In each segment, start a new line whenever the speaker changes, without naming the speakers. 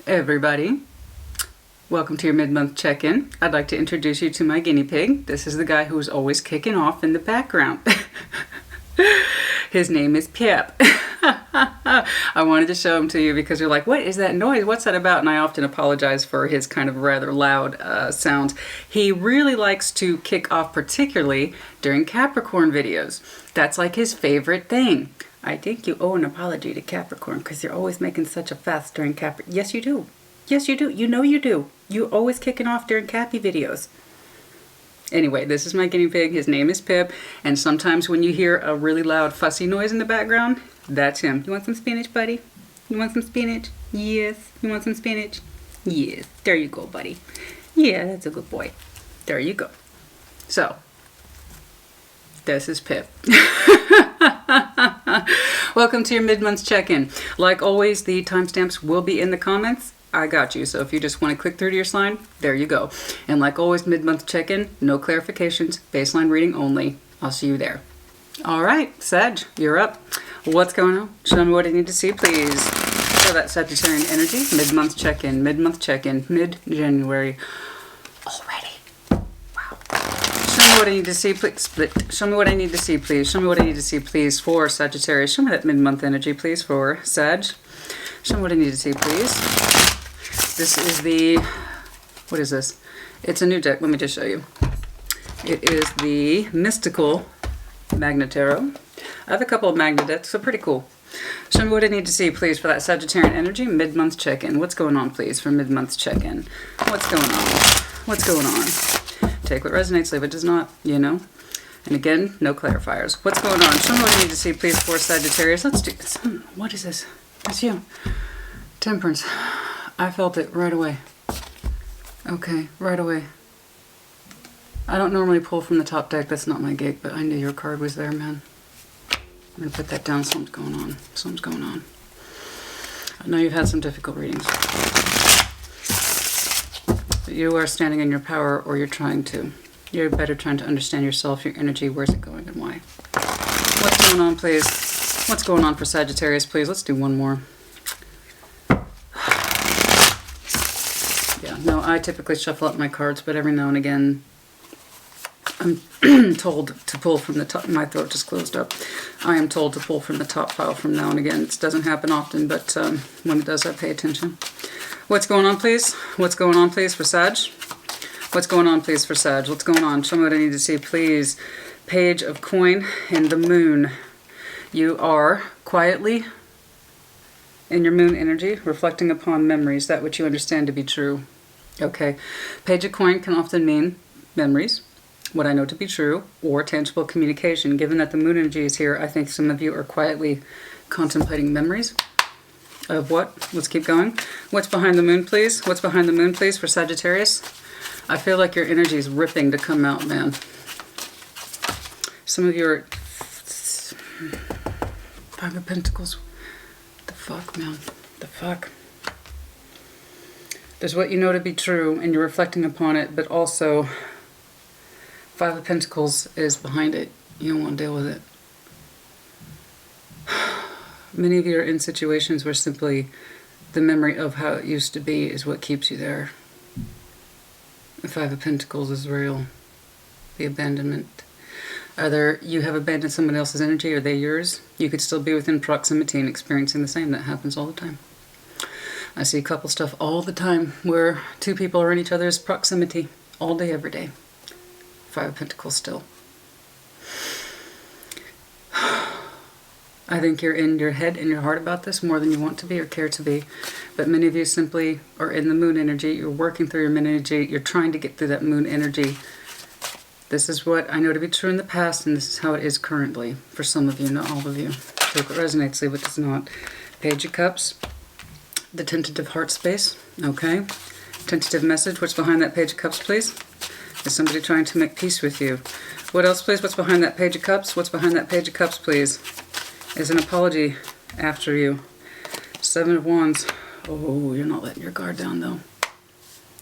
Everybody, welcome to your mid-month check-in. I'd like to introduce you to my guinea pig. This is the guy who's always kicking off in the background. His name is Pip. I wanted to show him to you because you're like, what is that noise? What's that about? And I often apologize for his kind of rather loud sounds. He really likes to kick off, particularly during Capricorn videos. That's like his favorite thing. I think you owe an apology to Capricorn because you're always making such a fuss during Capricorn. Yes, you do. Yes, you do. You know you do. You're always kicking off during Cappy videos. Anyway, this is my guinea pig. His name is Pip. And sometimes when you hear a really loud fussy noise in the background, that's him. You want some spinach, buddy? You want some spinach? Yes. You want some spinach? Yes. There you go, buddy. Yeah, that's a good boy. There you go. So, this is Pip. Welcome to your mid-month check-in. Like always, the timestamps will be in the comments. I got you. So if you just want to click through to your sign, there you go. And like always, mid-month check-in, no clarifications, baseline reading only. I'll see you there. All right, Sag, you're up. What's going on? Show me what I need to see, please. So that Sagittarian energy, mid-month check-in, mid-January already. Wow. Show me what I need to see, please. Split. Show me what I need to see, please. Show me what I need to see, please, for Sagittarius. Show me that mid-month energy, please, for Sag. Show me what I need to see, please. This is the, what is this? It's a new deck. Let me just show you. It is the Mystical Magnet Tarot. I have a couple of Magnet decks, so pretty cool. Show me what I need to see, please, for that Sagittarian energy. Mid-month check-in. What's going on, please, for mid-month check-in? What's going on? What's going on? Take what resonates, leave what does not, you know? And again, no clarifiers. What's going on? Show me what I need to see, please, for Sagittarius. Let's do this. What is this? It's you. Temperance. I felt it right away. Okay, right away. I don't normally pull from the top deck. That's not my gig, but I knew your card was there, man. I'm going to put that down. Something's going on. Something's going on. I know you've had some difficult readings. But you are standing in your power, or you're trying to. You're better trying to understand yourself, your energy, where's it going and why. What's going on, please? What's going on for Sagittarius, please? Let's do one more. Yeah, no, I typically shuffle up my cards, but every now and again I'm told to pull from the top. My throat just closed up. I am told to pull from the top pile from now and again. It doesn't happen often, but when it does, I pay attention. What's going on, please? What's going on, please, for Sag? What's going on, please, for Sag? What's going on? Show me what I need to see, please. Page of Coin and the Moon. You are quietly in your moon energy, reflecting upon memories, that which you understand to be true. Okay. Page of Coin can often mean memories, what I know to be true, or tangible communication. Given that the moon energy is here, I think some of you are quietly contemplating memories of what? Let's keep going. What's behind the moon, please? What's behind the moon, please, for Sagittarius? I feel like your energy is ripping to come out, man. Some of you are... Five of Pentacles. The fuck, man. The fuck. There's what you know to be true, and you're reflecting upon it, but also Five of Pentacles is behind it. You don't want to deal with it. Many of you are in situations where simply the memory of how it used to be is what keeps you there. The Five of Pentacles is real. The abandonment. Either you have abandoned someone else's energy or they yours. You could still be within proximity and experiencing the same. That happens all the time. I see couple stuff all the time where two people are in each other's proximity all day, every day. Five of Pentacles still. I think you're in your head and your heart about this more than you want to be or care to be. But many of you simply are in the moon energy. You're working through your moon energy. You're trying to get through that moon energy. This is what I know to be true in the past, and this is how it is currently for some of you, not all of you. Take what resonates, leave what does not. Page of Cups. The tentative heart space. Okay. Tentative message. What's behind that Page of Cups, please? Is somebody trying to make peace with you? What else, please? What's behind that Page of Cups? What's behind that Page of Cups, please? Is an apology after you. Seven of Wands. Oh, you're not letting your guard down, though.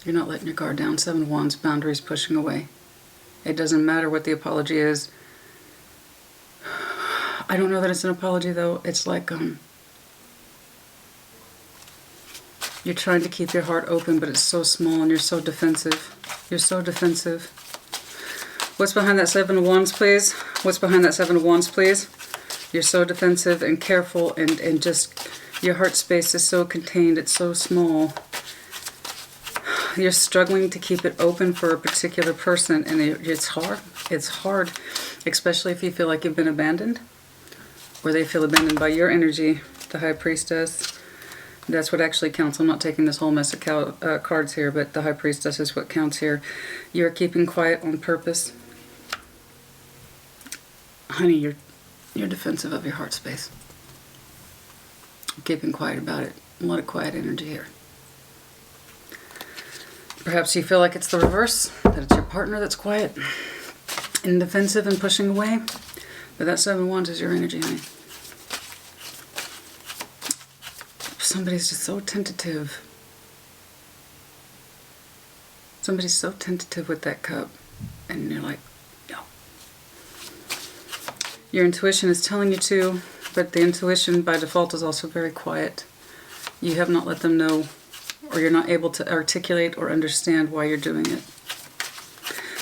You're not letting your guard down. Seven of Wands. Boundaries pushing away. It doesn't matter what the apology is. I don't know that it's an apology, though. It's like, You're trying to keep your heart open, but it's so small and you're so defensive. You're so defensive. What's behind that Seven of Wands, please? What's behind that Seven of Wands, please? You're so defensive and careful, and just your heart space is so contained. It's so small. You're struggling to keep it open for a particular person, and it's hard. It's hard, especially if you feel like you've been abandoned, or they feel abandoned by your energy. The High Priestess. That's what actually counts. I'm not taking this whole mess of cards here, but the High Priestess is what counts here. You're keeping quiet on purpose. Honey, you're defensive of your heart space. You're keeping quiet about it. A lot of quiet energy here. Perhaps you feel like it's the reverse, that it's your partner that's quiet and defensive and pushing away. But that Seven of Wands is your energy, honey. Somebody's just so tentative. Somebody's so tentative with that cup. And you're like, no. Your intuition is telling you to, but the intuition by default is also very quiet. You have not let them know, or you're not able to articulate or understand why you're doing it.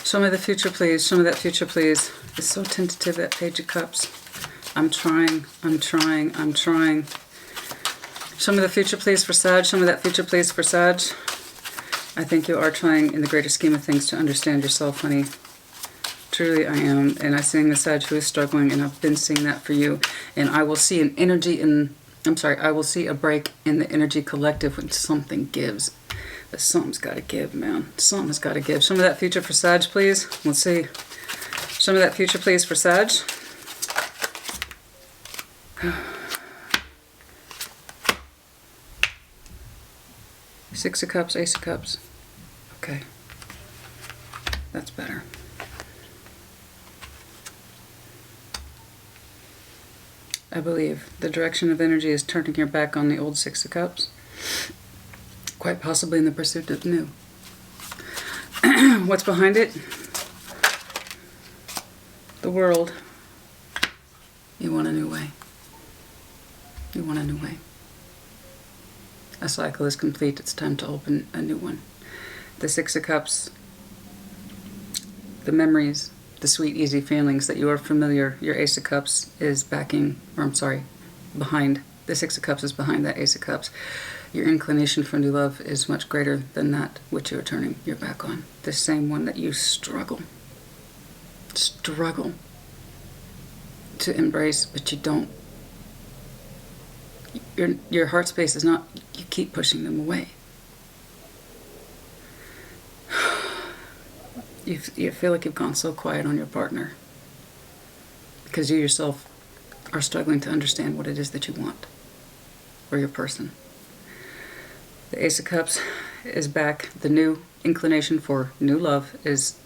Show me the future, please. Show me that future, please. It's so tentative, that Page of Cups. I'm trying. I'm trying. I'm trying. Show me the future, please, for Sag. Show me that future, please, for Sag. I think you are trying, in the greater scheme of things, to understand yourself, honey. Truly, I am. And I'm seeing the Sag who is struggling, and I've been seeing that for you. And I will see an energy in... I will see a break in the energy collective when something gives. But something's got to give, man. Something's got to give. Show me that future for Sag, please. Let's see. Show me that future, please, for Sag. Six of Cups, Ace of Cups. Okay. That's better. I believe the direction of energy is turning your back on the old Six of Cups. Quite possibly in the pursuit of new. What's behind it? The World. You want a new way. You want a new way. A cycle is complete. It's time to open a new one. The Six of Cups, the memories, the sweet, easy feelings that you are familiar. Your Ace of Cups is behind. The Six of Cups is behind that Ace of Cups. Your inclination for new love is much greater than that which you are turning your back on. The same one that you struggle to embrace, but you don't. Your heart space is not, you keep pushing them away. You feel like you've gone so quiet on your partner because you yourself are struggling to understand what it is that you want, or your person. The Ace of Cups is back. The new inclination for new love is,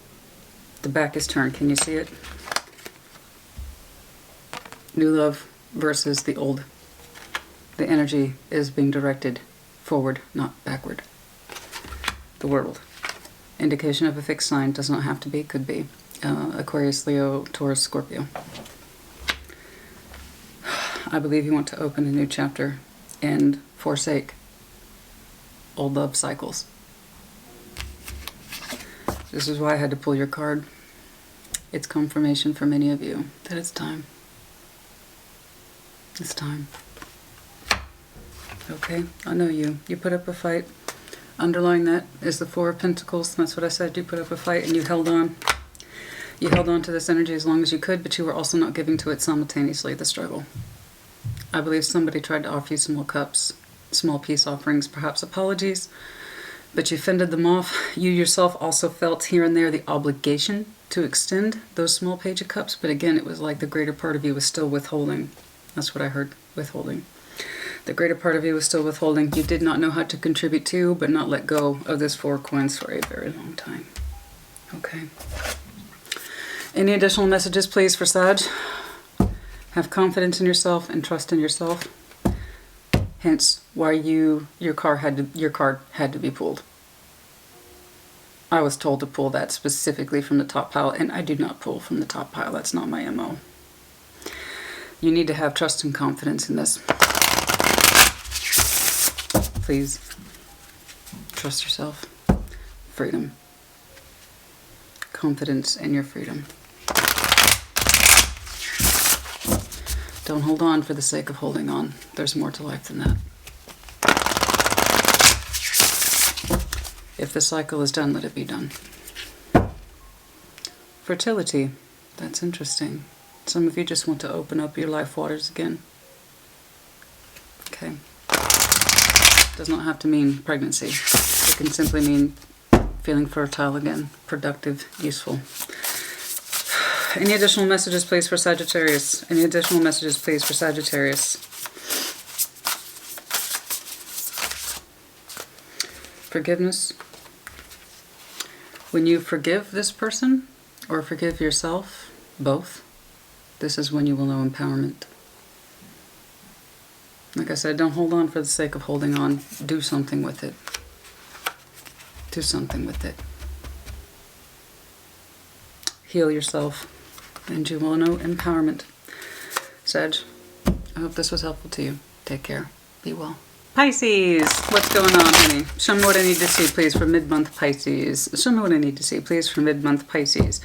the back is turned. Can you see it? New love versus the old. The energy is being directed forward, not backward. The World. Indication of a fixed sign. Does not have to be, could be. Aquarius, Leo, Taurus, Scorpio. I believe you want to open a new chapter and forsake old love cycles. This is why I had to pull your card. It's confirmation for many of you that it's time. It's time. Okay, I know you. You put up a fight. Underlying that is the Four of Pentacles. That's what I said. You put up a fight and you held on. You held on to this energy as long as you could, but you were also not giving to it simultaneously, the struggle. I believe somebody tried to offer you small cups, small peace offerings, perhaps apologies, but you fended them off. You yourself also felt here and there the obligation to extend those small Page of Cups, but again, it was like the greater part of you was still withholding. That's what I heard, withholding. The greater part of you was still withholding. You did not know how to contribute to, but not let go of this Four of Coins for a very long time. Okay. Any additional messages, please, for Sag? Have confidence in yourself and trust in yourself. Hence, why your card had to be pulled. I was told to pull that specifically from the top pile, and I do not pull from the top pile. That's not my MO. You need to have trust and confidence in this. Please. Trust yourself. Freedom. Confidence in your freedom. Don't hold on for the sake of holding on. There's more to life than that. If the cycle is done, let it be done. Fertility. That's interesting. Some of you just want to open up your life waters again. Okay. Does not have to mean pregnancy. It can simply mean feeling fertile again. Productive, useful. Any additional messages, please, for Sagittarius? Any additional messages, please, for Sagittarius? Forgiveness. When you forgive this person, or forgive yourself, both, this is when you will know empowerment. Like I said, don't hold on for the sake of holding on. Do something with it. Do something with it. Heal yourself, and you will know empowerment. Sag, I hope this was helpful to you. Take care. Be well. Pisces, what's going on, honey? Show me what I need to see, please, for mid-month Pisces. Show me what I need to see, please, for mid-month Pisces.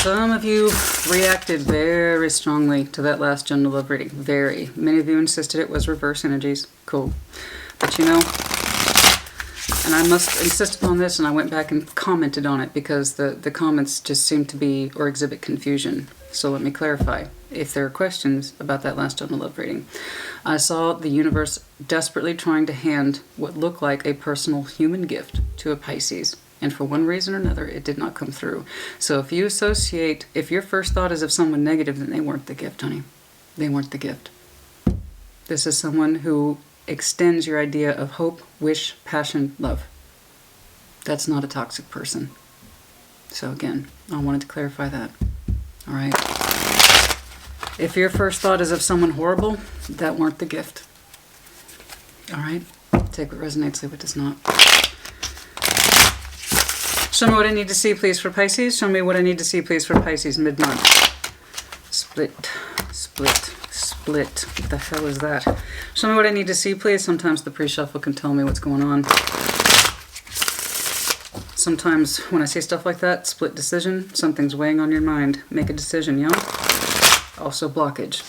Some of you reacted very strongly to that last general love reading. Very. Many of you insisted it was reverse energies. Cool. But you know, and I must insist upon this, and I went back and commented on it because the comments just seem to be, or exhibit confusion. So let me clarify. If there are questions about that last general love reading, I saw the universe desperately trying to hand what looked like a personal human gift to a Pisces. And for one reason or another, it did not come through. So if you associate, if your first thought is of someone negative, then they weren't the gift, honey. They weren't the gift. This is someone who extends your idea of hope, wish, passion, love. That's not a toxic person. So again, I wanted to clarify that. All right. If your first thought is of someone horrible, that weren't the gift. All right. Take what resonates, leave what does not. Show me what I need to see, please, for Pisces. Show me what I need to see, please, for Pisces mid-month. Split, split, split. What the hell is that? Show me what I need to see, please. Sometimes the pre-shuffle can tell me what's going on. Sometimes when I say stuff like that, split decision, something's weighing on your mind. Make a decision, yo. Also blockage.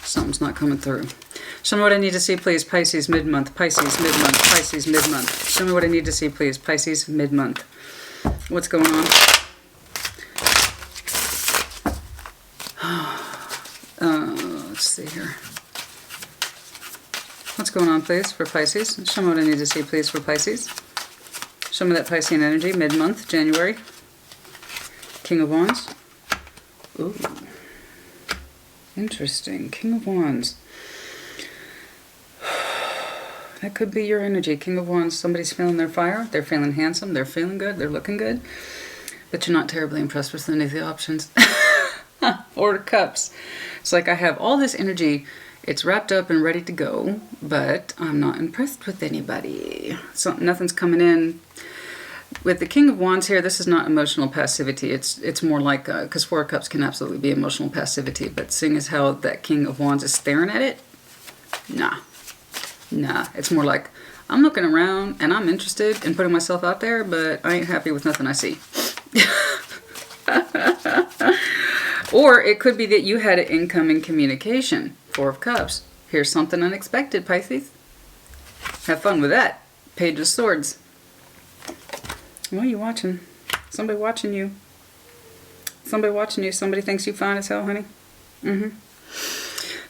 Something's not coming through. Show me what I need to see, please. Pisces mid-month, Pisces mid-month, Pisces mid-month. Show me what I need to see, please. Pisces mid-month. What's going on? Let's see here. What's going on, please, for Pisces? Show me what I need to see, please, for Pisces. Show me that Piscean energy, mid-month, January. King of Wands. Ooh. Interesting. King of Wands. That could be your energy. King of Wands, somebody's feeling their fire. They're feeling handsome. They're feeling good. They're looking good. But you're not terribly impressed with any of the options. Or Cups. It's like I have all this energy. It's wrapped up and ready to go. But I'm not impressed with anybody. So nothing's coming in. With the King of Wands here, this is not emotional passivity. It's more like, because Four of Cups can absolutely be emotional passivity. But seeing as how that King of Wands is staring at it, nah. Nah, it's more like, I'm looking around and I'm interested in putting myself out there, but I ain't happy with nothing I see. Or it could be that you had an incoming communication. Four of Cups. Here's something unexpected, Pisces. Have fun with that. Page of Swords. What are you watching? Somebody watching you. Somebody watching you. Somebody thinks you fine as hell, honey.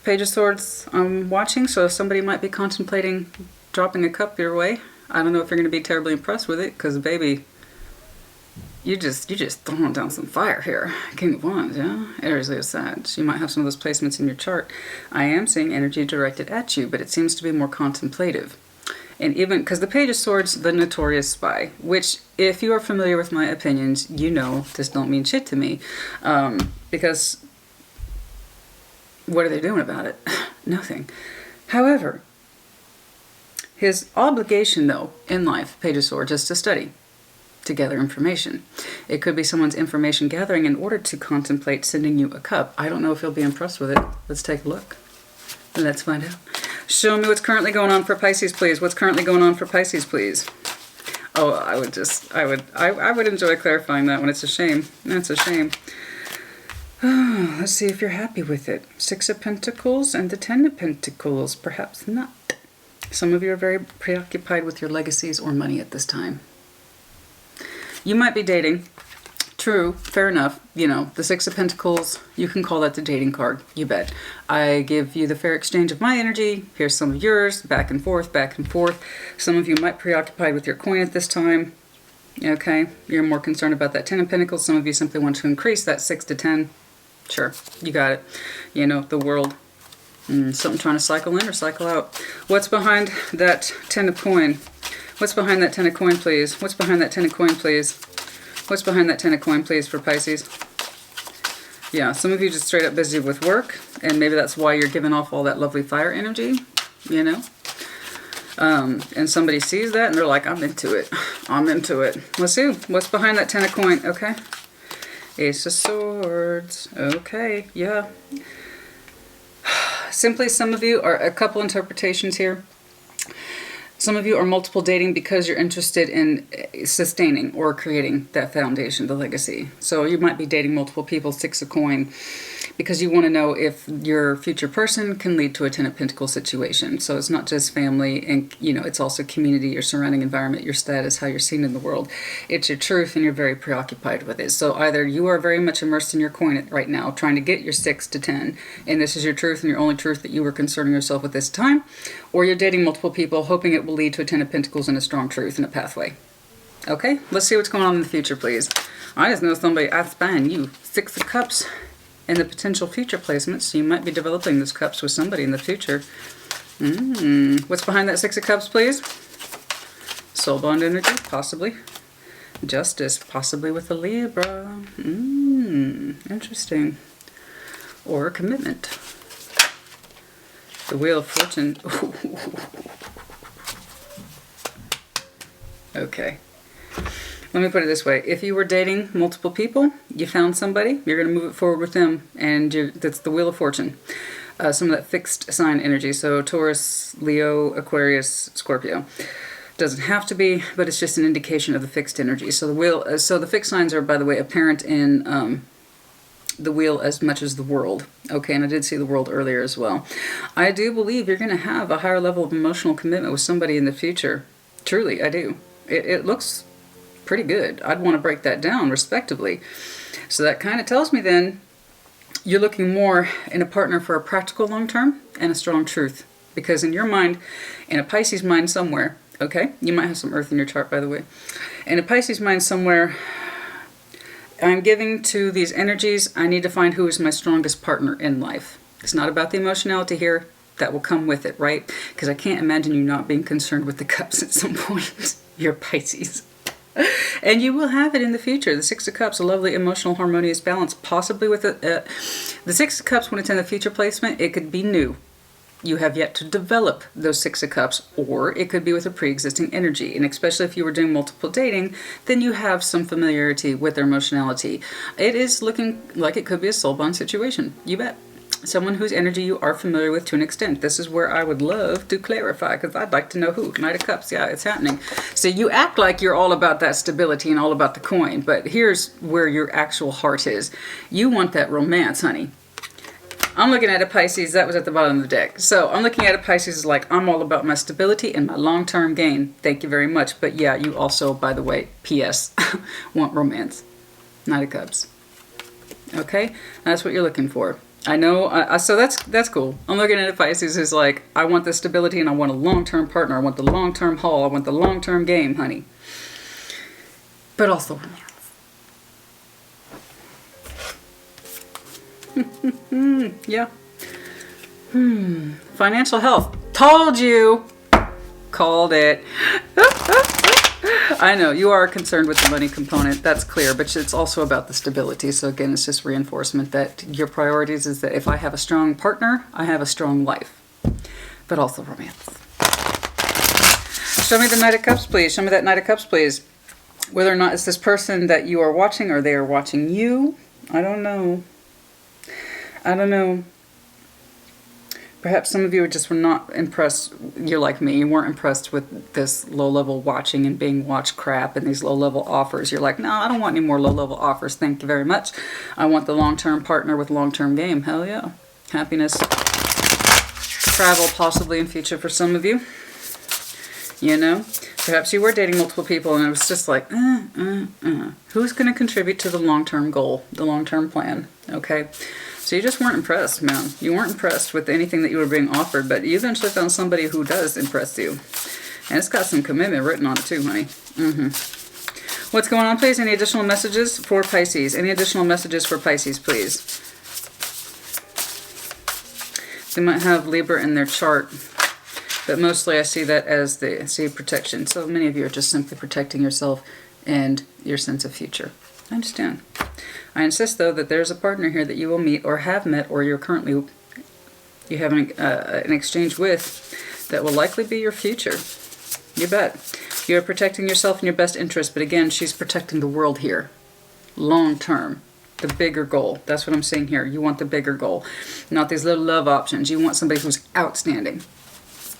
Page of Swords I'm watching, so somebody might be contemplating dropping a cup your way. I don't know if you're going to be terribly impressed with it, because baby, you just throwing down some fire here. King of Wands, yeah? Aries, Leo, Sag. You might have some of those placements in your chart. I am seeing energy directed at you, but it seems to be more contemplative. And even, because the Page of Swords, the notorious spy, which, if you are familiar with my opinions, you know this don't mean shit to me, because what are they doing about it? Nothing. However, his obligation, though, in life, Page of Swords, is to study, to gather information. It could be someone's information gathering in order to contemplate sending you a cup. I don't know if you'll be impressed with it. Let's take a look. Let's find out. Show me what's currently going on for Pisces, please. What's currently going on for Pisces, please? Oh, I would enjoy clarifying that one. It's a shame. That's a shame. Oh, let's see if you're happy with it. 6 of Pentacles and the 10 of Pentacles. Perhaps not. Some of you are very preoccupied with your legacies or money at this time. You might be dating. True, fair enough. You know, the 6 of Pentacles, you can call that the dating card. You bet. I give you the fair exchange of my energy. Here's some of yours. Back and forth, back and forth. Some of you might be preoccupied with your coin at this time. Okay, you're more concerned about that 10 of Pentacles. Some of you simply want to increase that 6 to 10. Sure, you got it. You know, the world. Something trying to cycle in or cycle out. What's behind that 10 of coin? What's behind that 10 of coin, please? What's behind that 10 of coin, please? What's behind that 10 of coin, please, for Pisces? Yeah, some of you just straight up busy with work, and maybe that's why you're giving off all that lovely fire energy, you know? And somebody sees that, and they're like, I'm into it. I'm into it. Let's see. What's behind that 10 of coin? Okay. Ace of Swords. Okay, yeah. Simply, some of you are a couple interpretations here. Some of you are multiple dating because you're interested in sustaining or creating that foundation, the legacy. So you might be dating multiple people, 6 of coin, because you want to know if your future person can lead to a 10 of Pentacles situation. So it's not just family, and you know, it's also community, your surrounding environment, your status, how you're seen in the world. It's your truth, and you're very preoccupied with it. So either you are very much immersed in your coin right now, trying to get your 6 to 10, and this is your truth and your only truth that you were concerning yourself with this time, or you're dating multiple people, hoping it will lead to a 10 of Pentacles and a strong truth and a pathway. Okay, let's see what's going on in the future, please. I just know somebody, I span you, 6 of Cups. And the potential future placements, so you might be developing those cups with somebody in the future. What's behind that 6 of Cups, please? Soul bond energy, possibly. Justice, possibly with a Libra. Interesting. Or commitment. The Wheel of Fortune. Okay. Let me put it this way. If you were dating multiple people, you found somebody, you're going to move it forward with them, and that's the Wheel of Fortune. Some of that fixed sign energy. So Taurus, Leo, Aquarius, Scorpio. Doesn't have to be, but it's just an indication of the fixed energy. So the wheel, so the fixed signs are, by the way, apparent in the wheel as much as the world. Okay, and I did see the world earlier as well. I do believe you're going to have a higher level of emotional commitment with somebody in the future. Truly, I do. It looks pretty good. I'd want to break that down respectively. So that kind of tells me then you're looking more in a partner for a practical long term and a strong truth. Because in your mind, in a Pisces mind somewhere, okay, you might have some earth in your chart, by the way. In a Pisces mind somewhere, I'm giving to these energies, I need to find who is my strongest partner in life. It's not about the emotionality here. That will come with it, right? Because I can't imagine you not being concerned with the cups at some point. You're Pisces. And you will have it in the future. The 6 of Cups, a lovely emotional harmonious balance, possibly with the 6 of Cups when it's in the future placement, it could be new. You have yet to develop those 6 of Cups, or it could be with a pre-existing energy. And especially if you were doing multiple dating, then you have some familiarity with their emotionality. It is looking like it could be a soul bond situation. You bet. Someone whose energy you are familiar with to an extent. This is where I would love to clarify, because I'd like to know who. Knight of Cups, yeah, it's happening. So you act like you're all about that stability and all about the coin, but here's where your actual heart is. You want that romance, honey. I'm looking at a Pisces, that was at the bottom of the deck. So I'm looking at a Pisces like, I'm all about my stability and my long-term gain. Thank you very much. But yeah, you also, by the way, P.S., want romance. Knight of Cups. Okay? That's what you're looking for. I know, so that's cool. I'm looking at a Pisces who's like, I want the stability and I want a long-term partner. I want the long-term haul. I want the long-term game, honey. But also romance. Yeah. Financial health. Told you. Called it. I know, you are concerned with the money component, that's clear, but it's also about the stability. So again, it's just reinforcement that your priorities is that if I have a strong partner, I have a strong life, but also romance. Show me the Knight of Cups, please. Show me that Knight of Cups, please. Whether or not it's this person that you are watching or they are watching you, I don't know. I don't know. Perhaps some of you just were not impressed. You're like me. You weren't impressed with this low-level watching and being watched crap and these low-level offers. You're like, no, I don't want any more low-level offers. Thank you very much. I want the long-term partner with long-term game. Hell yeah. Happiness. Travel possibly in future for some of you. You know, perhaps you were dating multiple people and it was just like, who's going to contribute to the long-term goal, the long-term plan? Okay. So you just weren't impressed, man. You weren't impressed with anything that you were being offered, but you eventually found somebody who does impress you. And it's got some commitment written on it too, honey. What's going on, please? Any additional messages for Pisces? Any additional messages for Pisces, please? They might have Libra in their chart, but mostly I see that as the sea protection. So many of you are just simply protecting yourself and your sense of future. I understand. I insist, though, that there's a partner here that you will meet or have met or you have an exchange with that will likely be your future. You bet. You're protecting yourself in your best interest, but again, she's protecting the world here. Long term. The bigger goal. That's what I'm saying here. You want the bigger goal. Not these little love options. You want somebody who's outstanding.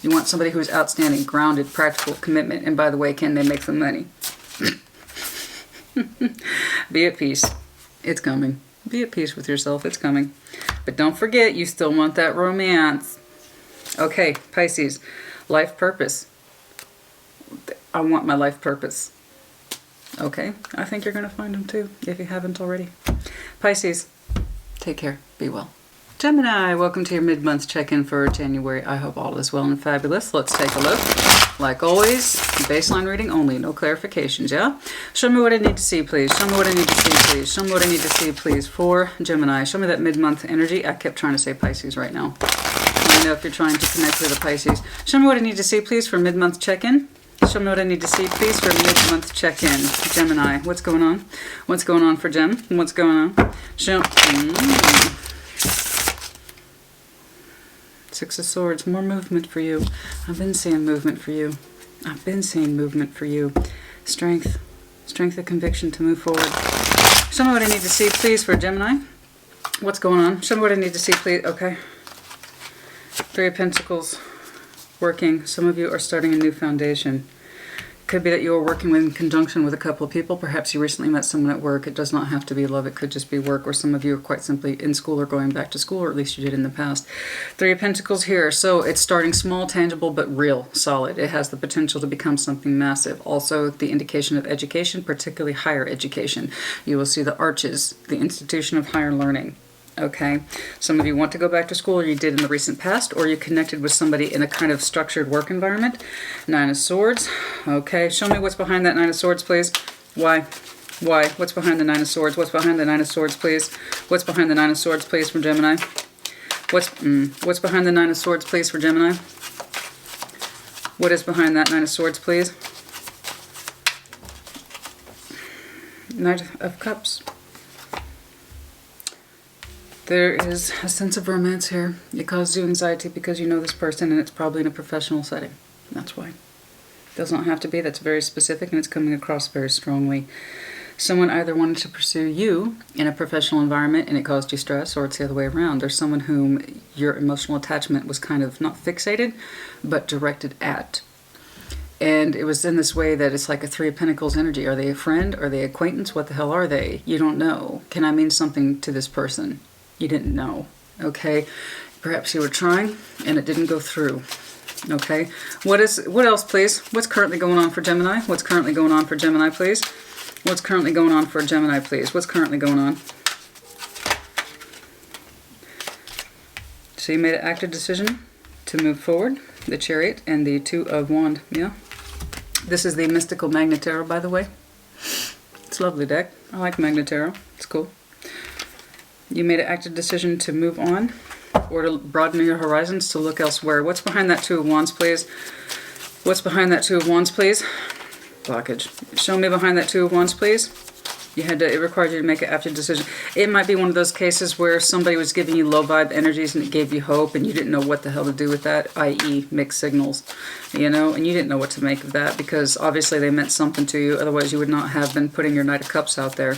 You want somebody who's outstanding, grounded, practical, commitment. And by the way, can they make some money? Be at peace. It's coming. Be at peace with yourself. It's coming. But don't forget, you still want that romance. Okay, Pisces. Life purpose. I want my life purpose. Okay, I think you're going to find them too, if you haven't already. Pisces, take care. Be well. Gemini, welcome to your mid-month check-in for January. I hope all is well and fabulous. Let's take a look. Like always, baseline reading only, no clarifications, yeah? Show me what I need to see, please. Show me what I need to see, please. Show me what I need to see, please, for Gemini. Show me that mid-month energy. I kept trying to say Pisces right now. Let me know if you're trying to connect with a Pisces. Show me what I need to see, please, for mid-month check-in. Show me what I need to see, please, for mid-month check-in. Gemini, what's going on? What's going on for Gem? What's going on? Show... Six of Swords, more movement for you. I've been seeing movement for you. I've been seeing movement for you. Strength. Strength of conviction to move forward. Show me what I need to see, please, for Gemini. What's going on? Show me what I need to see, please. Okay. Three of Pentacles. Working. Some of you are starting a new foundation. Could be that you are working in conjunction with a couple of people. Perhaps you recently met someone at work. It does not have to be love. It could just be work. Or some of you are quite simply in school or going back to school, or at least you did in the past. Three of Pentacles here. So it's starting small, tangible, but real, solid. It has the potential to become something massive. Also, the indication of education, particularly higher education. You will see the arches, the institution of higher learning. Okay, some of you want to go back to school, or you did in the recent past, or you connected with somebody in a kind of structured work environment. Nine of Swords. Okay, show me what's behind that Nine of Swords, please. Why? Why? What's behind the Nine of Swords? What's behind the Nine of Swords, please? What's behind the Nine of Swords, please, for Gemini? What's behind the Nine of Swords, please, for Gemini? What is behind that Nine of Swords, please? Knight of Cups. There is a sense of romance here. It causes you anxiety because you know this person and it's probably in a professional setting. That's why. It does not have to be. That's very specific and it's coming across very strongly. Someone either wanted to pursue you in a professional environment and it caused you stress, or it's the other way around. There's someone whom your emotional attachment was kind of not fixated, but directed at. And it was in this way that it's like a Three of Pentacles energy. Are they a friend? Are they acquaintance? What the hell are they? You don't know. Can I mean something to this person? You didn't know, okay? Perhaps you were trying and it didn't go through, okay? What else, please? What's currently going on for Gemini? What's currently going on for Gemini, please? What's currently going on for Gemini, please? What's currently going on? So you made an active decision to move forward. The Chariot and the Two of Wands, yeah? This is the Mystical Magnet Tarot, by the way. It's a lovely deck. I like Magnet Tarot. It's cool. You made an active decision to move on or to broaden your horizons, to look elsewhere. What's behind that Two of Wands, please? What's behind that Two of Wands, please? Blockage. Show me behind that Two of Wands, please. It required you to make an active decision. It might be one of those cases where somebody was giving you low vibe energies and it gave you hope and you didn't know what the hell to do with that, i.e. mixed signals, you know, and you didn't know what to make of that because obviously they meant something to you. Otherwise you would not have been putting your Knight of Cups out there.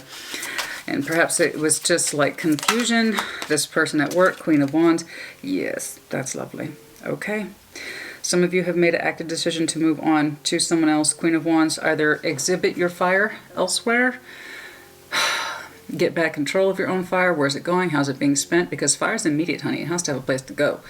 And perhaps it was just like confusion. This person at work, Queen of Wands. Yes, that's lovely. Okay. Some of you have made an active decision to move on to someone else. Queen of Wands, either exhibit your fire elsewhere, get back control of your own fire. Where's it going? How's it being spent? Because fire is immediate, honey. It has to have a place to go.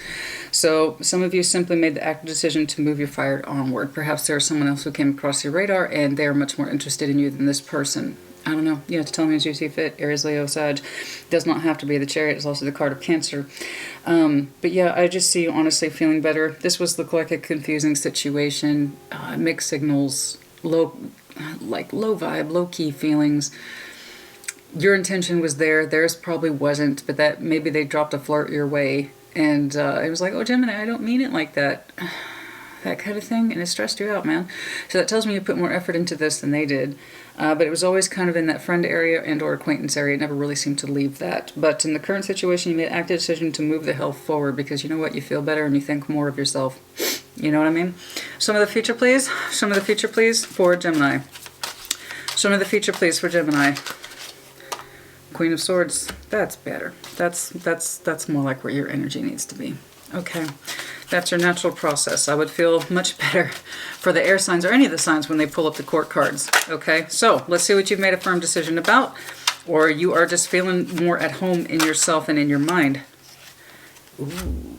So some of you simply made the active decision to move your fire onward. Perhaps there's someone else who came across your radar and they're much more interested in you than this person. I don't know. You have to tell me as you see fit. Aries, Leo, Sag. Does not have to be the Chariot. It's also the card of Cancer. But yeah, I just see you honestly feeling better. This was look like a confusing situation. Mixed signals, low vibe, low key feelings. Your intention was there. Theirs probably wasn't. But that maybe they dropped a flirt your way, and it was like, oh, Gemini, I don't mean it like that. That kind of thing, and it stressed you out, man. So that tells me you put more effort into this than they did. But it was always kind of in that friend area and or acquaintance area. It never really seemed to leave that. But in the current situation, you made an active decision to move the hell forward because you know what? You feel better and you think more of yourself. You know what I mean? Show me the future, please. Show me the future, please, for Gemini. Show me the future, please, for Gemini. Queen of Swords. That's better. That's more like where your energy needs to be. Okay. That's your natural process. I would feel much better for the air signs or any of the signs when they pull up the court cards. Okay, so let's see what you've made a firm decision about, or you are just feeling more at home in yourself and in your mind. Ooh.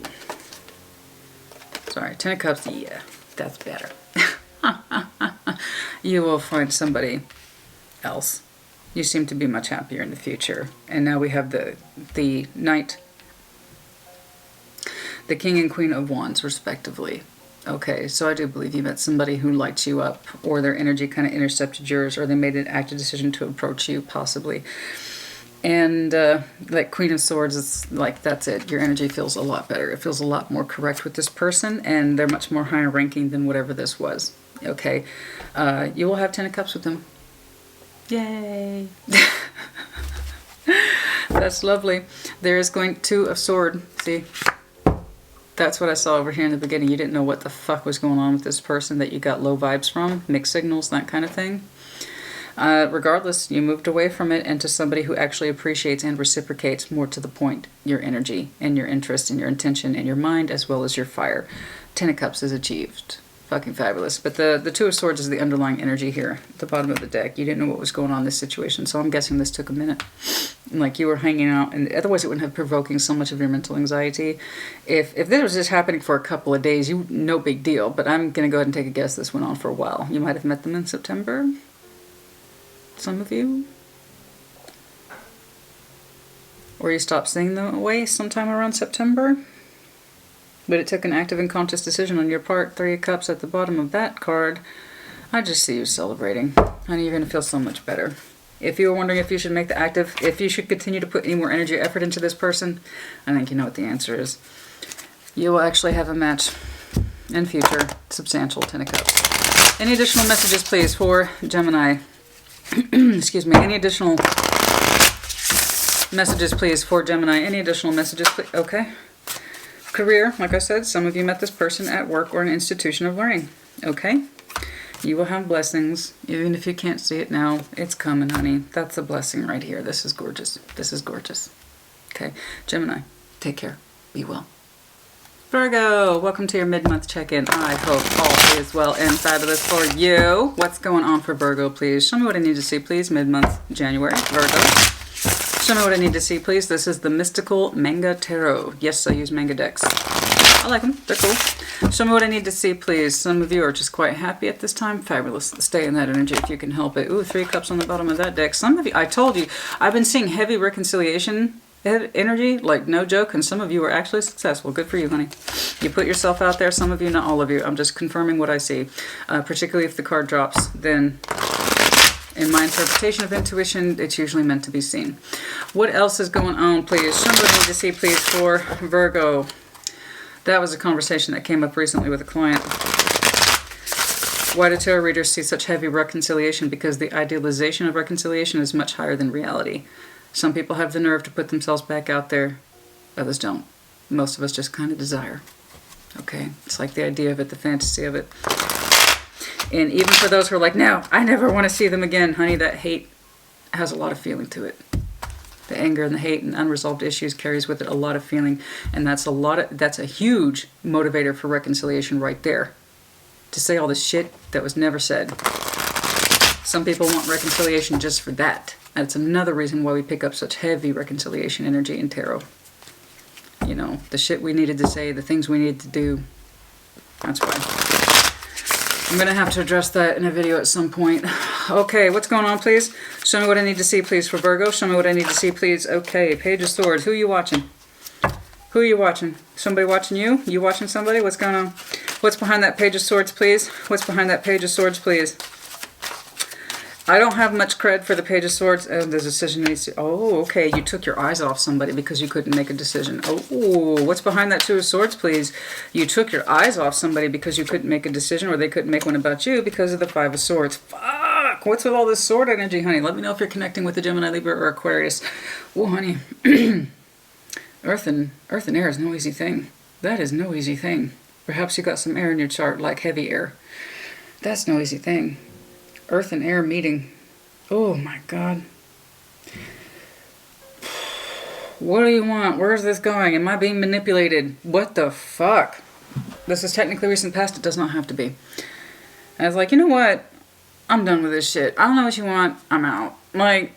Sorry, Ten of Cups. Yeah, that's better. You will find somebody else. You seem to be much happier in the future. And now we have the Knight, the King and Queen of Wands, respectively. Okay, so I do believe you met somebody who lights you up, or their energy kind of intercepted yours, or they made an active decision to approach you, possibly. And like Queen of Swords, it's like, that's it. Your energy feels a lot better. It feels a lot more correct with this person, and they're much more higher ranking than whatever this was. Okay, you will have Ten of Cups with them. Yay! That's lovely. There is going Two of Swords. See? That's what I saw over here in the beginning. You didn't know what the fuck was going on with this person that you got low vibes from, mixed signals, that kind of thing. Regardless, you moved away from it into somebody who actually appreciates and reciprocates, more to the point, your energy and your interest and your intention and your mind, as well as your fire. Ten of Cups is achieved. Fucking fabulous. But the Two of Swords is the underlying energy here at the bottom of the deck. You didn't know what was going on in this situation, so I'm guessing this took a minute. Like you were hanging out, and otherwise it wouldn't have provoking so much of your mental anxiety. If this was just happening for a couple of days, no big deal. But I'm gonna go ahead and take a guess this went on for a while. You might have met them in September. Some of you, or you stopped seeing them away sometime around September. But it took an active and conscious decision on your part. Three of Cups at the bottom of that card. I just see you celebrating. Honey, you're going to feel so much better. If you were wondering if you should make the active, if you should continue to put any more energy or effort into this person, I think you know what the answer is. You will actually have a match in future. Substantial. Ten of Cups. Any additional messages, please, for Gemini? Excuse me. Any additional messages, please, for Gemini? Any additional messages, please? Okay. Career, like I said, some of you met this person at work or an institution of learning. Okay? You will have blessings, even if you can't see it now. It's coming, honey. That's a blessing right here. This is gorgeous. This is gorgeous. Okay? Gemini, take care. Be well. Virgo, welcome to your mid-month check-in. I hope all is well and fabulous for you. What's going on for Virgo, please? Show me what I need to see, please. Mid-month, January, Virgo. Show me what I need to see, please. This is the Mystical Manga Tarot. Yes, I use manga decks. I like them. They're cool. Show me what I need to see, please. Some of you are just quite happy at this time. Fabulous. Stay in that energy if you can help it. Ooh, 3 cups on the bottom of that deck. Some of you, I told you, I've been seeing heavy reconciliation energy, like no joke, and some of you are actually successful. Good for you, honey. You put yourself out there. Some of you, not all of you. I'm just confirming what I see. Particularly if the card drops, then in my interpretation of intuition, it's usually meant to be seen. What else is going on, please? Show me what I need to see, please, for Virgo. That was a conversation that came up recently with a client. Why do tarot readers see such heavy reconciliation? Because the idealization of reconciliation is much higher than reality. Some people have the nerve to put themselves back out there. Others don't. Most of us just kind of desire. Okay? It's like the idea of it, the fantasy of it. And even for those who are like, no, I never want to see them again, honey, that hate has a lot of feeling to it. The anger and the hate and unresolved issues carries with it a lot of feeling, and that's a huge motivator for reconciliation right there. To say all this shit that was never said. Some people want reconciliation just for that. That's another reason why we pick up such heavy reconciliation energy in tarot. You know, the shit we needed to say, the things we needed to do. That's why. I'm going to have to address that in a video at some point. Okay, what's going on, please? Show me what I need to see, please, for Virgo. Show me what I need to see, please. Okay, Page of Swords. Who are you watching? Who are you watching? Somebody watching you? You watching somebody? What's going on? What's behind that Page of Swords, please? What's behind that Page of Swords, please? I don't have much cred for the Page of Swords. The decision needs to... Oh, okay. You took your eyes off somebody because you couldn't make a decision. Oh, what's behind that Two of Swords, please? You took your eyes off somebody because you couldn't make a decision, or they couldn't make one about you because of the Five of Swords. Fuck! What's with all this sword energy, honey? Let me know if you're connecting with the Gemini, Libra, or Aquarius. Oh, honey. Earth and air is no easy thing. That is no easy thing. Perhaps you got some air in your chart, like heavy air. That's no easy thing. Earth and air meeting. Oh my God. What do you want? Where's this going? Am I being manipulated? What the fuck? This is technically recent past. It does not have to be. I was like, you know what? I'm done with this shit. I don't know what you want. I'm out. Like,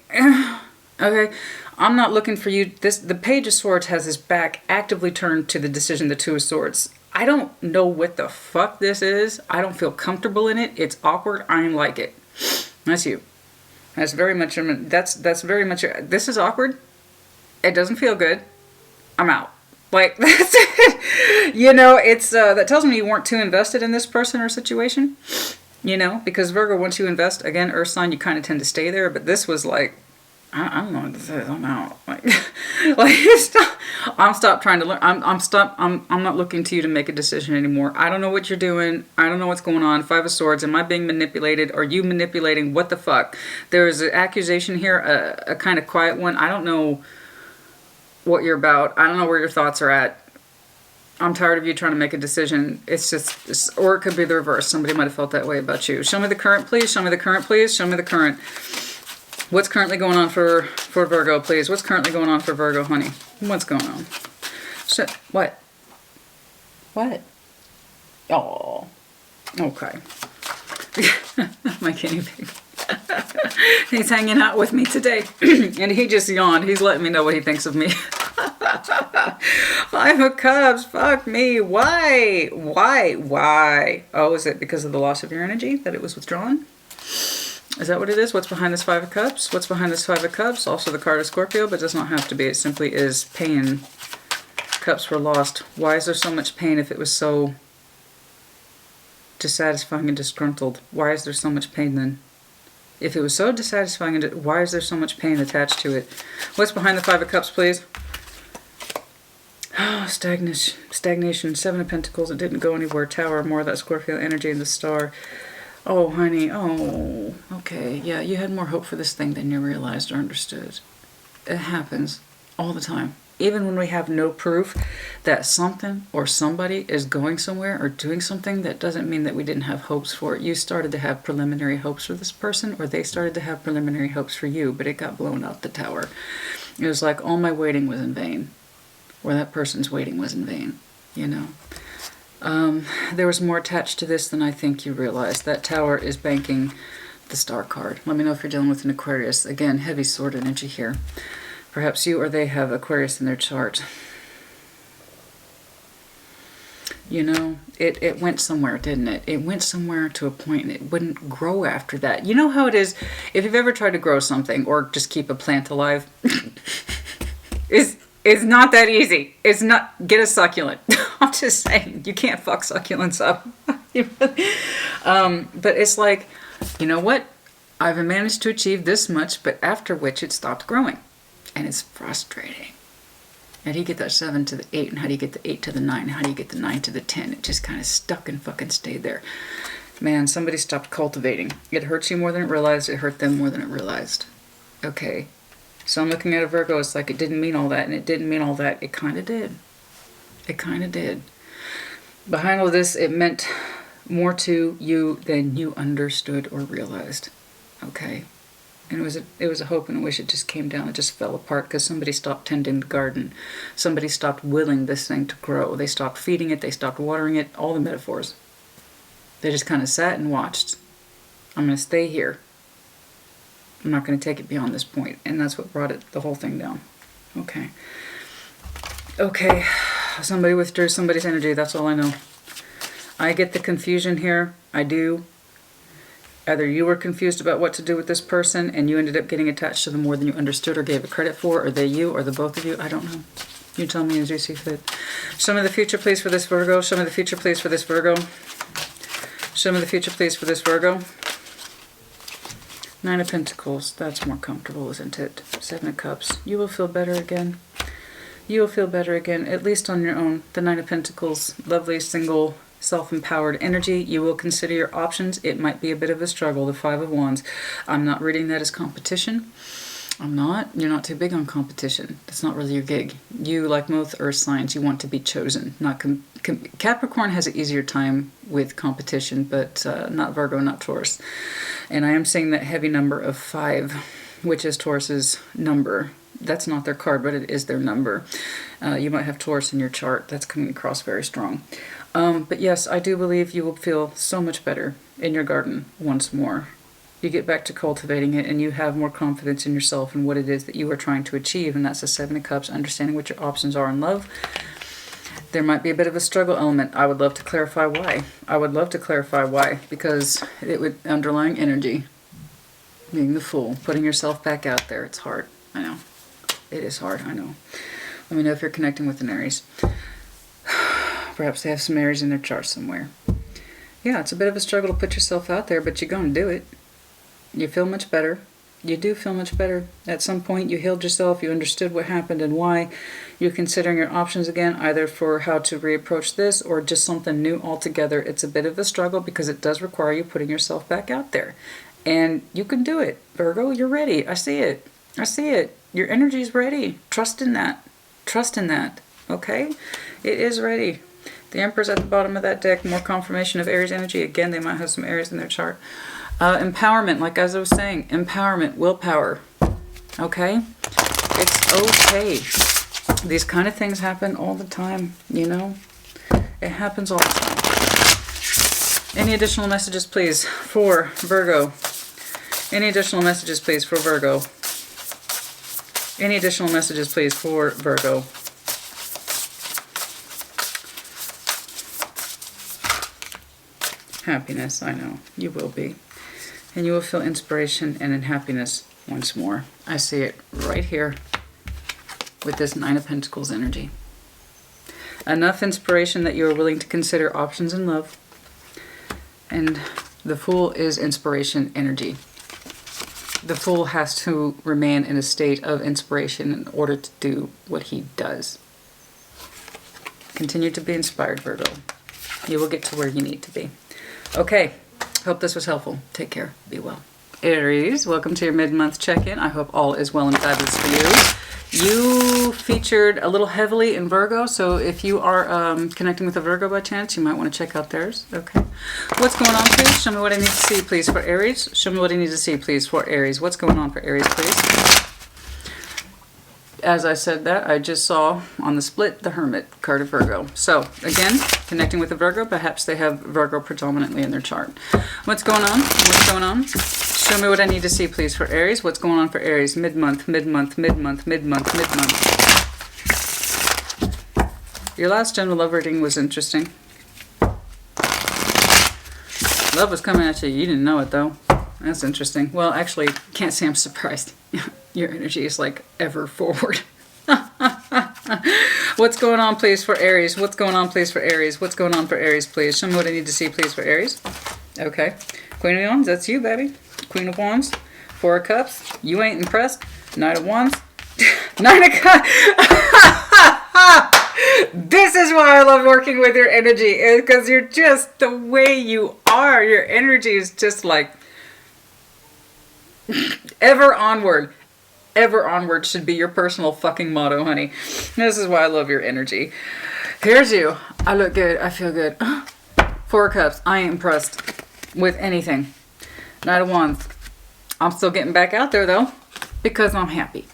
okay. I'm not looking for you. The Page of Swords has his back actively turned to the decision, the Two of Swords. I don't know what the fuck this is. I don't feel comfortable in it. It's awkward. I don't like it. That's you. That's very much, that's very much, this is awkward. It doesn't feel good. I'm out. Like, that's it. You know, it's, that tells me you weren't too invested in this person or situation. You know, because Virgo, once you invest, again, Earth sign, you kind of tend to stay there. But this was like, I don't know what this is. I'm out. Like, I'm stopped trying to learn. I'm not looking to you to make a decision anymore. I don't know what you're doing. I don't know what's going on. Five of Swords. Am I being manipulated? Are you manipulating? What the fuck? There is an accusation here, a kind of quiet one. I don't know what you're about. I don't know where your thoughts are at. I'm tired of you trying to make a decision. It's just, or it could be the reverse. Somebody might have felt that way about you. Show me the current, please. Show me the current, please. Show me the current. What's currently going on for Virgo, please? What's currently going on for Virgo, honey? What's going on? Shit. What? What? Oh. Okay. My guinea pig. He's hanging out with me today. And he just yawned. He's letting me know what he thinks of me. Five of Cups. Fuck me. Why? Why? Oh, is it because of the loss of your energy that it was withdrawn? Is that what it is? What's behind this Five of Cups? What's behind this Five of Cups? Also the card of Scorpio, but it does not have to be. It simply is pain. Cups were lost. Why is there so much pain if it was so dissatisfying and disgruntled? Why is there so much pain then? If it was so dissatisfying, why is there so much pain attached to it? What's behind the Five of Cups, please? Oh, stagnation. Seven of Pentacles. It didn't go anywhere. Tower. More of that Scorpio energy in the star. Oh, honey. Oh, okay. Yeah, you had more hope for this thing than you realized or understood. It happens all the time. Even when we have no proof that something or somebody is going somewhere or doing something, that doesn't mean that we didn't have hopes for it. You started to have preliminary hopes for this person, or they started to have preliminary hopes for you, but it got blown out the tower. It was like all my waiting was in vain, or that person's waiting was in vain, you know. There was more attached to this than I think you realized. That tower is banking the star card. Let me know if you're dealing with an Aquarius. Again, heavy sword energy here. Perhaps you or they have Aquarius in their chart. You know, it went somewhere, didn't it? It went somewhere to a point and it wouldn't grow after that. You know how it is, if you've ever tried to grow something or just keep a plant alive, it's not that easy. It's not, get a succulent. I'm just saying, you can't fuck succulents up. But it's like, you know what? I've managed to achieve this much, but after which it stopped growing. And it's frustrating. How do you get that 7 to the 8? And how do you get the 8 to the 9? How do you get the 9 to the 10? It just kind of stuck and fucking stayed there. Man, somebody stopped cultivating. It hurts you more than it realized. It hurt them more than it realized. Okay. So I'm looking at a Virgo. It's like it didn't mean all that. And it didn't mean all that. It kind of did. It kind of did. Behind all this, it meant more to you than you understood or realized. Okay. And it was a hope and a wish. It just came down. It just fell apart because somebody stopped tending the garden. Somebody stopped willing this thing to grow. They stopped feeding it. They stopped watering it. All the metaphors. They just kind of sat and watched. I'm going to stay here. I'm not going to take it beyond this point. And that's what brought the whole thing down. Okay. Okay. Somebody withdrew somebody's energy. That's all I know. I get the confusion here. I do. Either you were confused about what to do with this person and you ended up getting attached to them more than you understood or gave it credit for, or they you, or the both of you. I don't know. You tell me as you see fit. Show me the future, please, for this Virgo. Show me the future, please, for this Virgo. Show me the future, please, for this Virgo. 9 of Pentacles. That's more comfortable, isn't it? 7 of Cups. You will feel better again. You will feel better again, at least on your own. The 9 of Pentacles. Lovely, single, self-empowered energy. You will consider your options. It might be a bit of a struggle. The 5 of Wands. I'm not reading that as competition. I'm not. You're not too big on competition. That's not really your gig. You, like most earth signs, you want to be chosen. Not Capricorn has an easier time with competition, but not Virgo, not Taurus. And I am seeing that heavy number of 5, which is Taurus's number. That's not their card, but it is their number. You might have Taurus in your chart. That's coming across very strong. But yes, I do believe you will feel so much better in your garden once more. You get back to cultivating it and you have more confidence in yourself and what it is that you are trying to achieve. And that's the 7 of Cups, understanding what your options are in love. There might be a bit of a struggle element. I would love to clarify why. I would love to clarify why, because it would underlying energy, being the Fool, putting yourself back out there. It's hard. I know. It is hard. I know. Let me know if you're connecting with an Aries. Perhaps they have some Aries in their chart somewhere. Yeah, it's a bit of a struggle to put yourself out there, but you're going to do it. You feel much better. You do feel much better. At some point, you healed yourself. You understood what happened and why. You're considering your options again, either for how to reapproach this or just something new altogether. It's a bit of a struggle because it does require you putting yourself back out there. And you can do it. Virgo, you're ready. I see it. I see it. Your energy is ready. Trust in that. Trust in that. Okay? It is ready. The Emperor's at the bottom of that deck. More confirmation of Aries energy. Again, they might have some Aries in their chart. Empowerment, like as I was saying, empowerment, willpower. Okay? It's okay. These kind of things happen all the time, you know? It happens all the time. Any additional messages, please, for Virgo? Any additional messages, please, for Virgo? Any additional messages, please, for Virgo? Happiness, I know. You will be. And you will feel inspiration and in happiness once more. I see it right here with this 9 of Pentacles energy. Enough inspiration that you are willing to consider options in love. And the Fool is inspiration energy. The Fool has to remain in a state of inspiration in order to do what he does. Continue to be inspired, Virgo. You will get to where you need to be. Okay, hope this was helpful. Take care. Be well. Aries, welcome to your mid-month check-in. I hope all is well and fabulous for you. You featured a little heavily in Virgo, so if you are connecting with a Virgo by chance, you might want to check out theirs. Okay. What's going on, please? Show me what I need to see, please, for Aries. Show me what I need to see, please, for Aries. What's going on for Aries, please? As I said that, I just saw on the split the Hermit card of Virgo. So, again, connecting with a Virgo, perhaps they have Virgo predominantly in their chart. What's going on? What's going on? Show me what I need to see, please, for Aries. What's going on for Aries? Mid-month, mid-month, mid-month, mid-month, mid-month. Your last general love reading was interesting. Love was coming at you. You didn't know it, though. That's interesting. Well, actually, can't say I'm surprised. Your energy is like ever forward. What's going on, please, for Aries? What's going on, please, for Aries? What's going on for Aries, please? Show me what I need to see, please, for Aries. Okay. Queen of Wands, that's you, baby. Queen of Wands. 4 of Cups. You ain't impressed. Knight of Wands. 9 of Cups. This is why I love working with your energy. Because you're just the way you are. Your energy is just like ever onward. Ever onward should be your personal fucking motto, honey. This is why I love your energy. Here's you. I look good. I feel good. 4 of Cups. I ain't impressed with anything. Knight of Wands. I'm still getting back out there though, because I'm happy.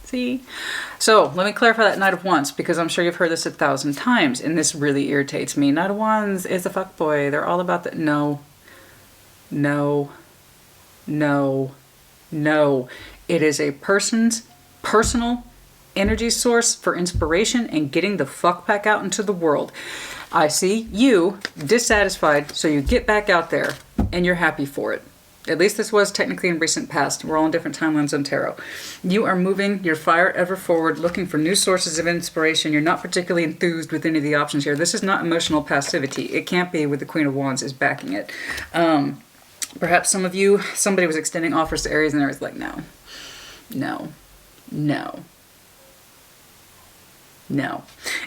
See? So let me clarify that Knight of Wands, because I'm sure you've heard this 1,000 times, and this really irritates me. Knight of Wands is a fuckboy. They're all about that. No. No. No. No. It is a person's personal energy source for inspiration and getting the fuck back out into the world. I see you dissatisfied, so you get back out there and you're happy for it. At least this was technically in recent past. We're all in different timelines on tarot. You are moving your fire ever forward, looking for new sources of inspiration. You're not particularly enthused with any of the options here. This is not emotional passivity. It can't be with the Queen of Wands is backing it. Perhaps some of you, somebody was extending offers to Aries and Aries like, no, no, no. No.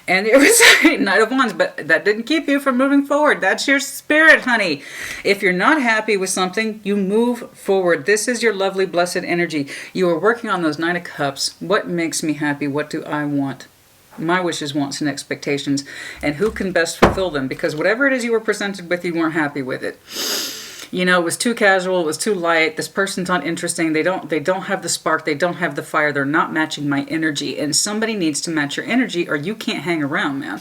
And it was a Knight of Wands, but that didn't keep you from moving forward. That's your spirit, honey. If you're not happy with something, you move forward. This is your lovely, blessed energy. You are working on those Nine of Cups. What makes me happy? What do I want? My wishes, wants, and expectations. And who can best fulfill them? Because whatever it is you were presented with, you weren't happy with it. You know, it was too casual, it was too light, this person's not interesting, they don't have the spark, they don't have the fire, they're not matching my energy. And somebody needs to match your energy or you can't hang around, man.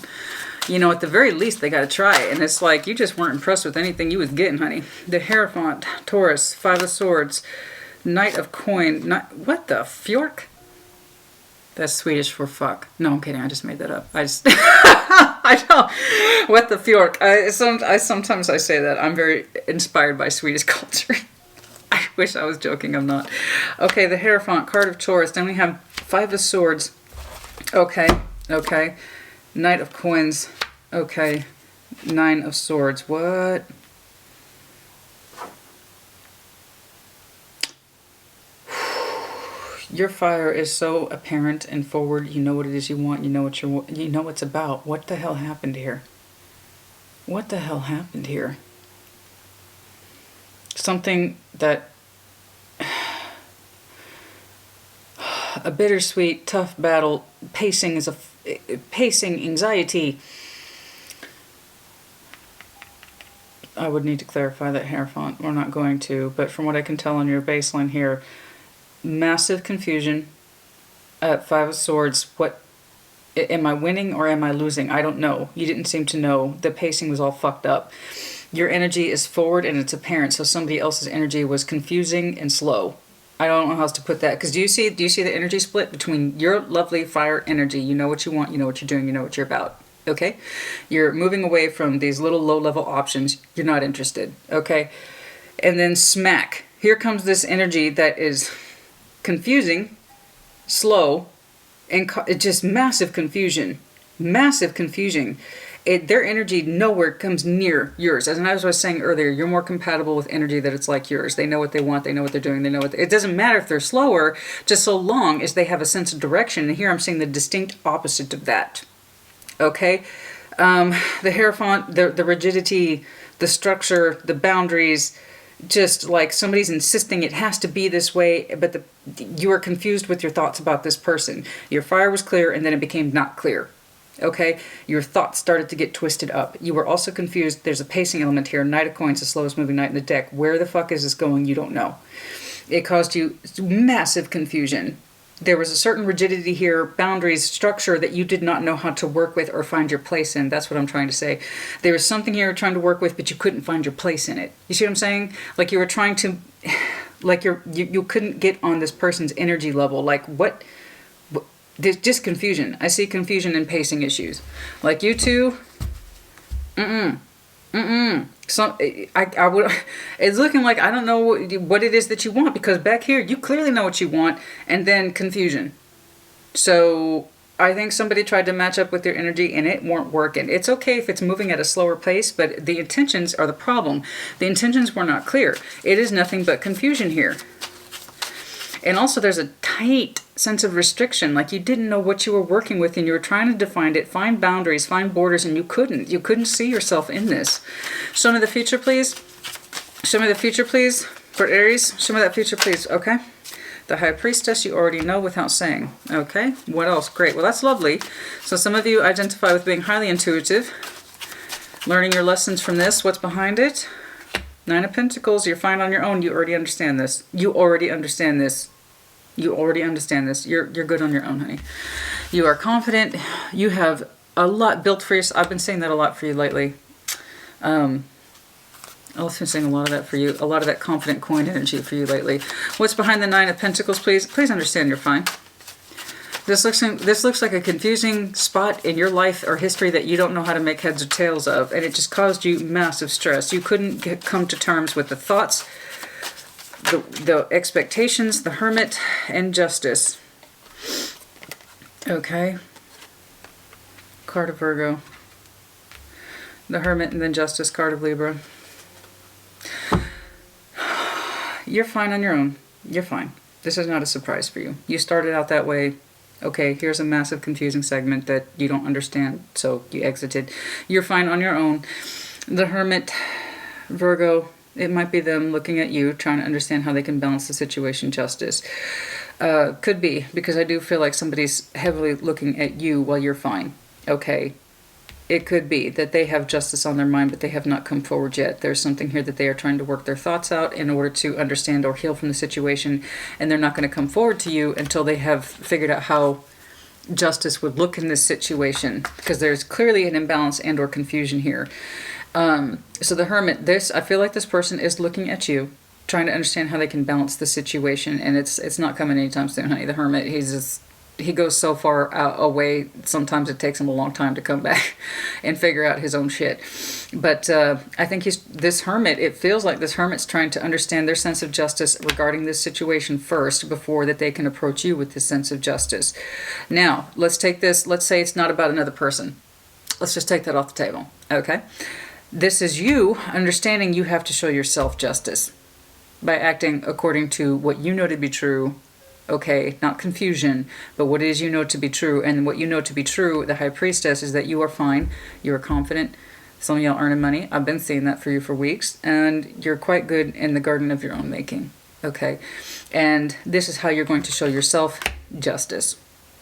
You know, at the very least, they got to try. And it's like, you just weren't impressed with anything you was getting, honey. The Hierophant, Taurus, Five of Swords, Knight of Coin, what the fjork? That's Swedish for fuck. No, I'm kidding. I just made that up. I don't. What the fjork? Sometimes I say that. I'm very inspired by Swedish culture. I wish I was joking. I'm not. Okay, the Hierophant, card of Taurus. Then we have Five of Swords. Okay, okay. Knight of Coins. Okay. Nine of Swords. What? Your fire is so apparent and forward. You know what it is you want. You know what you know what's about. What the hell happened here? What the hell happened here? Something that a bittersweet, tough battle. Pacing is pacing anxiety. I would need to clarify that, Hierophant. We're not going to, but from what I can tell on your baseline here, massive confusion at Five of Swords. What, am I winning or am I losing? I don't know. You didn't seem to know. The pacing was all fucked up. Your energy is forward and it's apparent, so somebody else's energy was confusing and slow. I don't know how else to put that, because do you see the energy split between your lovely fire energy? You know what you want, you know what you're doing, you know what you're about. Okay? You're moving away from these little low-level options. You're not interested. Okay? And then smack. Here comes this energy that is confusing, slow, and just massive confusion. Massive confusion. Their energy nowhere comes near yours. As I was saying earlier, you're more compatible with energy that it's like yours. They know what they want, they know what they're doing, they know what it doesn't matter if they're slower, just so long as they have a sense of direction. And here I'm seeing the distinct opposite of that. Okay? The Hierophant, the rigidity, the structure, the boundaries, just like somebody's insisting it has to be this way, but you are confused with your thoughts about this person. Your fire was clear and then it became not clear. Okay? Your thoughts started to get twisted up. You were also confused. There's a pacing element here. Knight of Coins, the slowest moving knight in the deck. Where the fuck is this going? You don't know. It caused you massive confusion. There was a certain rigidity here, boundaries, structure that you did not know how to work with or find your place in. That's what I'm trying to say. There was something here you're trying to work with, but you couldn't find your place in it. You see what I'm saying? Like you were trying to, like you couldn't get on this person's energy level. Like what there's just confusion. I see confusion and pacing issues. Like you two, So I would. It's looking like I don't know what it is that you want, because back here you clearly know what you want, and then confusion. So I think somebody tried to match up with your energy and it weren't working. It's okay if it's moving at a slower pace, but the intentions are the problem. The intentions were not clear. It is nothing but confusion here. And also there's a tight sense of restriction, like you didn't know what you were working with and you were trying to define it, find boundaries, find borders, and you couldn't. You couldn't see yourself in this. Show me the future, please. Show me the future, please, for Aries. Show me that future, please. Okay. The High Priestess, you already know without saying. Okay. What else? Great. Well, that's lovely. So some of you identify with being highly intuitive, learning your lessons from this. What's behind it? Nine of Pentacles, you're fine on your own. You already understand this. You already understand this. You already understand this. You're good on your own, honey. You are confident. You have a lot built for yourself. I've been saying that a lot for you lately. I've been saying a lot of that for you. A lot of that confident coin energy for you lately. What's behind the Nine of Pentacles, please? Please understand you're fine. This looks like a confusing spot in your life or history that you don't know how to make heads or tails of, and it just caused you massive stress. You couldn't come to terms with the thoughts, the expectations, the Hermit, and Justice. Okay. Card of Virgo. The Hermit and then Justice, card of Libra. You're fine on your own. You're fine. This is not a surprise for you. You started out that way. Okay, here's a massive confusing segment that you don't understand, so you exited. You're fine on your own. The Hermit, Virgo, it might be them looking at you, trying to understand how they can balance the situation. Justice. Could be, because I do feel like somebody's heavily looking at you while you're fine. Okay. It could be that they have justice on their mind, but they have not come forward yet. There's something here that they are trying to work their thoughts out in order to understand or heal from the situation, and they're not going to come forward to you until they have figured out how justice would look in this situation, because there's clearly an imbalance and or confusion here. So the Hermit, I feel like this person is looking at you, trying to understand how they can balance the situation, and it's not coming anytime soon, honey. The Hermit, he goes so far away, sometimes it takes him a long time to come back and figure out his own shit. But I think this Hermit, it feels like this Hermit's trying to understand their sense of justice regarding this situation first before that they can approach you with this sense of justice. Now, let's take this, let's say it's not about another person. Let's just take that off the table, okay? This is you understanding you have to show yourself justice by acting according to what you know to be true. Okay, not confusion, but what it is you know to be true. And what you know to be true, the High Priestess, is that you are fine, you are confident. Some of y'all earning money. I've been seeing that for you for weeks. And you're quite good in the garden of your own making. Okay, and this is how you're going to show yourself justice.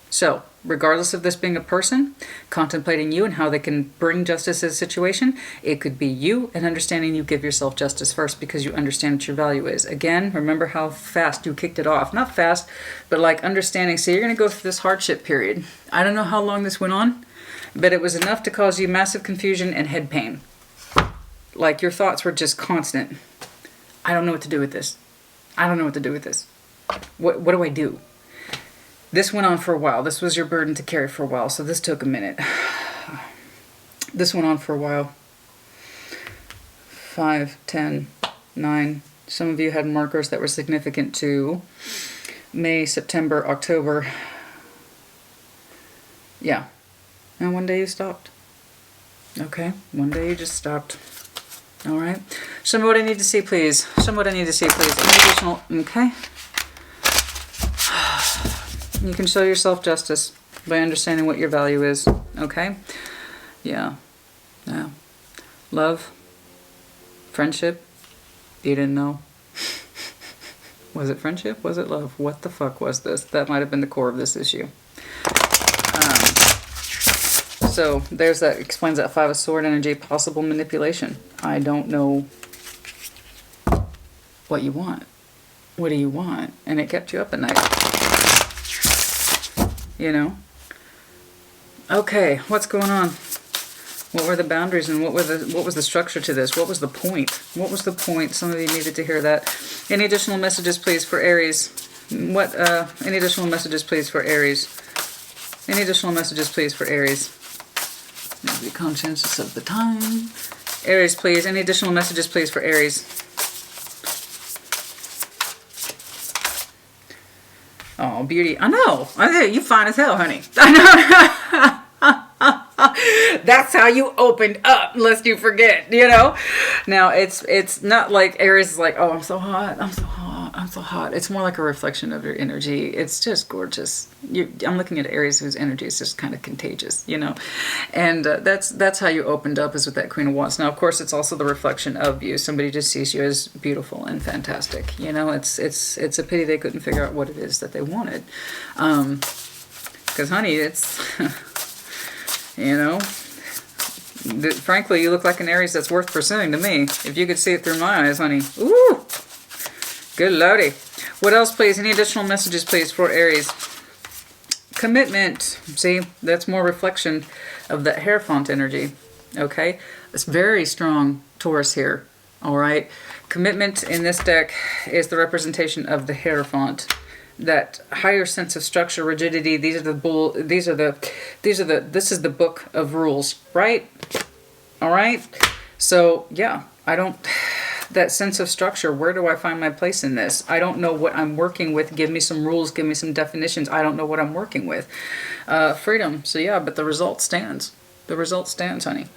So, regardless of this being a person contemplating you and how they can bring justice to the situation, it could be you and understanding you give yourself justice first because you understand what your value is. Again, remember how fast you kicked it off. Not fast, but like understanding. So you're going to go through this hardship period. I don't know how long this went on, but it was enough to cause you massive confusion and head pain. Like your thoughts were just constant. I don't know what to do with this. I don't know what to do with this. What do I do? This went on for a while. This was your burden to carry for a while, so this took a minute. This went on for a while. 5, 10, 9. Some of you had markers that were significant to May, September, October. Yeah. And one day you stopped. Okay? One day you just stopped. All right? Show me what I need to see, please. Show me what I need to see, please. Any additional... Okay? You can show yourself justice by understanding what your value is. Okay? Yeah. Yeah. Love. Friendship. You didn't know. Was it friendship? Was it love? What the fuck was this? That might have been the core of this issue. So there's that. Explains that Five of Sword energy. Possible manipulation. I don't know what you want. What do you want? And it kept you up at night. You know? Okay, what's going on? What were the boundaries and what was the structure to this? What was the point? What was the point? Some of you needed to hear that. Any additional messages, please, for Aries? Any additional messages, please, for Aries? Any additional messages, please, for Aries? Be conscientious of the time. Aries, please. Any additional messages, please, for Aries? Oh, beauty. I know. You fine as hell, honey. I know. That's how you opened up, lest you forget, you know? Now, it's not like Aries is like, oh, I'm so hot. I'm so hot. I'm so hot. It's more like a reflection of your energy. It's just gorgeous. I'm looking at Aries whose energy is just kind of contagious, you know? And that's how you opened up, is with that Queen of Wands. Now, of course, it's also the reflection of you. Somebody just sees you as beautiful and fantastic. You know, it's a pity they couldn't figure out what it is that they wanted. Because, honey, it's, you know, Frankly, you look like an Aries that's worth pursuing to me. If you could see it through my eyes, honey. Ooh! Good lordy. What else, please? Any additional messages, please, for Aries? Commitment. See, that's more reflection of that Hierophant energy. Okay? It's very strong Taurus here. All right? Commitment in this deck is the representation of the Hierophant. That higher sense of structure, rigidity. This is the book of rules, right? All right? So, yeah, that sense of structure, where do I find my place in this? I don't know what I'm working with. Give me some rules, give me some definitions. I don't know what I'm working with. Freedom. So yeah, but the result stands. The result stands, honey.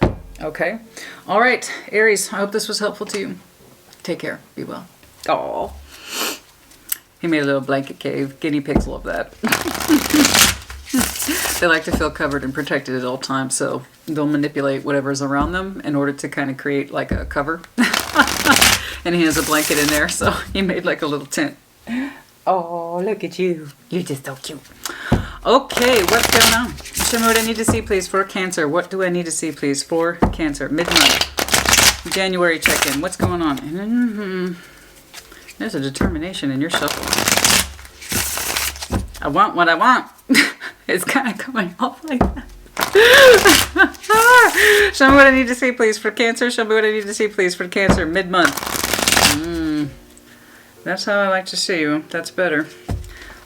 Okay? All right, Aries, I hope this was helpful to you. Take care. Be well. Oh, he made a little blanket cave. Guinea pigs love that. They like to feel covered and protected at all times, so they'll manipulate whatever's around them in order to kind of create like a cover. And he has a blanket in there, so he made like a little tent. Oh, look at you. You're just so cute. Okay, what's going on? Show me what I need to see, please, for Cancer. What do I need to see, please, for Cancer? Mid-month. January check-in. What's going on? There's a determination in your shuffle. I want what I want. It's kind of coming off like that. Show me what I need to see, please, for Cancer. Show me what I need to see, please, for Cancer. Mid-month. That's how I like to see you. That's better.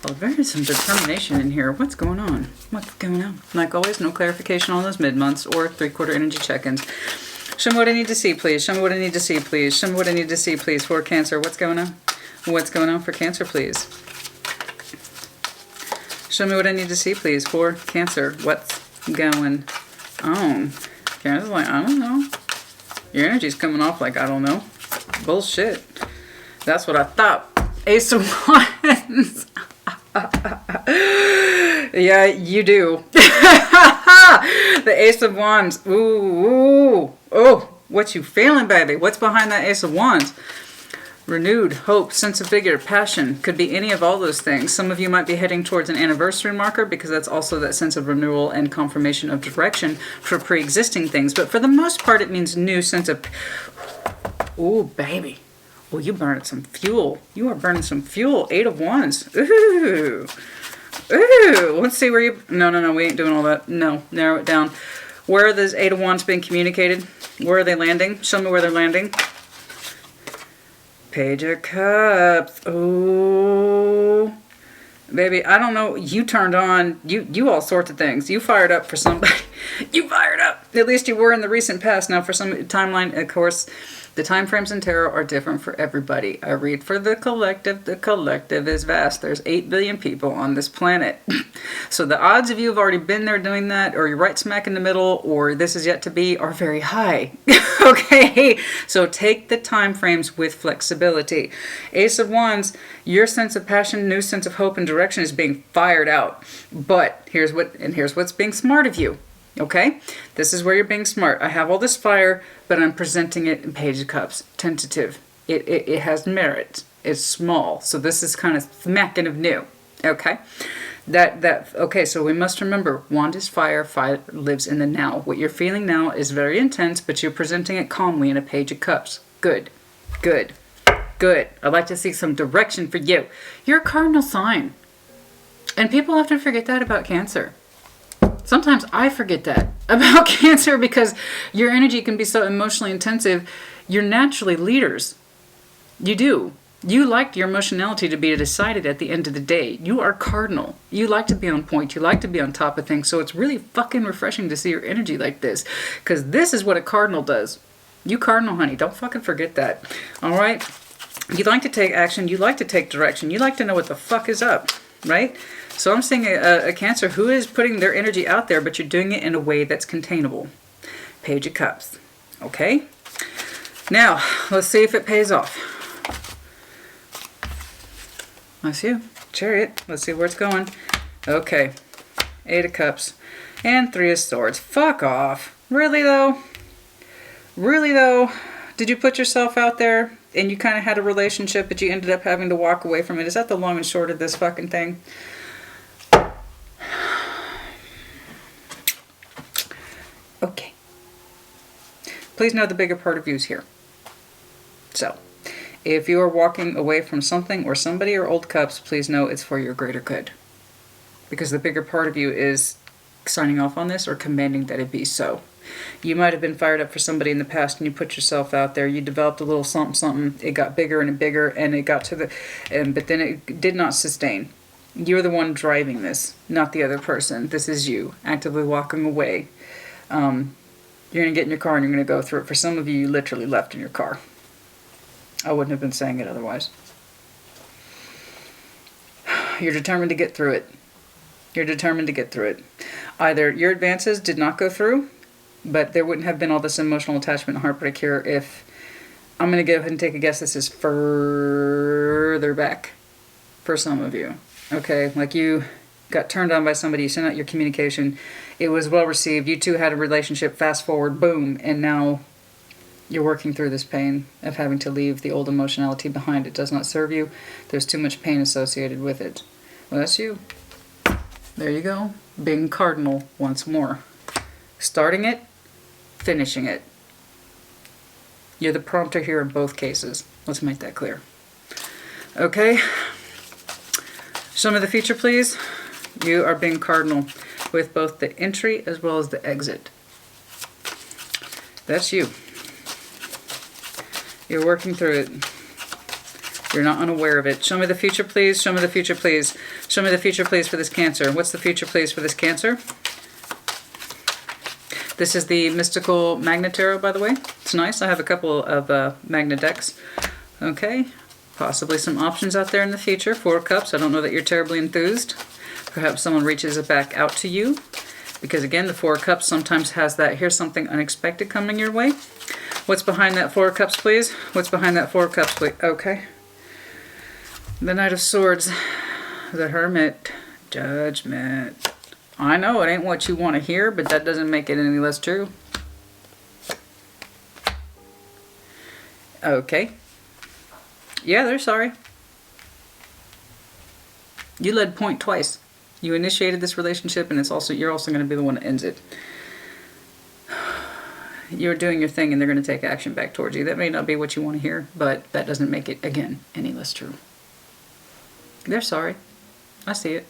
Well, there is some determination in here. What's going on? What's going on? Like always, no clarification on those mid-months or three-quarter energy check-ins. Show me what I need to see, please. Show me what I need to see, please. Show me what I need to see, please, for Cancer. What's going on? What's going on for Cancer, please? Show me what I need to see, please, for Cancer. What's going on? Cancer's like, I don't know. Your energy's coming off like, I don't know. Bullshit. That's what I thought. Ace of Wands. Yeah, you do. The Ace of Wands. Ooh, ooh. Oh, what you feeling, baby? What's behind that Ace of Wands? Renewed hope, sense of vigor, passion. Could be any of all those things. Some of you might be heading towards an anniversary marker because that's also that sense of renewal and confirmation of direction for pre-existing things. But for the most part, it means new sense of... Ooh, baby. Well, you burning some fuel. You are burning some fuel. 8 of Wands. Ooh. Ooh. Let's see where you... No, we ain't doing all that. No, narrow it down. Where are those 8 of Wands being communicated? Where are they landing? Show me where they're landing. Page of Cups. Ooh. Baby, I don't know. You turned on. You all sorts of things. You fired up for somebody. You fired up. At least you were in the recent past. Now for some timeline, of course, the time frames in tarot are different for everybody. I read for the collective. The collective is vast. There's 8 billion people on this planet. So the odds of you have already been there doing that, or you're right smack in the middle, or this is yet to be, are very high. Okay? So take the time frames with flexibility. Ace of Wands, your sense of passion, new sense of hope and direction is being fired out. But here's what's being smart of you. Okay? This is where you're being smart. I have all this fire, but I'm presenting it in Page of Cups. Tentative. It has merit. It's small. So this is kind of smacking of new. Okay? Okay, so we must remember, wand is fire, fire lives in the now. What you're feeling now is very intense, but you're presenting it calmly in a Page of Cups. Good. Good. Good. I'd like to see some direction for you. You're a cardinal sign. And people often forget that about Cancer. Sometimes I forget that about Cancer because your energy can be so emotionally intensive. You're naturally leaders. You do. You like your emotionality to be decided at the end of the day. You are cardinal. You like to be on point. You like to be on top of things. So it's really fucking refreshing to see your energy like this. Because this is what a cardinal does. You cardinal, honey. Don't fucking forget that. All right? You like to take action. You like to take direction. You like to know what the fuck is up. Right? So I'm seeing a Cancer who is putting their energy out there, but you're doing it in a way that's containable. Page of Cups. Okay? Now, let's see if it pays off. Let's see. Chariot. Let's see where it's going. Okay. 8 of Cups. And 3 of Swords. Fuck off. Really, though? Really, though? Did you put yourself out there and you kind of had a relationship, but you ended up having to walk away from it? Is that the long and short of this fucking thing? Okay. please know the bigger part of you is here. So, if you are walking away from something or somebody or old cups, please know it's for your greater good. Because the bigger part of you is signing off on this or commanding that it be so. You might have been fired up for somebody in the past and you put yourself out there. You developed a little something, something. It got bigger and bigger and it got to the... but then it did not sustain. You're the one driving this, not the other person. This is you, actively walking away. You're going to get in your car and you're going to go through it. For some of you, you literally left in your car. I wouldn't have been saying it otherwise. You're determined to get through it. You're determined to get through it. Either your advances did not go through, but there wouldn't have been all this emotional attachment and heartbreak here if... I'm going to go ahead and take a guess this is further back for some of you. Okay, like you got turned on by somebody, you sent out your communication, it was well received, you two had a relationship, fast forward, boom, and now you're working through this pain of having to leave the old emotionality behind. It does not serve you. There's too much pain associated with it. Well, that's you. There you go. Being Cardinal once more. Starting it, finishing it. You're the prompter here in both cases. Let's make that clear. Okay. Some of the future, please. You are being Cardinal with both the entry as well as the exit. That's you. You're working through it. You're not unaware of it. Show me the future, please. Show me the future, please. Show me the future, please, for this Cancer. What's the future, please, for this Cancer? This is the Mystical Magnet Tarot, by the way. It's nice. I have a couple of Magnet decks. Okay. Possibly some options out there in the future. 4 of Cups. I don't know that you're terribly enthused. Perhaps someone reaches it back out to you. Because again, the 4 of Cups sometimes has that, here's something unexpected coming your way. What's behind that 4 of Cups, please? What's behind that 4 of Cups, please? Okay. The Knight of Swords. The Hermit. Judgment. I know it ain't what you want to hear, but that doesn't make it any less true. Okay. Yeah, they're sorry. You led point twice. You initiated this relationship, and you're also going to be the one that ends it. You're doing your thing, and they're going to take action back towards you. That may not be what you want to hear, but that doesn't make it, again, any less true. They're sorry. I see it.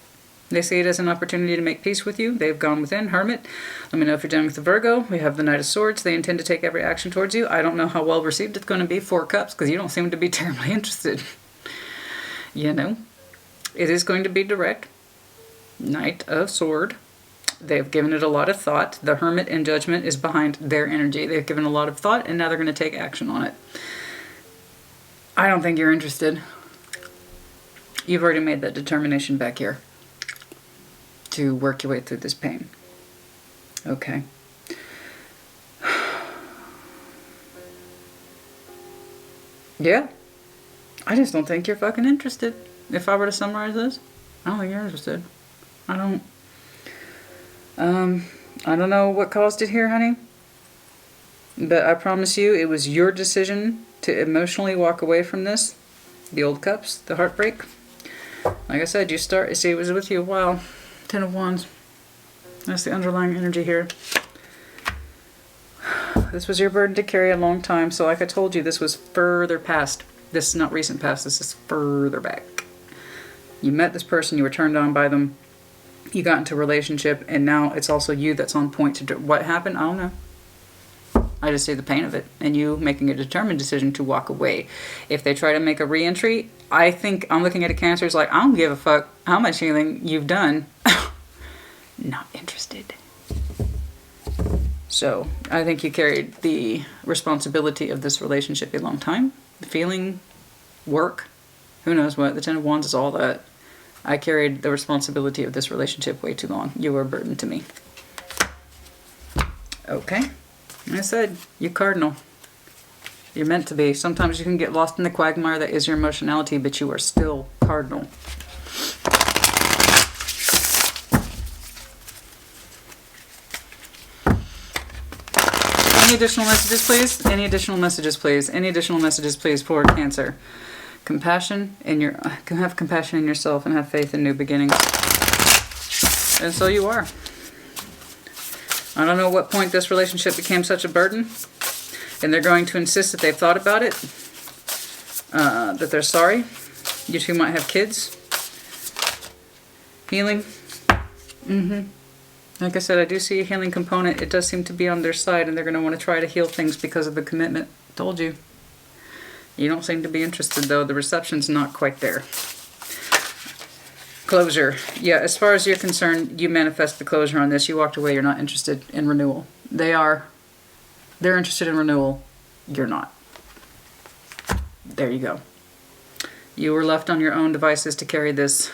They see it as an opportunity to make peace with you. They've gone within. Hermit. Let me know if you're dealing with the Virgo. We have the Knight of Swords. They intend to take every action towards you. I don't know how well received it's going to be. 4 Cups, because you don't seem to be terribly interested. You know. It is going to be direct. Knight of Sword. They've given it a lot of thought. The Hermit and Judgment is behind their energy. They've given a lot of thought, and now they're going to take action on it. I don't think you're interested. You've already made that determination back here to work your way through this pain. Okay. Yeah. I just don't think you're fucking interested. If I were to summarize this, I don't think you're interested. I don't know what caused it here, honey. But I promise you, it was your decision to emotionally walk away from this. The old cups, the heartbreak. Like I said, it was with you a while. 10 of Wands. That's the underlying energy here. This was your burden to carry a long time. So like I told you, this was further past. This is not recent past. This is further back. You met this person. You were turned on by them. You got into a relationship. And now it's also you that's on point to do what happened. I don't know. I just see the pain of it. And you making a determined decision to walk away. If they try to make a re-entry, I think I'm looking at a Cancer. It's like, I don't give a fuck how much healing you've done. Not interested. So I think you carried the responsibility of this relationship a long time. The feeling, work, who knows what. The 10 of Wands is all that. I carried the responsibility of this relationship way too long. You were a burden to me. Okay. Like I said, you Cardinal. You're meant to be. Sometimes you can get lost in the quagmire that is your emotionality, but you are still Cardinal. Any additional messages, please? Any additional messages, please? Any additional messages, please, for Cancer? Compassion have compassion in yourself and have faith in new beginnings. And so you are. I don't know what point this relationship became such a burden. And they're going to insist that they've thought about it, that they're sorry. You two might have kids. Healing. Like I said, I do see a healing component. It does seem to be on their side, and they're going to want to try to heal things because of the commitment. Told you. You don't seem to be interested, though. The reception's not quite there. Closure. Yeah, as far as you're concerned, you manifest the closure on this. You walked away. You're not interested in renewal. They are. They're interested in renewal. You're not. There you go. You were left on your own devices to carry this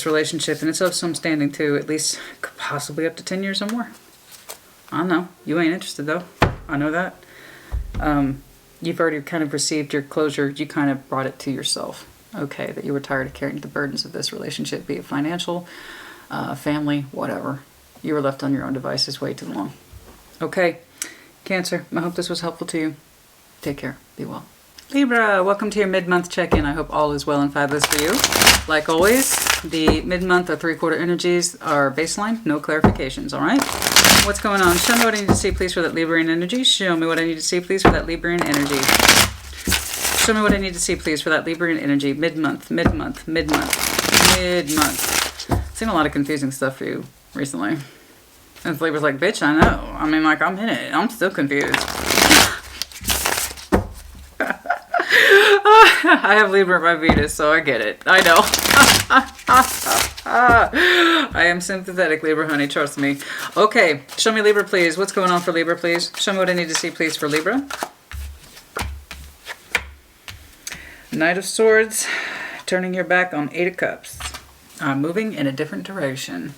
relationship, and it's of some standing too, at least possibly up to 10 years or more. I don't know. You ain't interested though. I know that. You've already kind of received your closure. You kind of brought it to yourself. Okay, that you were tired of carrying the burdens of this relationship, be it financial, family, whatever. You were left on your own devices way too long. Okay, Cancer, I hope this was helpful to you. Take care. Be well. Libra, welcome to your mid-month check-in. I hope all is well and fabulous for you. Like always, the mid-month or three-quarter energies are baseline, no clarifications, all right? What's going on? Show me what I need to see, please, for that Librian energy. Show me what I need to see, please, for that Librian energy. Show me what I need to see, please, for that Librian energy. Mid-month, mid-month, mid-month, mid-month. Seen a lot of confusing stuff for you recently. And Libra's like, bitch, I know. I mean, like, I'm in it. I'm still confused. I have Libra by Venus, so I get it. I know. I am sympathetic, Libra, honey. Trust me. Okay, show me Libra, please. What's going on for Libra, please? Show me what I need to see, please, for Libra. Knight of Swords, turning your back on Eight of Cups. Moving in a different direction.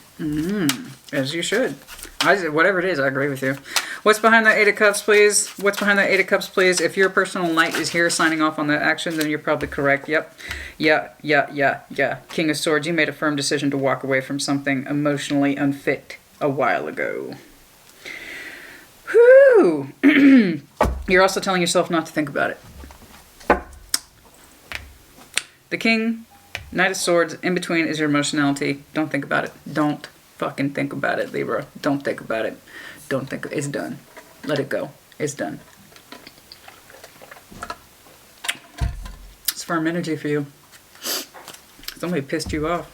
As you should. Whatever it is, I agree with you. What's behind that Eight of Cups, please? What's behind that Eight of Cups, please? If your personal knight is here signing off on that action, then you're probably correct. Yep. Yeah. King of Swords, you made a firm decision to walk away from something emotionally unfit a while ago. Whew. You're also telling yourself not to think about it. The King, Knight of Swords, in between is your emotionality. Don't think about it. Don't fucking think about it, Libra. Don't think about it. Don't think. It's done. Let it go. It's done. It's firm energy for you. Somebody pissed you off.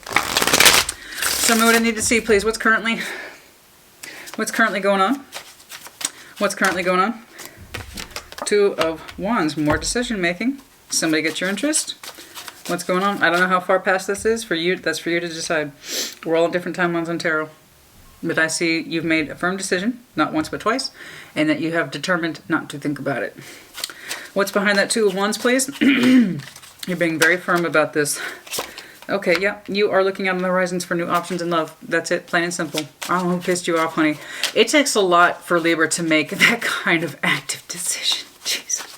Show me what I need to see, please. What's currently going on? What's currently going on? Two of Wands. More decision making. Somebody get your interest. What's going on? I don't know how far past this is for you. That's for you to decide. We're all on different timelines on tarot. But I see you've made a firm decision, not once but twice, and that you have determined not to think about it. What's behind that Two of Wands, please? You're being very firm about this. Okay, yeah, you are looking out on the horizons for new options in love. That's it, plain and simple. I don't know who pissed you off, honey. It takes a lot for Libra to make that kind of active decision. Jesus.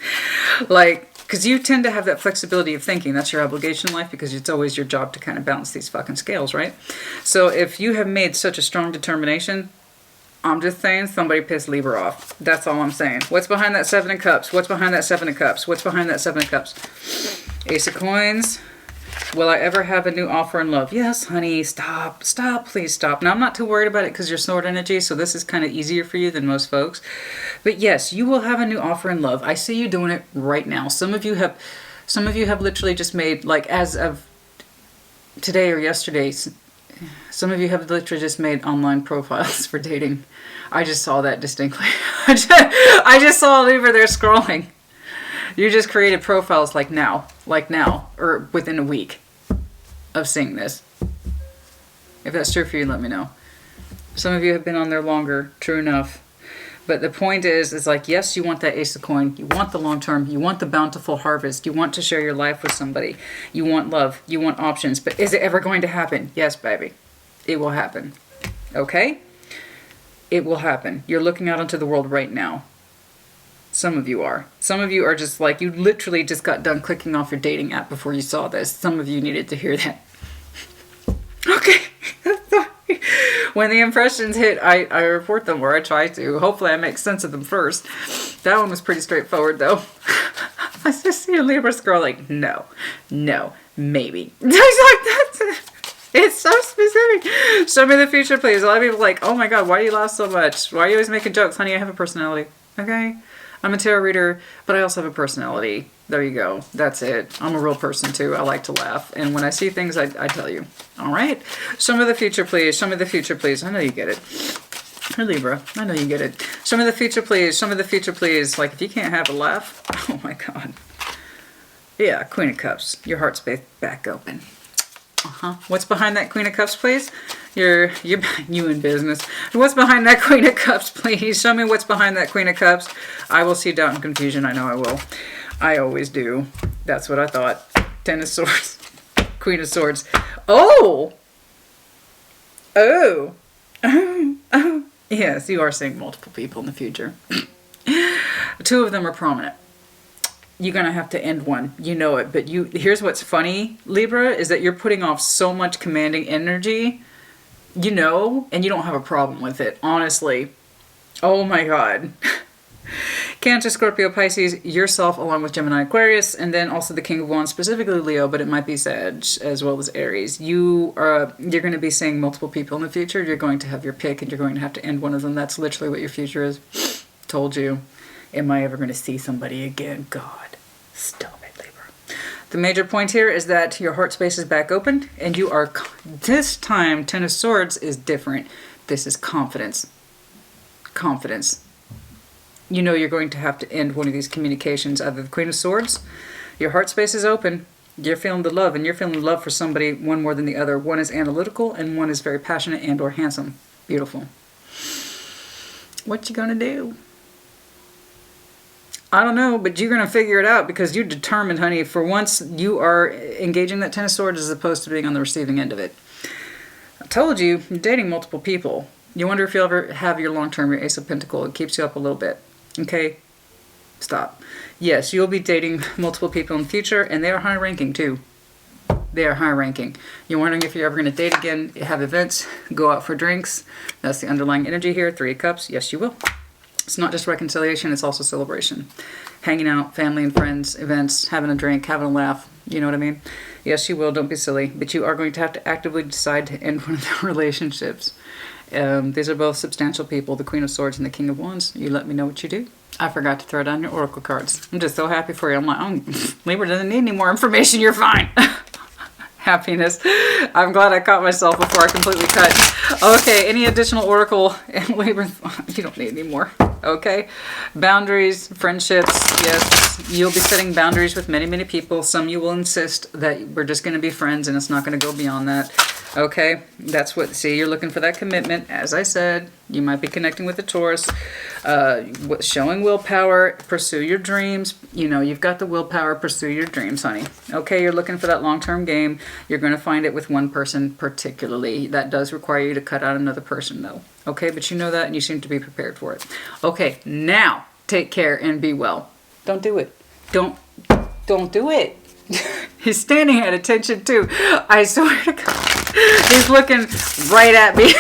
Like, because you tend to have that flexibility of thinking. That's your obligation in life, because it's always your job to kind of balance these fucking scales, right? So if you have made such a strong determination, I'm just saying somebody pissed Libra off. That's all I'm saying. What's behind that Seven of Cups? What's behind that Seven of Cups? What's behind that Seven of Cups? Ace of Coins. Will I ever have a new offer in love? Yes, honey. Stop. Stop. Please stop. Now, I'm not too worried about it because you're sword energy, so this is kind of easier for you than most folks. But yes, you will have a new offer in love. I see you doing it right now. Some of you have literally just made, like, as of today or yesterday, some of you have literally just made online profiles for dating. I just saw that distinctly. I just saw Libra there scrolling. You just created profiles like now, or within a week of seeing this. If that's true for you, let me know. Some of you have been on there longer, true enough. But the point is like, yes, you want that Ace of Coin. You want the long term. You want the bountiful harvest. You want to share your life with somebody. You want love. You want options. But is it ever going to happen? Yes, baby. It will happen. Okay? It will happen. You're looking out into the world right now. Some of you are. Some of you are just like, you literally just got done clicking off your dating app before you saw this. Some of you needed to hear that. Okay. When the impressions hit, I report them, or I try to. Hopefully I make sense of them first. That one was pretty straightforward, though. I just see a Libra scrolling. No, maybe. It's so specific. Show me the future, please. A lot of people are like, oh my God, why do you laugh so much? Why are you always making jokes? Honey, I have a personality. okay? I'm a tarot reader, but I also have a personality. There you go. That's it. I'm a real person too. I like to laugh. And when I see things, I tell you. All right? Some of the future, please. Some of the future, please. I know you get it. Or Libra. I know you get it. Some of the future, please. Some of the future, please. Like, if you can't have a laugh, oh my God. Yeah, Queen of Cups. Your heart's back open. What's behind that Queen of Cups, please? You in business. What's behind that Queen of Cups, please? Show me what's behind that Queen of Cups. I will see doubt and confusion. I know I will. I always do. That's what I thought. Ten of Swords. Queen of Swords. Oh! Oh! Oh! Yes, you are seeing multiple people in the future. Two of them are prominent. You're going to have to end one. You know it. But here's what's funny, Libra, is that you're putting off so much commanding energy, you know, and you don't have a problem with it, honestly. Oh my God. Cancer, Scorpio, Pisces, yourself along with Gemini, Aquarius, and then also the King of Wands, specifically Leo, but it might be Sag as well as Aries. You're going to be seeing multiple people in the future. You're going to have your pick and you're going to have to end one of them. That's literally what your future is. Told you. Am I ever going to see somebody again? God, stop it, Libra. The major point here is that your heart space is back open and you are, this time, Ten of Swords is different. This is confidence. Confidence. You know you're going to have to end one of these communications. Either the Queen of Swords, your heart space is open, you're feeling the love, and you're feeling love for somebody, one more than the other. One is analytical and one is very passionate and or handsome. Beautiful. What you gonna do? I don't know, but you're going to figure it out because you're determined, honey. For once, you are engaging that Ten of Swords as opposed to being on the receiving end of it. I told you, you're dating multiple people. You wonder if you'll ever have your long-term, your Ace of Pentacles. It keeps you up a little bit. Okay? Stop. Yes, you'll be dating multiple people in the future, and they are high-ranking, too. They are high-ranking. You're wondering if you're ever going to date again, have events, go out for drinks. That's the underlying energy here. Three of Cups. Yes, you will. It's not just reconciliation, it's also celebration. Hanging out, family and friends, events, having a drink, having a laugh. You know what I mean? Yes, you will. Don't be silly. But you are going to have to actively decide to end one of the relationships. These are both substantial people, the Queen of Swords and the King of Wands. You let me know what you do. I forgot to throw down your oracle cards. I'm just so happy for you. I'm like, oh, Libra doesn't need any more information. You're fine. Happiness. I'm glad I caught myself before I completely cut. Okay, any additional oracle and Libra? You don't need any more. Okay. Boundaries, friendships. Yes, you'll be setting boundaries with many, many people. Some you will insist that we're just going to be friends and it's not going to go beyond that. Okay, that's what, see, you're looking for that commitment. As I said, you might be connecting with a Taurus, showing willpower, pursue your dreams. You know, you've got the willpower, pursue your dreams, honey. Okay, you're looking for that long-term game. You're going to find it with one person particularly. That does require you to cut out another person, though. Okay, but you know that and you seem to be prepared for it. Okay, now, take care and be well. Don't do it. Don't do it. He's standing at attention, too. I swear to God. He's looking right at me.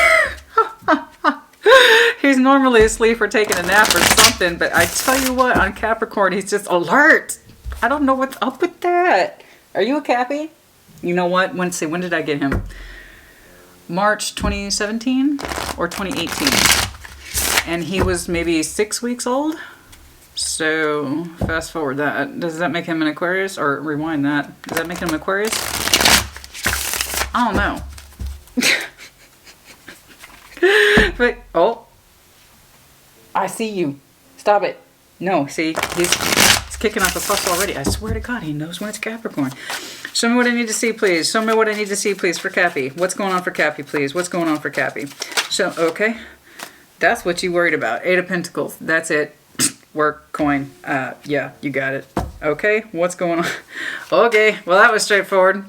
He's normally asleep or taking a nap or something, but I tell you what, on Capricorn, he's just alert. I don't know what's up with that. Are you a Cappy? You know what? When did I get him? March 2017 or 2018. And he was maybe 6 weeks old. So, fast forward that. Does that make him an Aquarius? Or rewind that. Does that make him an Aquarius? I don't know. But, oh. I see you. Stop it. No, see, he's kicking off the fuss already. I swear to God, he knows when it's Capricorn. Show me what I need to see, please. Show me what I need to see, please, for Cappy. What's going on for Cappy, please? What's going on for Cappy? So, okay. That's what you worried about. Eight of Pentacles. That's it. Work, coin. Yeah, you got it. Okay, what's going on? Okay, well, that was straightforward.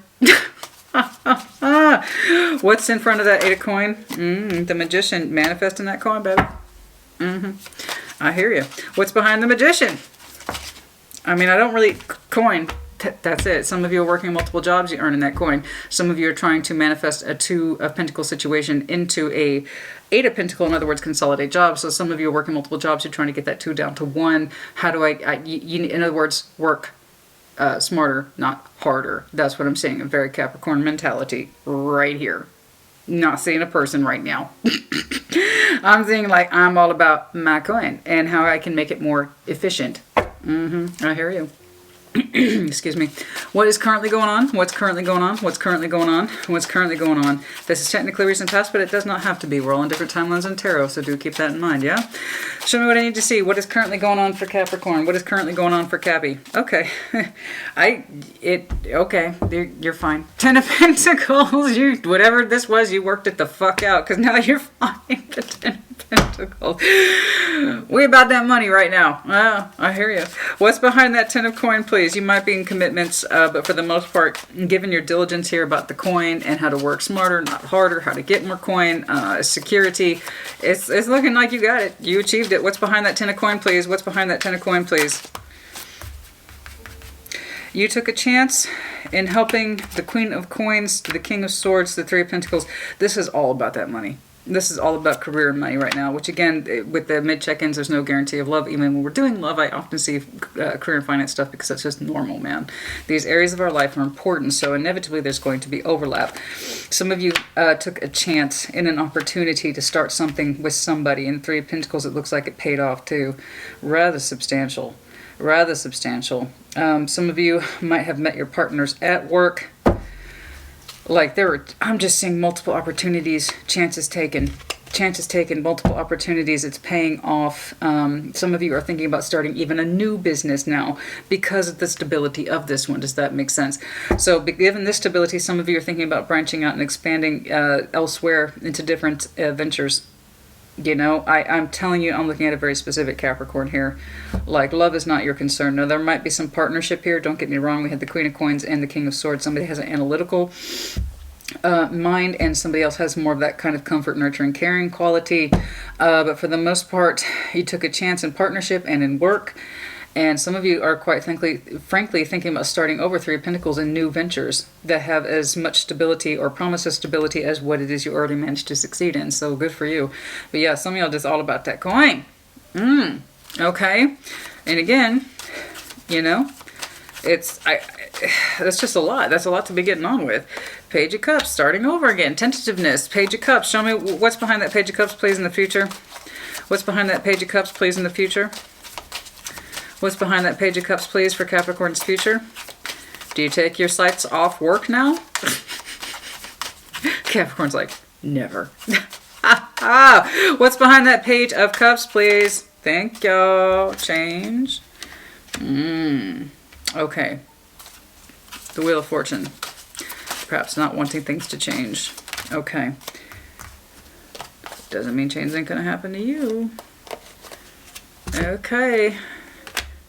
What's in front of that Eight of Coin? The Magician manifesting that coin, baby. I hear you. What's behind the Magician? I mean, I don't really... Coin. That's it. Some of you are working multiple jobs, you're earning that coin. Some of you are trying to manifest a Two of Pentacles situation into a Eight of Pentacles, in other words, consolidate jobs. So some of you are working multiple jobs, you're trying to get that two down to one. How do in other words, work smarter, not harder. That's what I'm saying. A very Capricorn mentality right here. Not seeing a person right now. I'm seeing like I'm all about my coin and how I can make it more efficient. I hear you. Excuse me. What is currently going on? What's currently going on? What's currently going on? What's currently going on? This is technically recent past, but it does not have to be. We're all in different timelines in tarot, so do keep that in mind, yeah? Show me what I need to see. What is currently going on for Capricorn? What is currently going on for Cappy? Okay. Okay. You're fine. 10 of Pentacles. Whatever this was, you worked it the fuck out, because now you're fine. The 10 of Pentacles. We about that money right now. I hear you. What's behind that 10 of coin, please? You might be in commitments, but for the most part, given your diligence here about the coin and how to work smarter, not harder, how to get more coin, security, it's looking like you got it. You achieved it. What's behind that 10 of coin, please? What's behind that 10 of coin, please? You took a chance in helping the Queen of Coins, the King of Swords, the Three of Pentacles. This is all about that money. This is all about career and money right now, which again, with the mid-check-ins, there's no guarantee of love. Even when we're doing love, I often see career and finance stuff because that's just normal, man. These areas of our life are important, so inevitably there's going to be overlap. Some of you took a chance in an opportunity to start something with somebody. In Three of Pentacles, it looks like it paid off too. Rather substantial. Rather substantial. Some of you might have met your partners at work. Like I'm just seeing multiple opportunities, chances taken, multiple opportunities. It's paying off. Some of you are thinking about starting even a new business now because of the stability of this one. Does that make sense? So given this stability, some of you are thinking about branching out and expanding elsewhere into different ventures. You know, I'm telling you, I'm looking at a very specific Capricorn here. Like, love is not your concern. Now, there might be some partnership here. Don't get me wrong. We had the Queen of Coins and the King of Swords. Somebody has an analytical mind, and somebody else has more of that kind of comfort, nurturing, caring quality. But for the most part, you took a chance in partnership and in work. And some of you are quite frankly thinking about starting over Three of Pentacles in new ventures that have as much stability or promise of stability as what it is you already managed to succeed in. So good for you. But yeah, some of y'all just all about that coin. Okay. And again, you know, that's just a lot. That's a lot to be getting on with. Page of Cups, starting over again. Tentativeness. Page of Cups. Show me what's behind that Page of Cups, please, in the future. What's behind that Page of Cups, please, in the future? What's behind that Page of Cups, please, for Capricorn's future? Do you take your sights off work now? Capricorn's like, never. What's behind that Page of Cups, please? Thank you. Change. Okay. The Wheel of Fortune. Perhaps not wanting things to change. Okay. Doesn't mean change ain't gonna happen to you. Okay.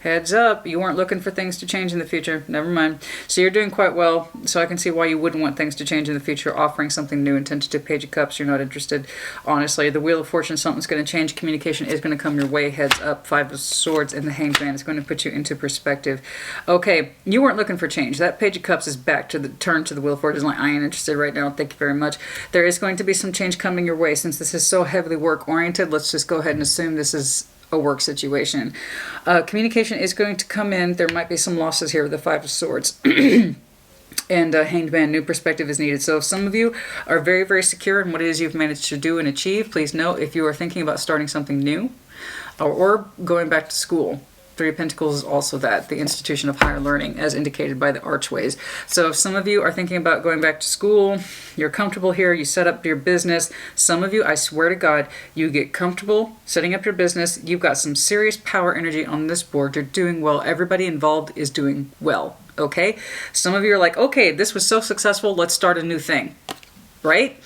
Heads up, you weren't looking for things to change in the future. Never mind. So you're doing quite well, so I can see why you wouldn't want things to change in the future. Offering something new and tentative. Page of Cups, you're not interested. Honestly, the Wheel of Fortune, something's going to change. Communication is going to come your way. Heads up. Five of Swords and the Hanged Man is going to put you into perspective. Okay, you weren't looking for change. That Page of Cups is back to the turn to the Wheel of Fortune. Like, I ain't interested right now. Thank you very much. There is going to be some change coming your way. Since this is so heavily work-oriented, let's just go ahead and assume this is a work situation. Communication is going to come in. There might be some losses here with the Five of Swords. And Hanged Man, new perspective is needed. So if some of you are very, very secure in what it is you've managed to do and achieve, please note if you are thinking about starting something new or going back to school. Three of Pentacles is also that, the institution of higher learning, as indicated by the archways. So if some of you are thinking about going back to school, you're comfortable here, you set up your business. Some of you, I swear to God, you get comfortable setting up your business. You've got some serious power energy on this board. You're doing well. Everybody involved is doing well, okay? Some of you are like, okay, this was so successful, let's start a new thing, right?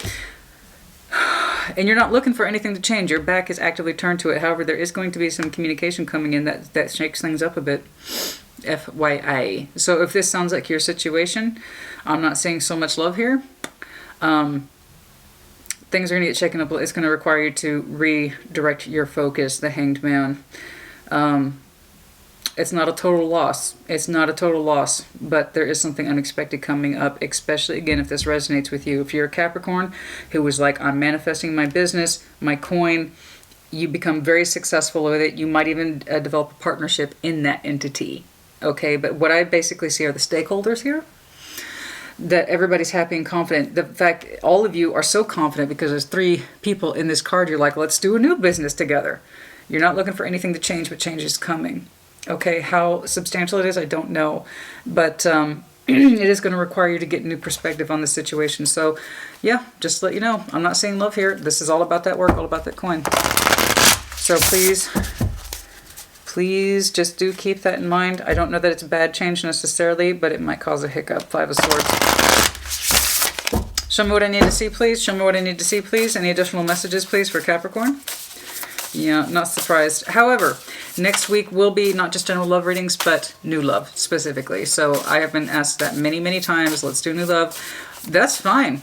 And you're not looking for anything to change. Your back is actively turned to it. However, there is going to be some communication coming in that shakes things up a bit. FYI. So if this sounds like your situation, I'm not seeing so much love here. Things are going to get shaken up. It's going to require you to redirect your focus, the Hanged Man. It's not a total loss. It's not a total loss, but there is something unexpected coming up, especially, again, if this resonates with you. If you're a Capricorn who was like, I'm manifesting my business, my coin, you become very successful with it. You might even develop a partnership in that entity, okay? But what I basically see are the stakeholders here. that everybody's happy and confident. The fact all of you are so confident because there's 3 people in this card. You're like, let's do a new business together. You're not looking for anything to change, but change is coming. Okay, how substantial it is, I don't know. But it is going to require you to get a new perspective on the situation. So, yeah, just to let you know, I'm not saying love here. This is all about that work, all about that coin. So please just do keep that in mind. I don't know that it's a bad change necessarily, but it might cause a hiccup. 5 of Swords. Show me what I need to see, please. Show me what I need to see, please. Any additional messages, please, for Capricorn? Yeah, not surprised. However, next week will be not just general love readings, but new love specifically. So I have been asked that many, many times. Let's do new love. That's fine.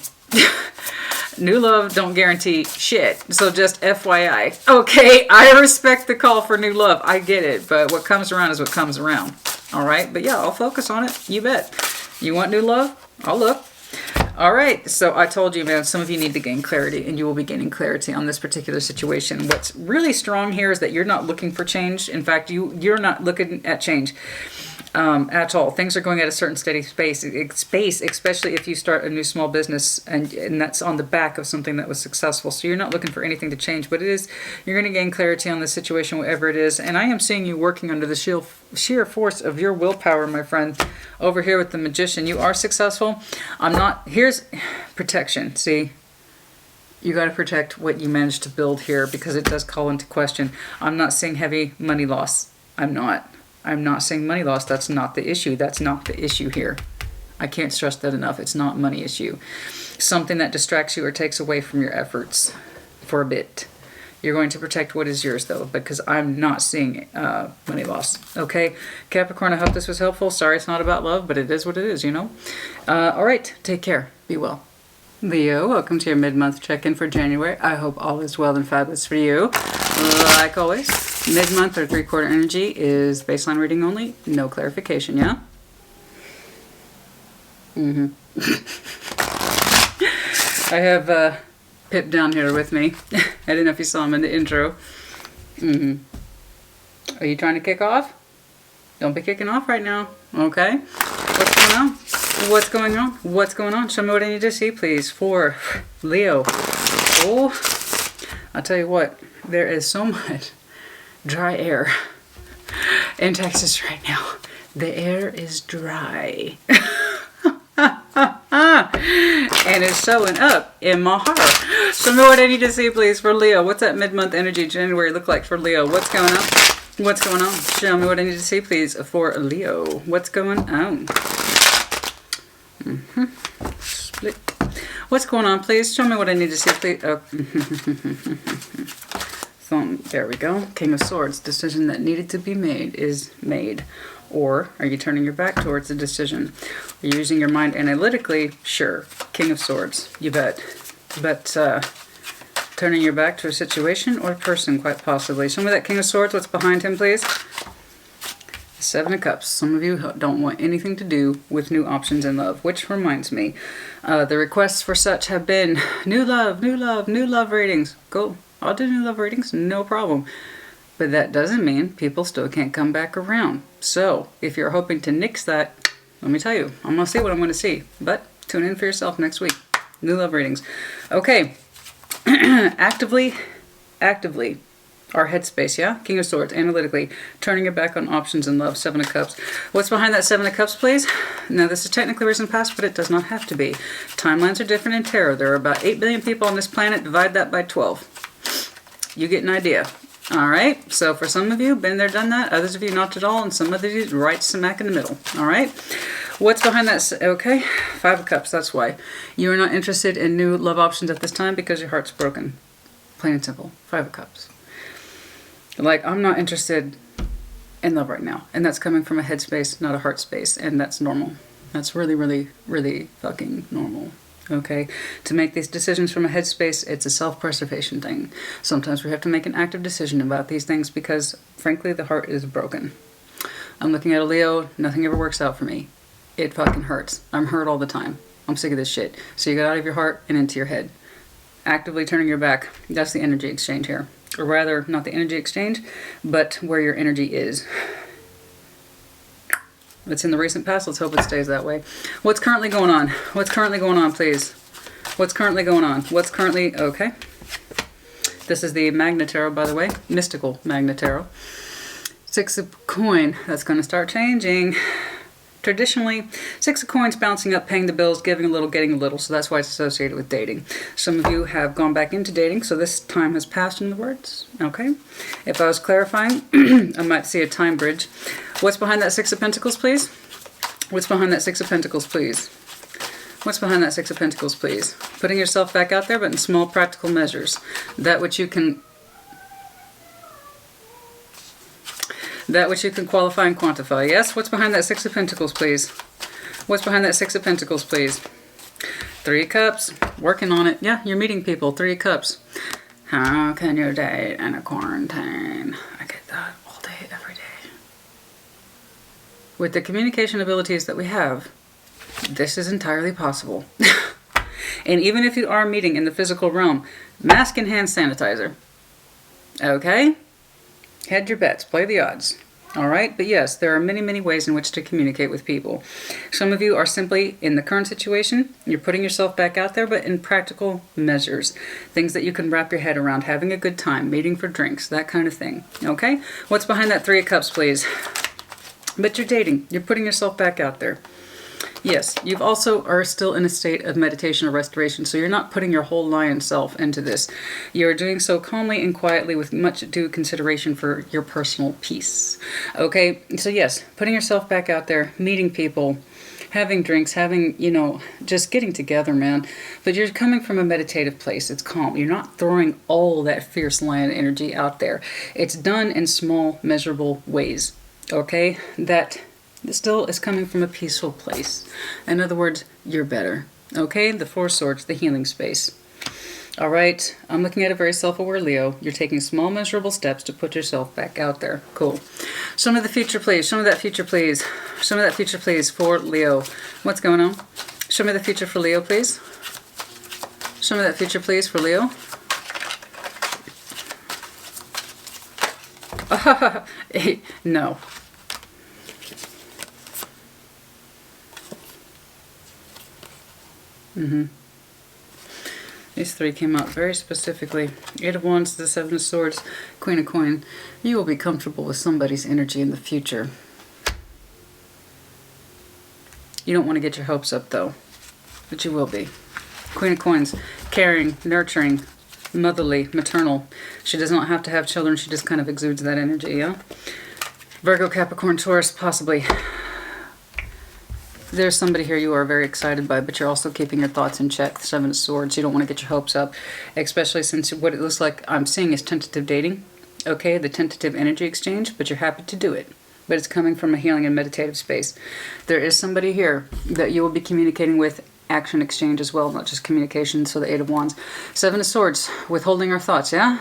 New love don't guarantee shit. So just FYI. Okay, I respect the call for new love. I get it. But what comes around is what comes around. All right? But yeah, I'll focus on it. You bet. You want new love? I'll look. All right, so I told you, man, some of you need to gain clarity, and you will be gaining clarity on this particular situation. What's really strong here is that you're not looking for change. In fact, you're not looking at change at all. Things are going at a certain steady pace, especially if you start a new small business, and that's on the back of something that was successful. So you're not looking for anything to change, but you're going to gain clarity on the situation, whatever it is. And I am seeing you working under the sheer force of your willpower, my friend. Over here with the Magician, you are successful. Here's protection. See, you got to protect what you managed to build here because it does call into question. I'm not seeing heavy money loss. I'm not saying money loss. That's not the issue. That's not the issue here. I can't stress that enough. It's not money issue. Something that distracts you or takes away from your efforts for a bit. You're going to protect what is yours, though, because I'm not seeing money loss. Okay, Capricorn, I hope this was helpful. Sorry it's not about love, but it is what it is, you know. All right, take care. Be well. Leo, welcome to your mid-month check-in for January. I hope all is well and fabulous for you. Like always, mid-month or 3/4 energy is baseline reading only. No clarification, yeah? I have... Pip down here with me. I didn't know if you saw him in the intro. Are you trying to kick off? Don't be kicking off right now. Okay. What's going on? What's going on? What's going on? Show me what I need to see, please, for Leo. Oh, I'll tell you what. There is so much dry air in Texas right now. The air is dry. And it's showing up in my heart. Show me what I need to see, please, for Leo. What's that mid-month energy January look like for Leo? What's going on? What's going on? Show me what I need to see, please, for Leo. What's going on? Split. What's going on, please? Show me what I need to see, please. Oh. So, there we go. King of Swords. Decision that needed to be made is made. Or are you turning your back towards the decision? Are you using your mind analytically? Sure. King of Swords. You bet. But turning your back to a situation or a person, quite possibly. Show me that King of Swords. What's behind him, please? 7 of Cups. Some of you don't want anything to do with new options in love, which reminds me, the requests for such have been new love, new love, new love readings. Go. I'll do new love readings. No problem. But that doesn't mean people still can't come back around. So, if you're hoping to nix that, let me tell you, I'm going to see what I'm going to see. But tune in for yourself next week. New love readings. Okay. Actively, our headspace, yeah? King of Swords, analytically, turning your back on options in love, 7 of Cups. What's behind that 7 of Cups, please? Now, this is technically recent past, but it does not have to be. Timelines are different in tarot. There are about 8 billion people on this planet. Divide that by 12. You get an idea. All right, so for some of you, been there, done that. Others of you, not at all. And some of you, right smack in the middle. All right, what's behind that? Okay, 5 of Cups, that's why. You are not interested in new love options at this time because your heart's broken. Plain and simple, 5 of Cups. Like, I'm not interested in love right now. And that's coming from a head space, not a heart space. And that's normal. That's really, really, really fucking normal. Okay, to make these decisions from a headspace, it's a self-preservation thing. Sometimes we have to make an active decision about these things because, frankly, the heart is broken. I'm looking at a Leo, nothing ever works out for me. It fucking hurts. I'm hurt all the time. I'm sick of this shit. So you get out of your heart and into your head. Actively turning your back, that's the energy exchange here. Or rather, not the energy exchange, but where your energy is. It's in the recent past. Let's hope it stays that way. What's currently going on? What's currently going on, please? What's currently going on? What's currently... Okay. This is the Magna Tarot, by the way. Mystical Magna Tarot. Six of coin. That's going to start changing. Traditionally, Six of Coins, bouncing up, paying the bills, giving a little, getting a little. So that's why it's associated with dating. Some of you have gone back into dating, so this time has passed in the words. Okay? If I was clarifying, I might see a time bridge. What's behind that Six of Pentacles, please? What's behind that Six of Pentacles, please? What's behind that Six of Pentacles, please? Putting yourself back out there, but in small, practical measures. That which you can... That which you can qualify and quantify. Yes? What's behind that Six of Pentacles, please? What's behind that Six of Pentacles, please? Three of Cups. Working on it. Yeah, you're meeting people. Three of Cups. How can you date in a quarantine? I get that all day, every day. With the communication abilities that we have, this is entirely possible. And even if you are meeting in the physical realm, mask and hand sanitizer. Okay? Hedge your bets. Play the odds. Alright? But yes, there are many, many ways in which to communicate with people. Some of you are simply in the current situation. You're putting yourself back out there, but in practical measures. Things that you can wrap your head around. Having a good time. Meeting for drinks. That kind of thing. Okay? What's behind that Three of Cups, please? But you're dating. You're putting yourself back out there. Yes, you've also are still in a state of meditation or restoration, so you're not putting your whole lion self into this. You're doing so calmly and quietly with much due consideration for your personal peace. Okay, so yes, putting yourself back out there, meeting people, having drinks, having, you know, just getting together, man. But you're coming from a meditative place. It's calm. You're not throwing all that fierce lion energy out there. It's done in small, measurable ways. Okay, that... It still is coming from a peaceful place. In other words, you're better. Okay? The Four of Swords, the healing space. Alright, I'm looking at a very self-aware Leo. You're taking small, measurable steps to put yourself back out there. Cool. Show me the future, please. Show me that future, please. Show me that future, please, for Leo. What's going on? Show me the future for Leo, please. Show me that future, please, for Leo. No. These three came out very specifically. Eight of Wands, the Seven of Swords, Queen of Coin. You will be comfortable with somebody's energy in the future. You don't want to get your hopes up, though. But you will be. Queen of Coins, caring, nurturing, motherly, maternal. She does not have to have children. She just kind of exudes that energy, yeah? Virgo, Capricorn, Taurus, possibly. There's somebody here you are very excited by, but you're also keeping your thoughts in check. The Seven of Swords. You don't want to get your hopes up, especially since what it looks like I'm seeing is tentative dating. Okay, the tentative energy exchange, but you're happy to do it. But it's coming from a healing and meditative space. There is somebody here that you will be communicating with, action exchange as well, not just communication. So the Eight of Wands. Seven of Swords, withholding our thoughts, yeah?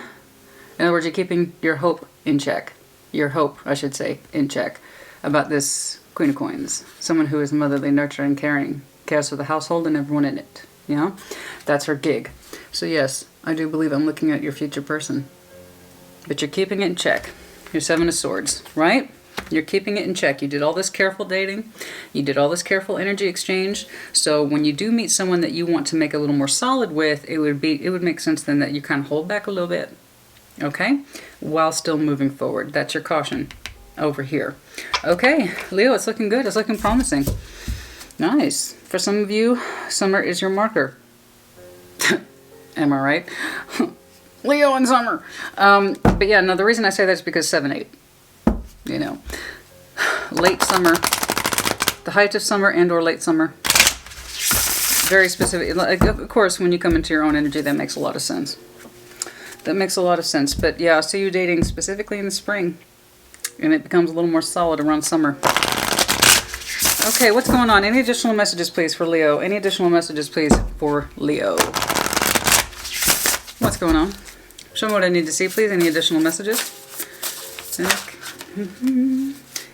In other words, you're keeping your hope in check. Your hope, I should say, in check about this Queen of Coins. Someone who is motherly, nurturing, caring, cares for the household and everyone in it. You know? That's her gig. So yes, I do believe I'm looking at your future person. But you're keeping it in check. Your Seven of Swords, right? You're keeping it in check. You did all this careful dating. You did all this careful energy exchange. So when you do meet someone that you want to make a little more solid with, it would make sense then that you kind of hold back a little bit. Okay? While still moving forward. That's your caution over here. Okay, Leo, it's looking good. It's looking promising. Nice. For some of you, summer is your marker. Am I right? Leo in summer. But yeah, no, the reason I say that is because 7-8. You know. Late summer. The height of summer and or late summer. Very specific. Of course, when you come into your own energy, that makes a lot of sense. That makes a lot of sense. But yeah, I see you dating specifically in the spring. And it becomes a little more solid around summer. Okay, what's going on? Any additional messages, please, for Leo? Any additional messages, please, for Leo? What's going on? Show me what I need to see, please. Any additional messages?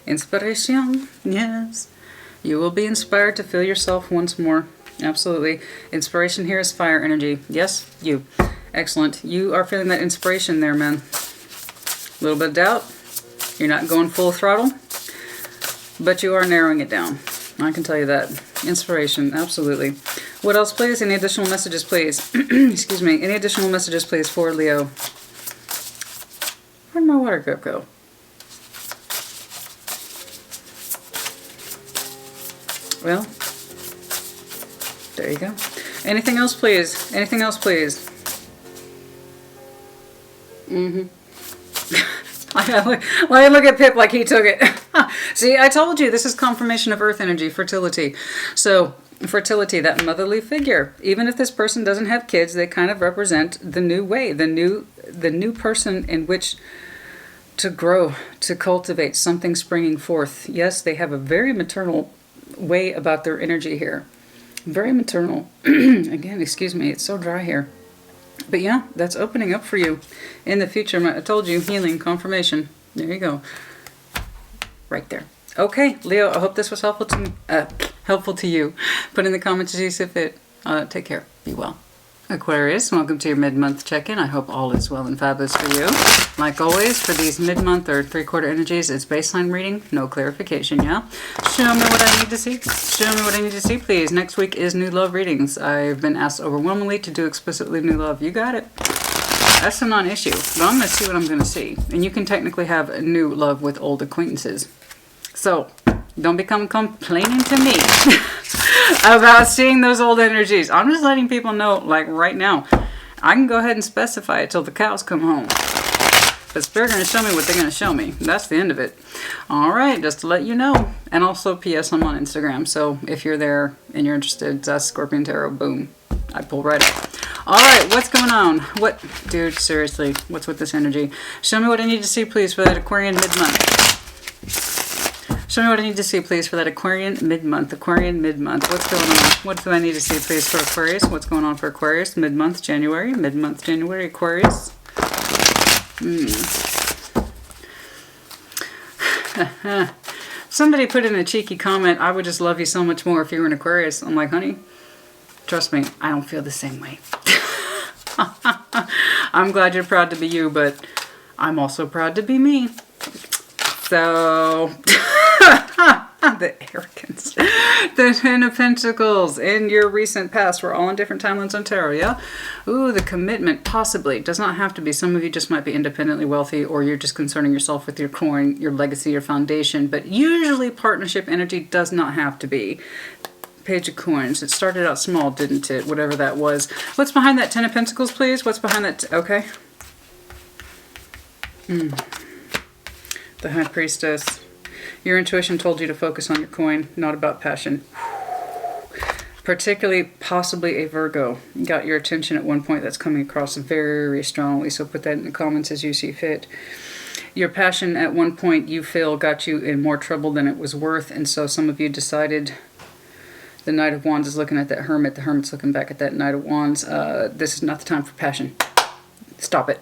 Inspiration. Yes. You will be inspired to feel yourself once more. Absolutely. Inspiration here is fire energy. Yes, you. Excellent. You are feeling that inspiration there, man. A little bit of doubt. You're not going full throttle. but you are narrowing it down. I can tell you that. Inspiration, absolutely. What else, please? Any additional messages, please? Excuse me. Any additional messages, please, for Leo? Where'd my water cup go? Well, there you go. Anything else, please? Anything else, please? Why look at Pip like he took it? See, I told you, this is confirmation of earth energy, fertility. So, fertility, that motherly figure. Even if this person doesn't have kids, they kind of represent the new way, the new person in which to grow, to cultivate, something springing forth. Yes, they have a very maternal way about their energy here. Very maternal. Again, excuse me, it's so dry here. But yeah, that's opening up for you in the future. I told you, healing, confirmation. There you go. Right there. Okay, Leo, I hope this was helpful to you. Put in the comments as you see fit. Take care. Be well. Aquarius, welcome to your mid-month check-in. I hope all is well and fabulous for you. Like always, for these mid-month or three-quarter energies, it's baseline reading, no clarification, yeah? Show me what I need to see. Show me what I need to see, please. Next week is new love readings. I've been asked overwhelmingly to do explicitly new love. You got it. That's a non-issue, but I'm going to see what I'm going to see. And you can technically have a new love with old acquaintances. So, don't become complaining to me about seeing those old energies. I'm just letting people know, like right now, I can go ahead and specify it till the cows come home. But Spirit going to show me what they're going to show me. That's the end of it. All right, just to let you know. And also, P.S. I'm on Instagram. So if you're there and you're interested, sassyscorpiontarot, boom. I pull right up. All right, what's going on? What, dude, seriously, what's with this energy? Show me what I need to see, please, for that Aquarian mid-month. Show me what I need to see, please, for that Aquarian mid-month. Aquarian mid-month. What's going on? What do I need to see, please, for Aquarius? What's going on for Aquarius? Mid-month, January. Mid-month, January, Aquarius. Somebody put in a cheeky comment, I would just love you so much more if you were an Aquarius. I'm like, honey, trust me, I don't feel the same way. I'm glad you're proud to be you, but I'm also proud to be me. So, the arrogance. The Ten of Pentacles in your recent past. We're all on different timelines on tarot, yeah? Ooh, the commitment, possibly. Does not have to be. Some of you just might be independently wealthy, or you're just concerning yourself with your coin, your legacy, your foundation. But usually partnership energy does not have to be. Page of Coins. It started out small, didn't it? Whatever that was. What's behind that Ten of Pentacles, please? What's behind that? Okay. The High Priestess. Your intuition told you to focus on your coin, not about passion. Particularly, possibly a Virgo. Got your attention at one point. That's coming across very strongly, so put that in the comments as you see fit. Your passion at one point, you feel, got you in more trouble than it was worth, and so some of you decided. The Knight of Wands is looking at that Hermit. The Hermit's looking back at that Knight of Wands. This is not the time for passion. Stop it.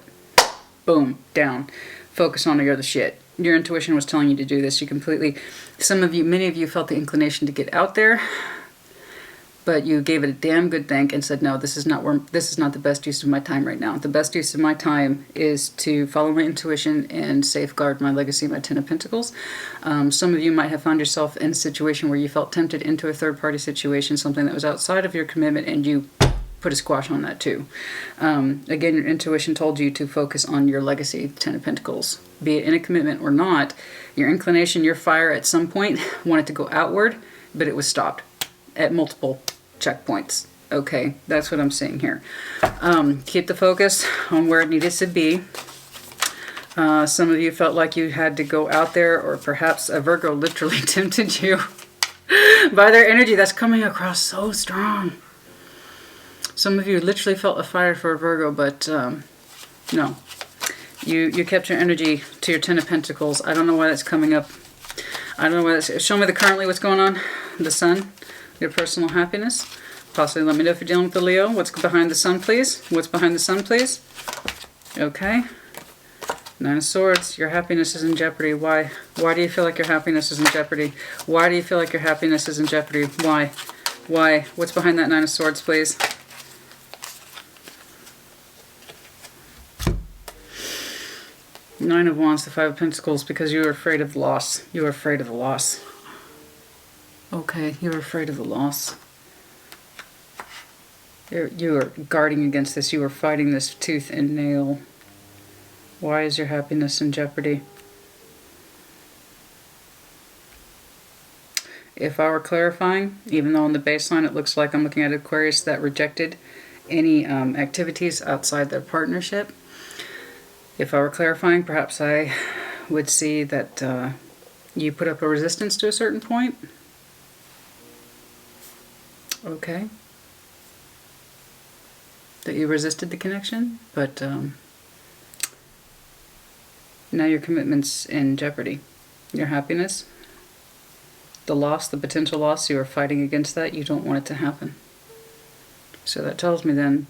Boom. Down. Focus on you're the shit. Your intuition was telling you to do this. You completely, many of you felt the inclination to get out there, but you gave it a damn good think and said, no, this is not the best use of my time right now. The best use of my time is to follow my intuition and safeguard my legacy, my Ten of Pentacles. Some of you might have found yourself in a situation where you felt tempted into a third-party situation, something that was outside of your commitment, and you put a squash on that too. Again, your intuition told you to focus on your legacy, Ten of Pentacles. Be it in a commitment or not, your inclination, your fire at some point wanted to go outward, but it was stopped at multiple checkpoints. Okay, that's what I'm seeing here. Keep the focus on where it needed to be. Some of you felt like you had to go out there, or perhaps a Virgo literally tempted you by their energy. That's coming across so strong. Some of you literally felt a fire for a Virgo, but no. You kept your energy to your Ten of Pentacles. I don't know why that's coming up. I don't know why that's... Show me currently what's going on. The Sun, your personal happiness. Possibly let me know if you're dealing with the Leo. What's behind the Sun, please? What's behind the Sun, please? Okay. Nine of Swords. Your happiness is in jeopardy. Why? Why do you feel like your happiness is in jeopardy? Why do you feel like your happiness is in jeopardy? Why? Why? What's behind that Nine of Swords, please? Nine of Wands, the Five of Pentacles, because you are afraid of the loss. You are afraid of the loss. Okay, you're afraid of the loss. You are guarding against this. You are fighting this tooth and nail. Why is your happiness in jeopardy? If I were clarifying, even though on the baseline it looks like I'm looking at Aquarius that rejected any activities outside their partnership, if I were clarifying, perhaps I would see that you put up a resistance to a certain point. Okay. That you resisted the connection, but now your commitment's in jeopardy. Your happiness, the loss, the potential loss, you are fighting against that. You don't want it to happen. So that tells me then,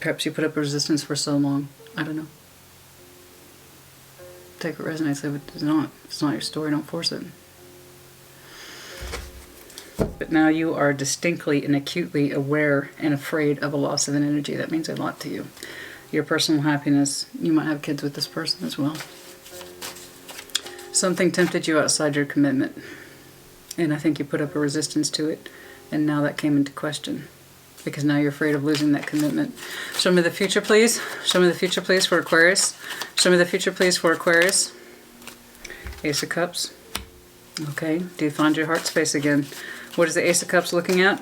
perhaps you put up a resistance for so long. I don't know. Take what resonates, leave it. It's not. It's not your story, don't force it. But now you are distinctly and acutely aware and afraid of a loss of an energy. That means a lot to you. Your personal happiness, you might have kids with this person as well. Something tempted you outside your commitment. And I think you put up a resistance to it. And now that came into question. Because now you're afraid of losing that commitment. Show me the future, please. Show me the future, please, for Aquarius. Show me the future, please, for Aquarius. Ace of Cups. Okay. Do you find your heart space again? What is the Ace of Cups looking at?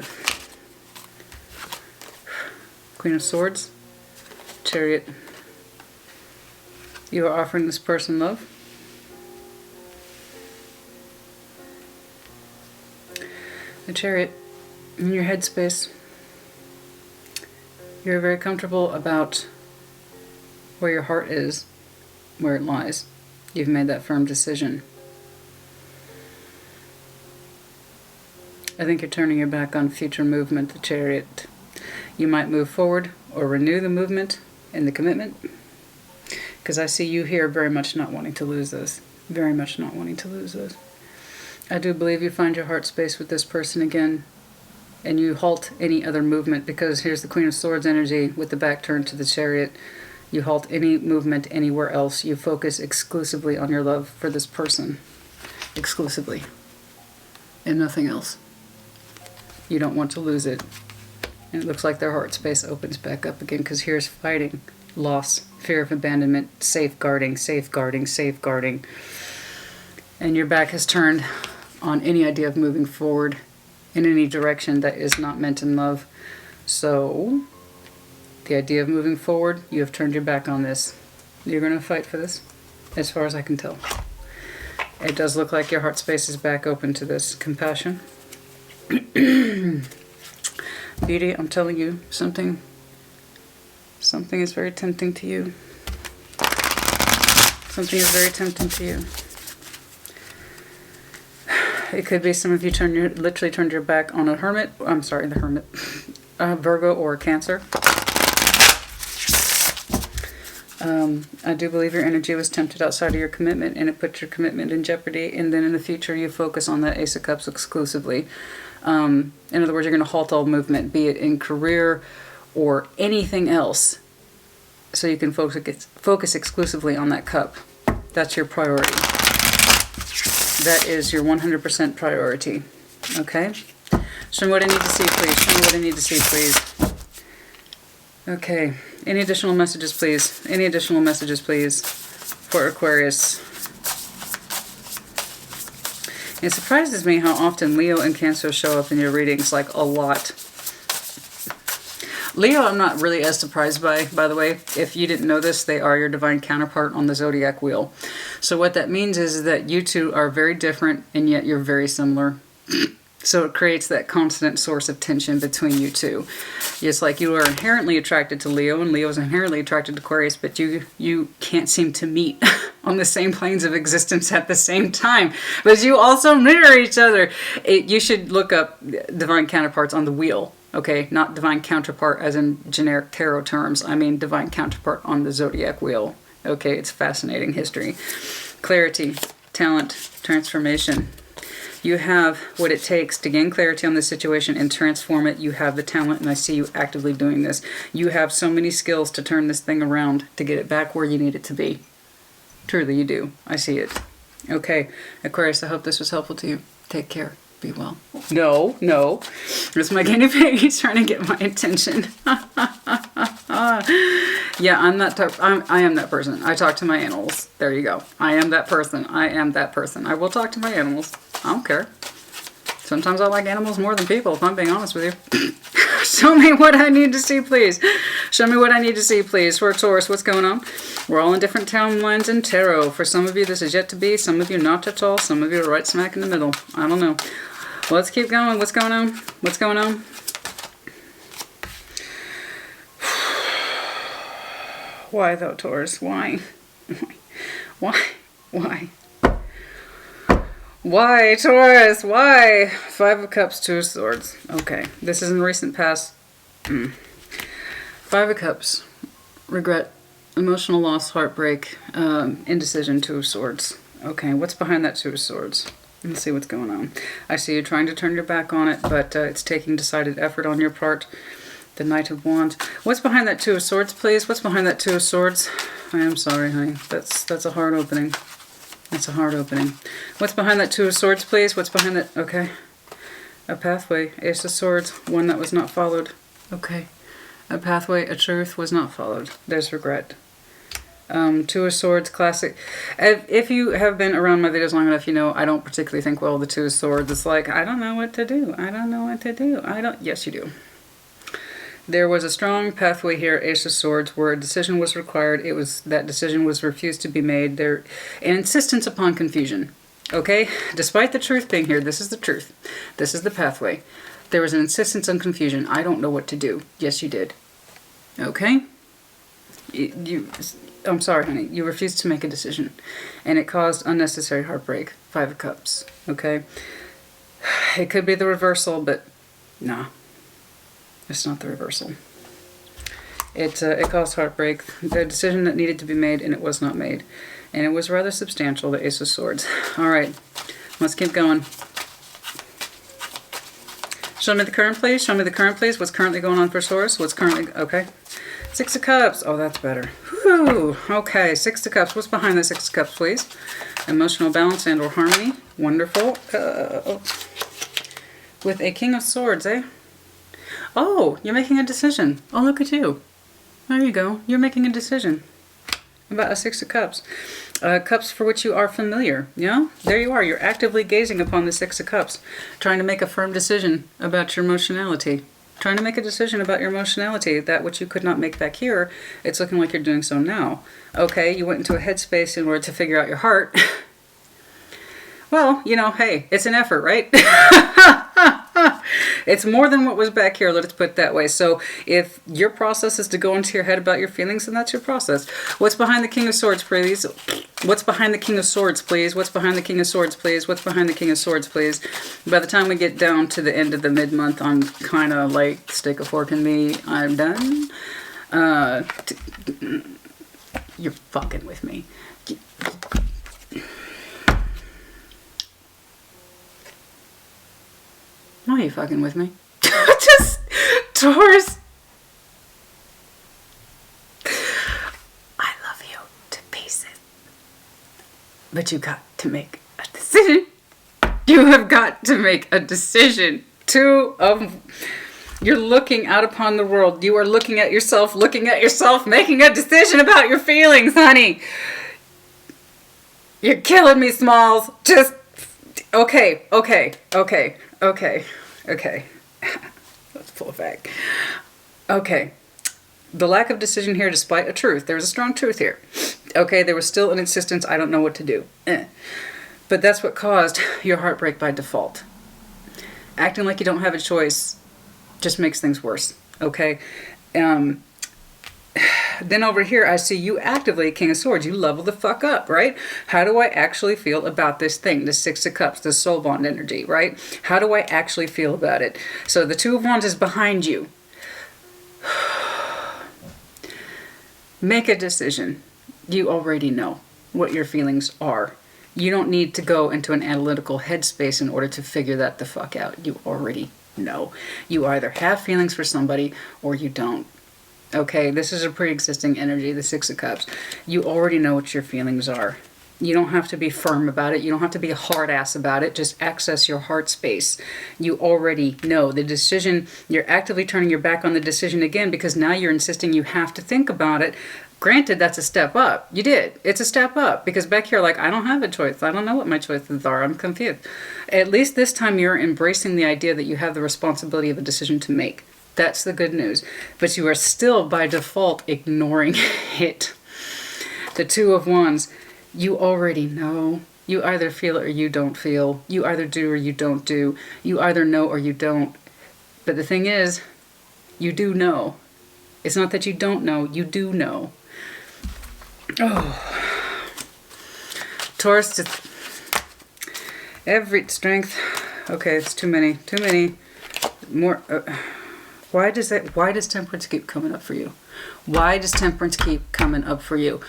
Queen of Swords. Chariot. You are offering this person love. The Chariot. In your headspace. You're very comfortable about where your heart is, where it lies. You've made that firm decision. I think you're turning your back on future movement, the Chariot. You might move forward or renew the movement and the commitment. Because I see you here very much not wanting to lose this. Very much not wanting to lose this. I do believe you find your heart space with this person again. And you halt any other movement, because here's the Queen of Swords energy with the back turned to the Chariot. You halt any movement anywhere else. You focus exclusively on your love for this person. Exclusively. And nothing else. You don't want to lose it. And it looks like their heart space opens back up again, because here's fighting, loss, fear of abandonment, safeguarding, safeguarding, safeguarding. And your back has turned on any idea of moving forward in any direction that is not meant in love. So, the idea of moving forward, you have turned your back on this. You're going to fight for this, as far as I can tell. It does look like your heart space is back open to this compassion. Beauty, I'm telling you, something is very tempting to you. Something is very tempting to you. It could be some of you literally turned your back on a hermit. I'm sorry, the hermit. Virgo or a Cancer. I do believe your energy was tempted outside of your commitment, and it put your commitment in jeopardy. And then in the future, you focus on that Ace of Cups exclusively. In other words, you're going to halt all movement, be it in career or anything else, so you can focus exclusively on that cup. That's your priority. That is your 100% priority. Okay? Show me what I need to see, please. Show me what I need to see, please. Okay. Any additional messages, please? Any additional messages, please, for Aquarius? It surprises me how often Leo and Cancer show up in your readings, like a lot. Leo, I'm not really as surprised by the way. If you didn't know this, they are your divine counterpart on the zodiac wheel. So what that means is that you two are very different, and yet you're very similar. So it creates that constant source of tension between you two. It's like you are inherently attracted to Leo, and Leo is inherently attracted to Aquarius, but you can't seem to meet on the same planes of existence at the same time. But you also mirror each other. You should look up divine counterparts on the wheel. Okay, not divine counterpart as in generic tarot terms. I mean divine counterpart on the zodiac wheel. Okay, it's fascinating history. Clarity, talent, transformation. You have what it takes to gain clarity on the situation and transform it. You have the talent, and I see you actively doing this. You have so many skills to turn this thing around, to get it back where you need it to be. Truly, you do. I see it. Okay, Aquarius, I hope this was helpful to you. Take care. Be well. No, no. It's my guinea pig. He's trying to get my attention. Yeah, I'm that type. I am that person. I talk to my animals. There you go. I am that person. I am that person. I will talk to my animals. I don't care. Sometimes I like animals more than people, if I'm being honest with you. Show me what I need to see, please. Show me what I need to see, please. For Taurus, what's going on? We're all in different timelines in tarot. For some of you, this is yet to be. Some of you, not at all. Some of you are right smack in the middle. I don't know. Let's keep going. What's going on? What's going on? Why, though, Taurus? Why? Why? Why? Why, Taurus? Why? Five of Cups, Two of Swords. Okay, this is in the recent past. Five of Cups. Regret, emotional loss, heartbreak, indecision, Two of Swords. Okay, what's behind that Two of Swords? Let's see what's going on. I see you trying to turn your back on it, but it's taking decided effort on your part. The Knight of Wands. What's behind that Two of Swords, please? What's behind that Two of Swords? I am sorry, honey. That's a hard opening. That's a hard opening. What's behind that Two of Swords, please? What's behind that? Okay. A pathway. Ace of Swords. One that was not followed. Okay. A pathway, a truth was not followed. There's regret. Two of Swords, classic. If you have been around my videos long enough, you know I don't particularly think well of the Two of Swords. It's like, I don't know what to do. I don't know what to do. Yes, you do. There was a strong pathway here, Ace of Swords, where a decision was required. That decision was refused to be made. There, an insistence upon confusion. Okay? Despite the truth being here, this is the truth. This is the pathway. There was an insistence on confusion. I don't know what to do. Yes, you did. Okay? I'm sorry, honey. You refused to make a decision. And it caused unnecessary heartbreak. Five of Cups. Okay? It could be the reversal, but nah. It's not the reversal. It caused heartbreak. The decision that needed to be made, and it was not made. And it was rather substantial, the Ace of Swords. All right. Let's keep going. Show me the current, please. Show me the current, please. What's currently going on for Taurus? What's currently... Okay. Six of Cups. Oh, that's better. Whew. Okay. Six of Cups. What's behind the Six of Cups, please? Emotional balance and or harmony. Wonderful. With a King of Swords, eh? Oh, you're making a decision. Oh, look at you. There you go. You're making a decision about a Six of Cups. Cups for which you are familiar. Yeah? There you are. You're actively gazing upon the Six of Cups, trying to make a firm decision about your emotionality. Trying to make a decision about your emotionality, that which you could not make back here. It's looking like you're doing so now. Okay, you went into a headspace in order to figure out your heart. Well, you know, hey, it's an effort, right? It's more than what was back here, let's put it that way. So if your process is to go into your head about your feelings, then that's your process. What's behind the King of Swords, please? What's behind the King of Swords, please? What's behind the King of Swords, please? What's behind the King of Swords, please? By the time we get down to the end of the mid-month, I'm kind of like, stick a fork in me, I'm done. You're fucking with me. Why are you fucking with me? Just, Taurus. I love you to pieces. But you got to make a decision. You have got to make a decision. You're looking out upon the world. You are looking at yourself, making a decision about your feelings, honey. You're killing me, Smalls. Just, okay. Let's pull it back. Okay. The lack of decision here, despite a truth. There was a strong truth here. Okay, there was still an insistence, I don't know what to do. But that's what caused your heartbreak by default. Acting like you don't have a choice just makes things worse. Okay? Then over here, I see you actively, King of Swords. You level the fuck up, right? How do I actually feel about this thing? The Six of Cups, the soul bond energy, right? How do I actually feel about it? So the Two of Wands is behind you. Make a decision. You already know what your feelings are. You don't need to go into an analytical headspace in order to figure that the fuck out. You already know. You either have feelings for somebody or you don't. Okay, this is a pre-existing energy, the Six of Cups. You already know what your feelings are. You don't have to be firm about it. You don't have to be a hard ass about it. Just access your heart space. You already know the decision. You're actively turning your back on the decision again because now you're insisting you have to think about it. Granted, that's a step up. You did. It's a step up because back here, like, I don't have a choice. I don't know what my choices are. I'm confused. At least this time you're embracing the idea that you have the responsibility of a decision to make. That's the good news. But you are still, by default, ignoring it. The Two of Wands. You already know. You either feel it or you don't feel. You either do or you don't do. You either know or you don't. But the thing is, you do know. It's not that you don't know. You do know. Oh. Taurus, every strength. Okay, it's too many. Too many. More. Why does temperance keep coming up for you? Why does temperance keep coming up for you?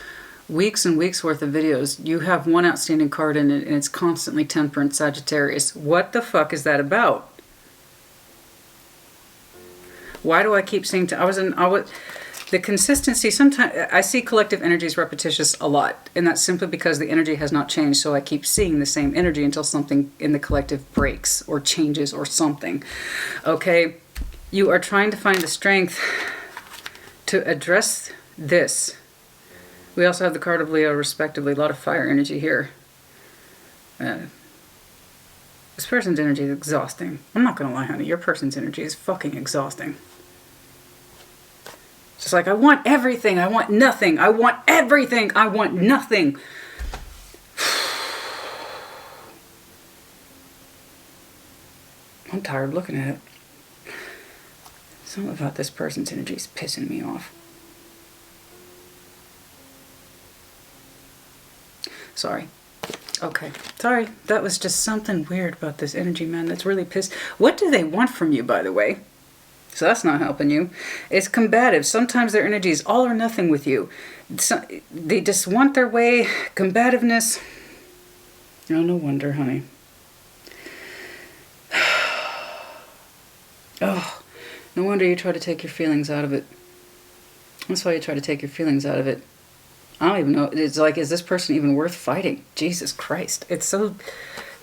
Weeks and weeks worth of videos. You have one outstanding card in it and it's constantly temperance, Sagittarius. What the fuck is that about? Why do I keep seeing the consistency? Sometimes I see collective energies repetitious a lot, and that's simply because the energy has not changed, so I keep seeing the same energy until something in the collective breaks or changes or something. Okay, you are trying to find the strength to address this. We also have the card of Leo, respectively. A lot of fire energy here. This person's energy is exhausting. I'm not going to lie, honey. Your person's energy is fucking exhausting. It's just like, I want everything. I want nothing. I want everything. I want nothing. I'm tired looking at it. Something about this person's energy is pissing me off. Sorry. Okay. Sorry. That was just something weird about this energy, man. That's really pissed. What do they want from you, by the way? So that's not helping you. It's combative. Sometimes their energy is all or nothing with you. They just want their way. Combativeness. Oh, no wonder, honey. Oh, no wonder you try to take your feelings out of it. That's why you try to take your feelings out of it. I don't even know. It's like, is this person even worth fighting? Jesus Christ. It's so,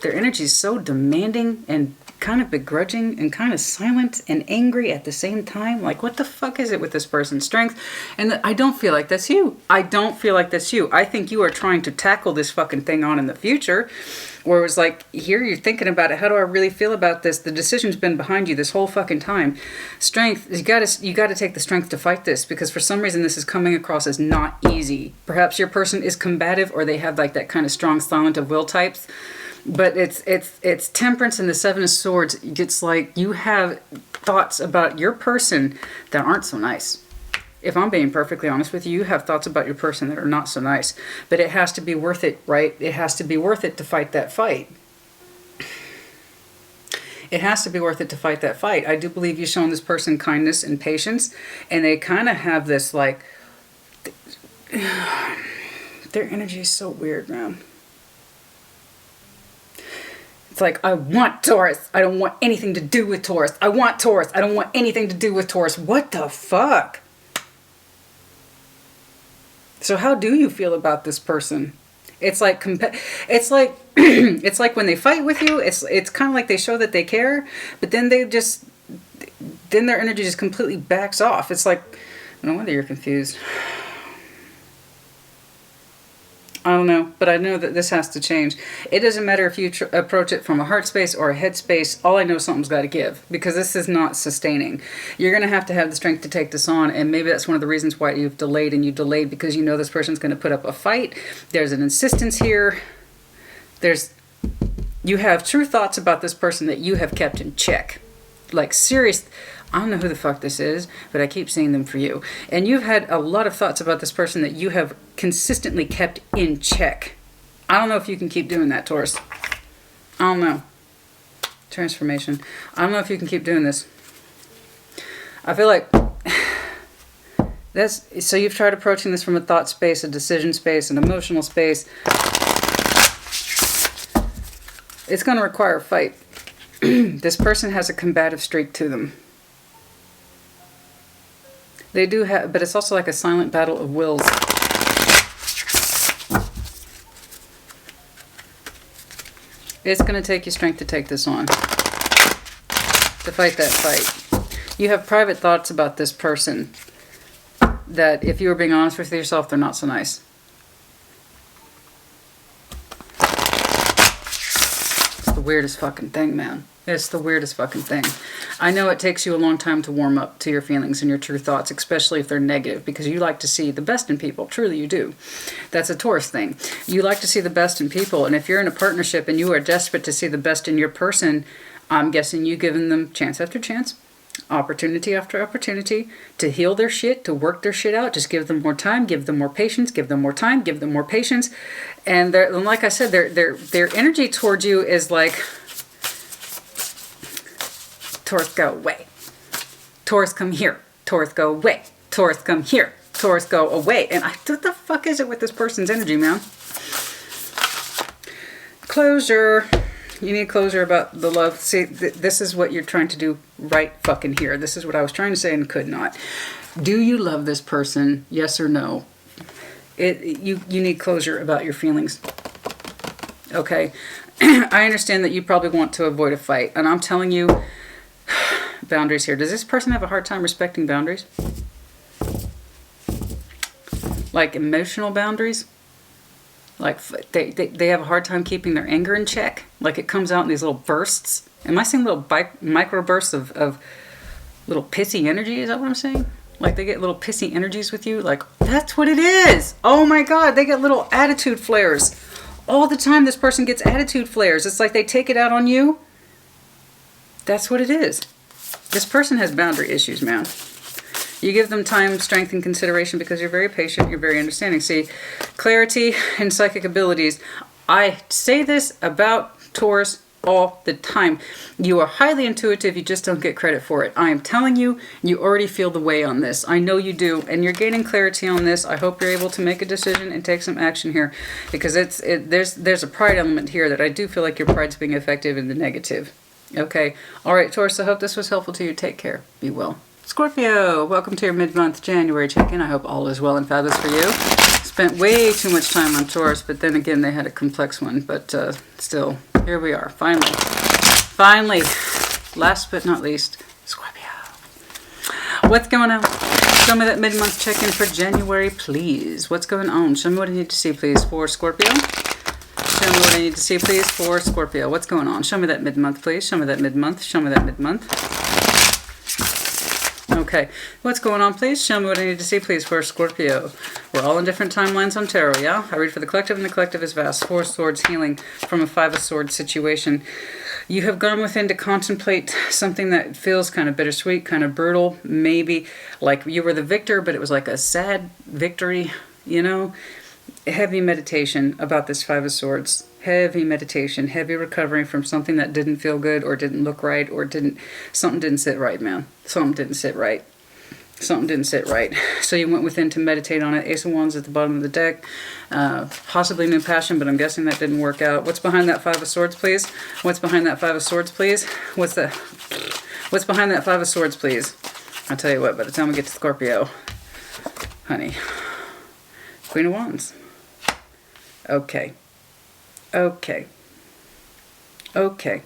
their energy is so demanding and kind of begrudging and kind of silent and angry at the same time. Like, what the fuck is it with this person's strength? And I don't feel like that's you. I don't feel like that's you. I think you are trying to tackle this fucking thing on in the future. Or it was like, here you're thinking about it. How do I really feel about this? The decision's been behind you this whole fucking time. Strength, you gotta take the strength to fight this, because for some reason this is coming across as not easy. Perhaps your person is combative, or they have like that kind of strong silent of will types. But it's temperance and the Seven of Swords. It's like you have thoughts about your person that aren't so nice. If I'm being perfectly honest with you, you have thoughts about your person that are not so nice. But it has to be worth it, right? It has to be worth it to fight that fight. It has to be worth it to fight that fight. I do believe you've shown this person kindness and patience. And they kind of have this like... Their energy is so weird, man. It's like, I want Taurus. I don't want anything to do with Taurus. I want Taurus. I don't want anything to do with Taurus. What the fuck? So how do you feel about this person? It's like it's like it's like when they fight with you, it's kind of like they show that they care, but then their energy just completely backs off. It's like, no wonder you're confused. I don't know, but I know that this has to change. It doesn't matter if you approach it from a heart space or a head space. All I know is something's got to give, because this is not sustaining. You're going to have the strength to take this on, and maybe that's one of the reasons why you've delayed, and you delayed because you know this person's going to put up a fight. There's an insistence here. You have true thoughts about this person that you have kept in check. Like, serious... I don't know who the fuck this is, but I keep seeing them for you. And you've had a lot of thoughts about this person that you have consistently kept in check. I don't know if you can keep doing that, Taurus. I don't know. Transformation. I don't know if you can keep doing this. I feel like so you've tried approaching this from a thought space, a decision space, an emotional space. It's going to require a fight. This person has a combative streak to them. They do have, but it's also like a silent battle of wills. It's going to take you strength to take this on. To fight that fight. You have private thoughts about this person that, if you were being honest with yourself, they're not so nice. It's the weirdest fucking thing, man. It's the weirdest fucking thing. I know it takes you a long time to warm up to your feelings and your true thoughts, especially if they're negative, because you like to see the best in people. Truly you do. That's a Taurus thing. You like to see the best in people, and if you're in a partnership and you are desperate to see the best in your person, I'm guessing you've given them chance after chance, opportunity after opportunity to heal their shit, to work their shit out. Just give them more time, give them more patience, give them more time, give them more patience. And like I said, their energy towards you is like, Taurus, go away. Taurus, come here. Taurus, go away. Taurus, come here. Taurus, go away. And what the fuck is it with this person's energy, man? Closure. You need closure about the love. See, this is what you're trying to do right fucking here. This is what I was trying to say and could not. Do you love this person? Yes or no? You need closure about your feelings. Okay? I understand that you probably want to avoid a fight. And I'm telling you, boundaries here. Does this person have a hard time respecting boundaries? Like emotional boundaries? Like they have a hard time keeping their anger in check. Like it comes out in these little bursts. Am I saying little micro bursts of little pissy energy? Is that what I'm saying? Like they get little pissy energies with you? Like that's what it is. Oh my God, they get little attitude flares. All the time this person gets attitude flares. It's like they take it out on you. That's what it is. This person has boundary issues, man. You give them time, strength, and consideration because you're very patient, you're very understanding. See, clarity and psychic abilities. I say this about Taurus all the time. You are highly intuitive, you just don't get credit for it. I am telling you, you already feel the way on this. I know you do, and you're gaining clarity on this. I hope you're able to make a decision and take some action here because there's a pride element here that I do feel like your pride's being effective in the negative. Okay. All right, Taurus, I hope this was helpful to you. Take care. Be well. Scorpio, welcome to your mid-month January check-in. I hope all is well and fabulous for you. Spent way too much time on Taurus, but then again, they had a complex one. But still, here we are. Finally. Finally. Last but not least, Scorpio. What's going on? Show me that mid-month check-in for January, please. What's going on? Show me what I need to see, please, for Scorpio. Show me what I need to see, please, for Scorpio. What's going on? Show me that mid-month, please. Show me that mid-month. Show me that mid-month. Okay. What's going on, please? Show me what I need to see, please, for Scorpio. We're all in different timelines on tarot, yeah? I read for the collective, and the collective is vast. 4 swords healing from a 5 of swords situation. You have gone within to contemplate something that feels kind of bittersweet, kind of brutal. Maybe like you were the victor, but it was like a sad victory, you know? Heavy meditation about this 5 of swords. Heavy meditation, heavy recovery from something that didn't feel good or didn't look right or something didn't sit right, man. Something didn't sit right. Something didn't sit right. So you went within to meditate on it. Ace of Wands at the bottom of the deck. Possibly new passion, but I'm guessing that didn't work out. What's behind that 5 of swords, please? What's behind that 5 of swords, please? What's behind that 5 of swords, please? I'll tell you what, by the time we get to Scorpio, honey. Queen of Wands. Okay. Okay. Okay.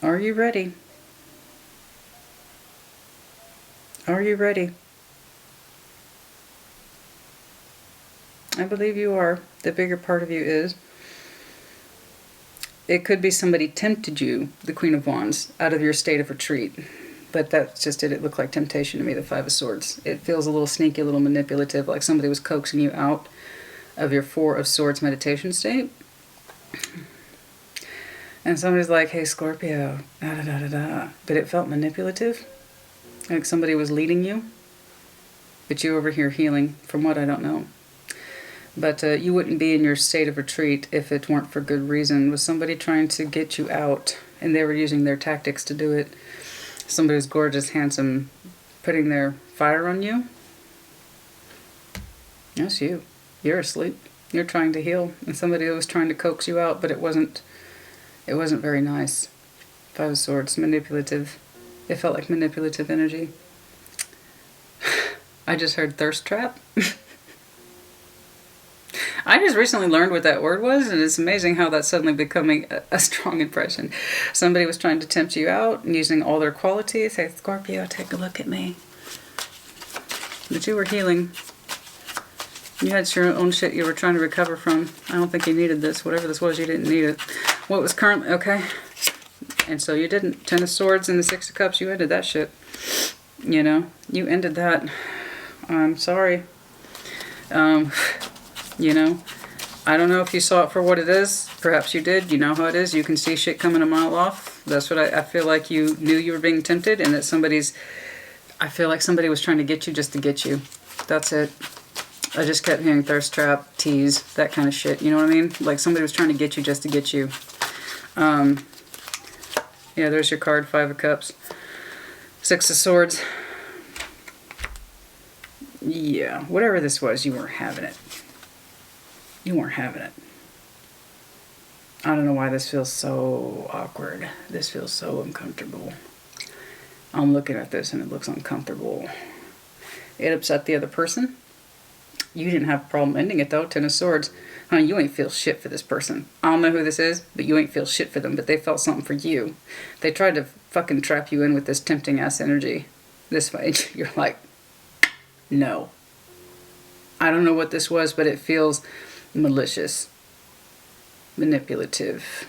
Are you ready? Are you ready? I believe you are. The bigger part of you is. It could be somebody tempted you, the Queen of Wands, out of your state of retreat. But that's just it. It looked like temptation to me, the 5 of Swords. It feels a little sneaky, a little manipulative, like somebody was coaxing you out of your 4 of Swords meditation state. And somebody's like, hey, Scorpio, da-da-da-da-da. But it felt manipulative. Like somebody was leading you. But you over here healing. From what, I don't know. But you wouldn't be in your state of retreat if it weren't for good reason. Was somebody trying to get you out, and they were using their tactics to do it. Somebody who's gorgeous, handsome, putting their fire on you. That's you. You're asleep. You're trying to heal, and somebody was trying to coax you out, but it wasn't very nice. Five of Swords, manipulative. It felt like manipulative energy. I just heard thirst trap. I just recently learned what that word was, and it's amazing how that's suddenly becoming a strong impression. Somebody was trying to tempt you out and using all their qualities. Hey, Scorpio, take a look at me. But you were healing. You had your own shit you were trying to recover from. I don't think you needed this. Whatever this was, you didn't need it. What was currently... Okay. And so you didn't. Ten of Swords and the Six of Cups, you ended that shit. You know? You ended that. I'm sorry. You know? I don't know if you saw it for what it is. Perhaps you did. You know how it is. You can see shit coming a mile off. That's what I feel like you knew you were being tempted, and that I feel like somebody was trying to get you just to get you. That's it. I just kept hearing thirst trap, tease, that kind of shit. You know what I mean? Like somebody was trying to get you just to get you. Yeah, there's your card, Five of Cups. Six of Swords. Yeah, whatever this was, you weren't having it. You weren't having it. I don't know why this feels so awkward. This feels so uncomfortable. I'm looking at this and it looks uncomfortable. It upset the other person. You didn't have a problem ending it though. Ten of Swords. Honey, you ain't feel shit for this person. I don't know who this is, but you ain't feel shit for them. But they felt something for you. They tried to fucking trap you in with this tempting ass energy. This way. You're like, no. I don't know what this was, but it feels malicious. Manipulative.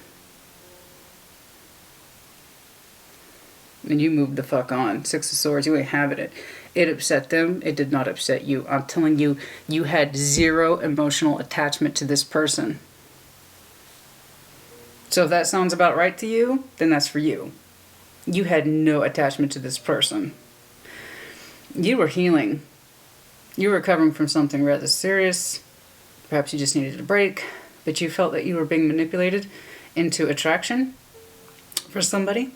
And you moved the fuck on. Six of Swords, you ain't having it. It upset them. It did not upset you. I'm telling you, you had zero emotional attachment to this person. So if that sounds about right to you, then that's for you. You had no attachment to this person. You were healing. You were recovering from something rather serious. Perhaps you just needed a break. But you felt that you were being manipulated into attraction for somebody.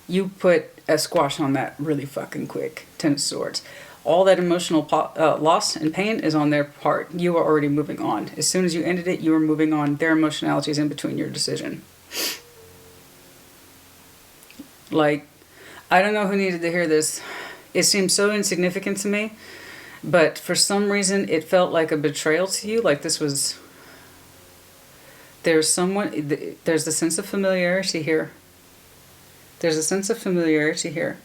You put a squash on that really fucking quick. Ten of Swords. All that emotional loss and pain is on their part. You were already moving on. As soon as you ended it, you were moving on. Their emotionality is in between your decision. Like, I don't know who needed to hear this. It seems so insignificant to me. But for some reason, it felt like a betrayal to you. Like this was... There's a sense of familiarity here. There's a sense of familiarity here.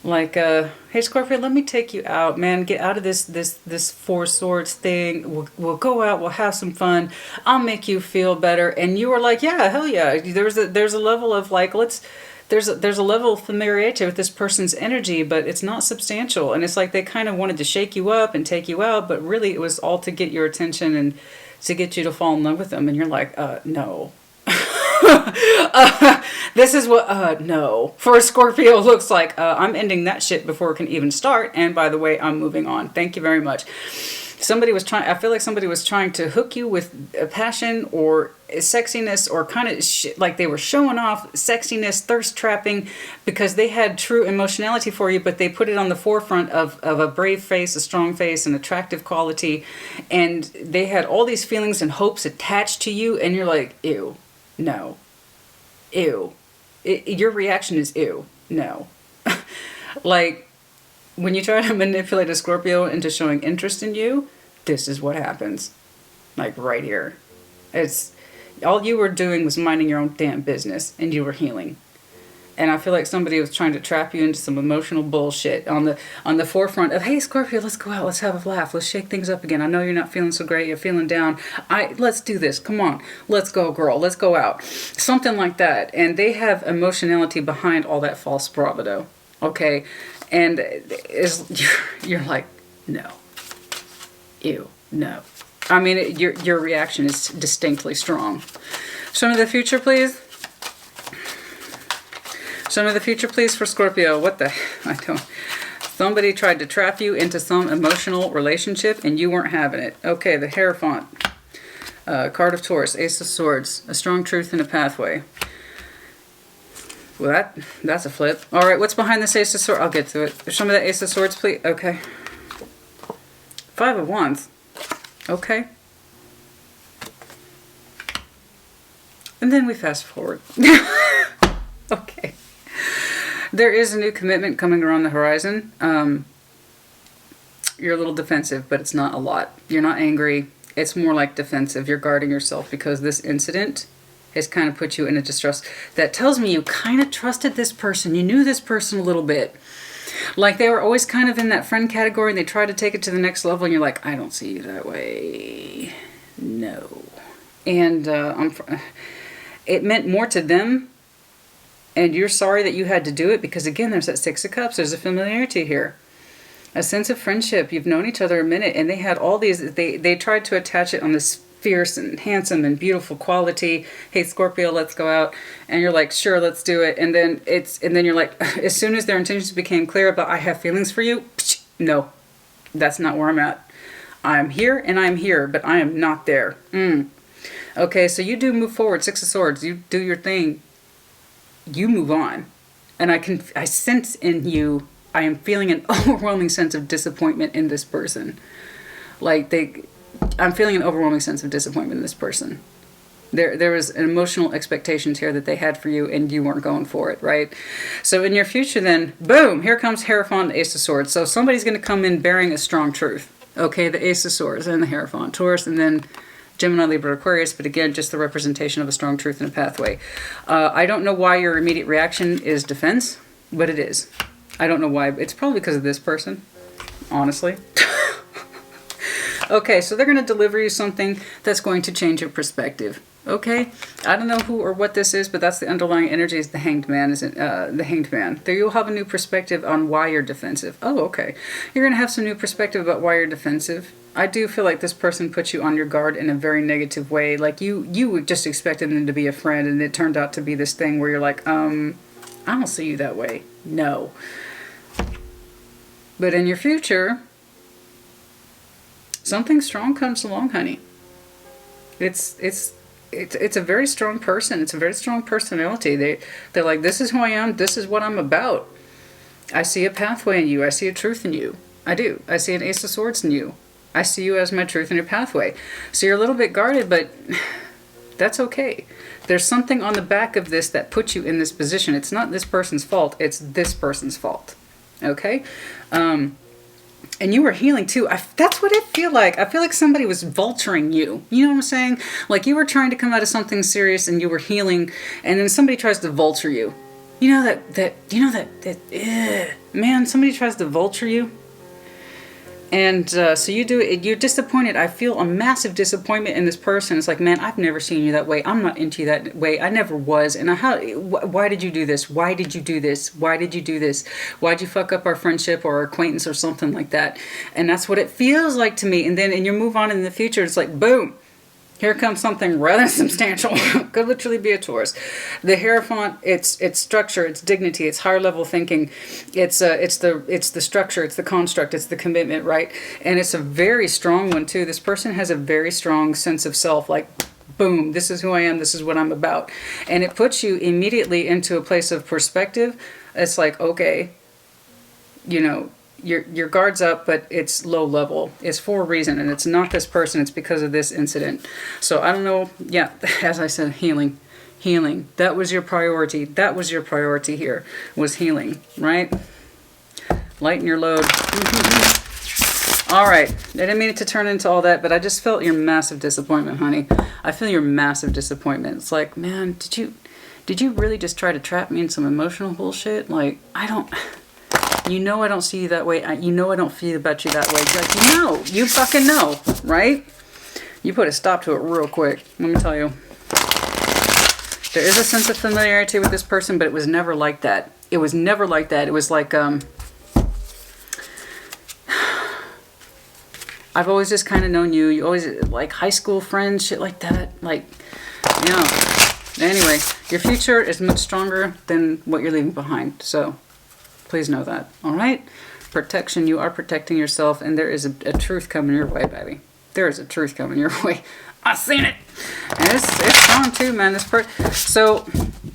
Like, hey Scorpio, let me take you out, man. Get out of this Four Swords thing. We'll go out. We'll have some fun. I'll make you feel better. And you were like, yeah, hell yeah. There's a level of like, there's a level of familiarity with this person's energy, but it's not substantial. And it's like they kind of wanted to shake you up and take you out, but really it was all to get your attention and to get you to fall in love with them. And you're like, no. This is what, no. For a Scorpio looks like, I'm ending that shit before it can even start. And by the way, I'm moving on. Thank you very much. I feel like somebody was trying to hook you with a passion or sexiness or kind of like they were showing off sexiness, thirst trapping, because they had true emotionality for you, but they put it on the forefront of a brave face, a strong face, an attractive quality. And they had all these feelings and hopes attached to you. And you're like, ew, no, ew. Your reaction is ew, no. Like, when you try to manipulate a Scorpio into showing interest in you, this is what happens. Like right here. It's all you were doing was minding your own damn business and you were healing. And I feel like somebody was trying to trap you into some emotional bullshit on the forefront of, hey Scorpio, let's go out, let's have a laugh, let's shake things up again. I know you're not feeling so great, you're feeling down. Let's do this. Come on. Let's go, girl. Let's go out. Something like that. And they have emotionality behind all that false bravado. Okay? And you're like, no. Ew, no. I mean, your reaction is distinctly strong. Show me the future, please. Show me the future, please, for Scorpio. What the... I don't... Somebody tried to trap you into some emotional relationship and you weren't having it. Okay, the Hierophant. Card of Taurus. Ace of Swords. A strong truth and a pathway. Well, that's a flip. All right, what's behind this Ace of Swords? I'll get to it. Show me that Ace of Swords, please. Okay. Five of Wands. Okay? And then we fast forward. Okay. There is a new commitment coming around the horizon. You're a little defensive, but it's not a lot. You're not angry. It's more like defensive. You're guarding yourself because this incident has kind of put you in a distrust. That tells me you kind of trusted this person. You knew this person a little bit. Like they were always kind of in that friend category and they tried to take it to the next level and you're like, I don't see you that way. No. And it meant more to them. And you're sorry that you had to do it because, again, there's that Six of Cups. There's a familiarity here. A sense of friendship. You've known each other a minute. And they had all these, they tried to attach it on this fierce and handsome and beautiful quality. Hey, Scorpio, let's go out. And you're like, sure, let's do it. And then you're like, as soon as their intentions became clear about, I have feelings for you. No, that's not where I'm at. I'm here and I'm here, but I am not there. Okay, so you do move forward. Six of Swords. You do your thing. You move on. And I sense in you, I am feeling an overwhelming sense of disappointment in this person. I'm feeling an overwhelming sense of disappointment in this person. There was an emotional expectations here that they had for you and you weren't going for it, right? So in your future then, boom, here comes Hierophant, Ace of Swords. So somebody's going to come in bearing a strong truth. Okay, the Ace of Swords and the Hierophant, Taurus, and then Gemini, Libra, Aquarius, but again, just the representation of a strong truth and a pathway. I don't know why your immediate reaction is defense, but it is. I don't know why. It's probably because of this person, honestly. Okay, so they're going to deliver you something that's going to change your perspective. Okay, I don't know who or what this is, but that's the underlying energy. Is the Hanged Man? Isn't the Hanged Man? There, you'll have a new perspective on why you're defensive. Oh, okay. You're going to have some new perspective about why you're defensive. I do feel like this person put you on your guard in a very negative way. Like you just expected them to be a friend, and it turned out to be this thing where you're like, I don't see you that way. No. But in your future, something strong comes along, honey. It's a very strong person. It's a very strong personality. They're like, this is who I am. This is what I'm about. I see a pathway in you. I see a truth in you. I do. I see an Ace of Swords in you. I see you as my truth in your pathway. So you're a little bit guarded, but that's okay. There's something on the back of this that puts you in this position. It's not this person's fault. It's this person's fault. Okay? And you were healing too. That's what it feel like. I feel like somebody was vulturing you. You know what I'm saying? Like you were trying to come out of something serious and you were healing, and then somebody tries to vulture you. You know that man, somebody tries to vulture you. And so you do it. You're disappointed. I feel a massive disappointment in this person. It's like, man, I've never seen you that way. I'm not into you that way. I never was. And why did you do this? Why did you do this? Why did you do this? Why'd you fuck up our friendship or our acquaintance or something like that? And that's what it feels like to me. And then in your move on in the future, it's like, boom. Here comes something rather substantial. Could literally be a Taurus. The Hierophant, it's structure, it's dignity, it's higher level thinking. It's the structure, it's the construct, it's the commitment, right? And it's a very strong one too. This person has a very strong sense of self, like boom, this is who I am, this is what I'm about. And it puts you immediately into a place of perspective. It's like, okay, you know, your guard's up, but it's low level. It's for a reason, and it's not this person. It's because of this incident. So I don't know. Yeah, as I said, healing. That was your priority. That was your priority here, was healing, right? Lighten your load. All right. I didn't mean it to turn into all that, but I just felt your massive disappointment, honey. I feel your massive disappointment. It's like, man, did you really just try to trap me in some emotional bullshit? Like, you know I don't see you that way. You know I don't feel about you that way. Like, you know. You fucking know, right? You put a stop to it real quick. Let me tell you. There is a sense of familiarity with this person, but it was never like that. It was never like that. It was like, I've always just kind of known you. You always, like, high school friends, shit like that. Like, you know. Anyway, your future is much stronger than what you're leaving behind. So please know that. All right? Protection. You are protecting yourself, and there is a truth coming your way, baby. There is a truth coming your way. I seen it. And it's strong too, man. So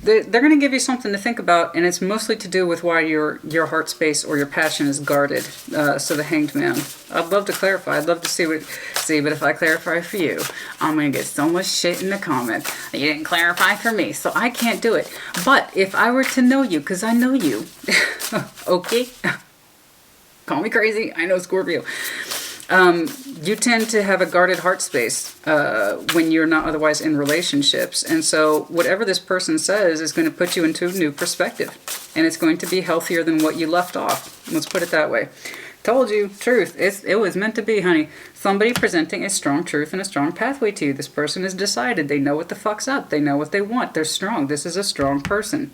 they're going to give you something to think about, and it's mostly to do with why your heart space or your passion is guarded. So the Hanged Man. I'd love to clarify. I'd love to see, but if I clarify for you, I'm going to get so much shit in the comments. You didn't clarify for me, so I can't do it. But if I were to know you, because I know you, okay? Call me crazy. I know Scorpio. You tend to have a guarded heart space when you're not otherwise in relationships. And so whatever this person says is going to put you into a new perspective. And it's going to be healthier than what you left off. Let's put it that way. Told you, truth. It was meant to be, honey. Somebody presenting a strong truth and a strong pathway to you. This person has decided. They know what the fuck's up. They know what they want. They're strong. This is a strong person.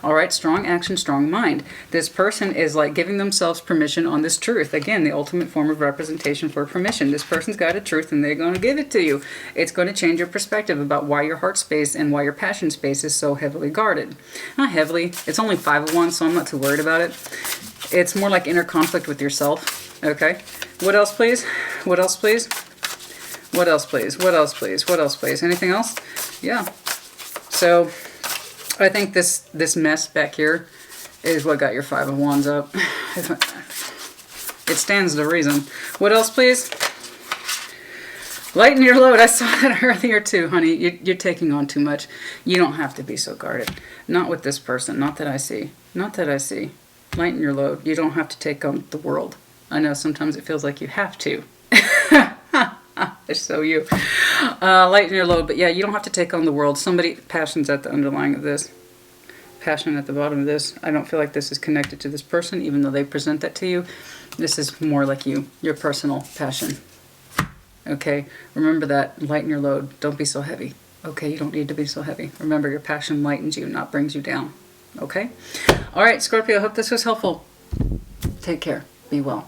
All right, strong action, strong mind. This person is like giving themselves permission on this truth. Again, the ultimate form of representation for permission. This person's got a truth and they're going to give it to you. It's going to change your perspective about why your heart space and why your passion space is so heavily guarded. Not heavily. It's only 5 of Wands, so I'm not too worried about it. It's more like inner conflict with yourself. Okay. What else, please? What else, please? What else, please? What else, please? What else, please? Anything else? Yeah. So I think this mess back here is what got your 5 of Wands up. It stands to reason. What else, please? Lighten your load. I saw that earlier too, honey. You're taking on too much. You don't have to be so guarded. Not with this person. Not that I see. Not that I see. Lighten your load. You don't have to take on the world. I know sometimes it feels like you have to. It's so you. Lighten your load. But yeah, you don't have to take on the world. Somebody, passion's at the underlying of this. Passion at the bottom of this. I don't feel like this is connected to this person, even though they present that to you. This is more like you. Your personal passion. Okay? Remember that. Lighten your load. Don't be so heavy. Okay? You don't need to be so heavy. Remember, your passion lightens you, not brings you down. Okay? All right, Scorpio, I hope this was helpful. Take care. Be well.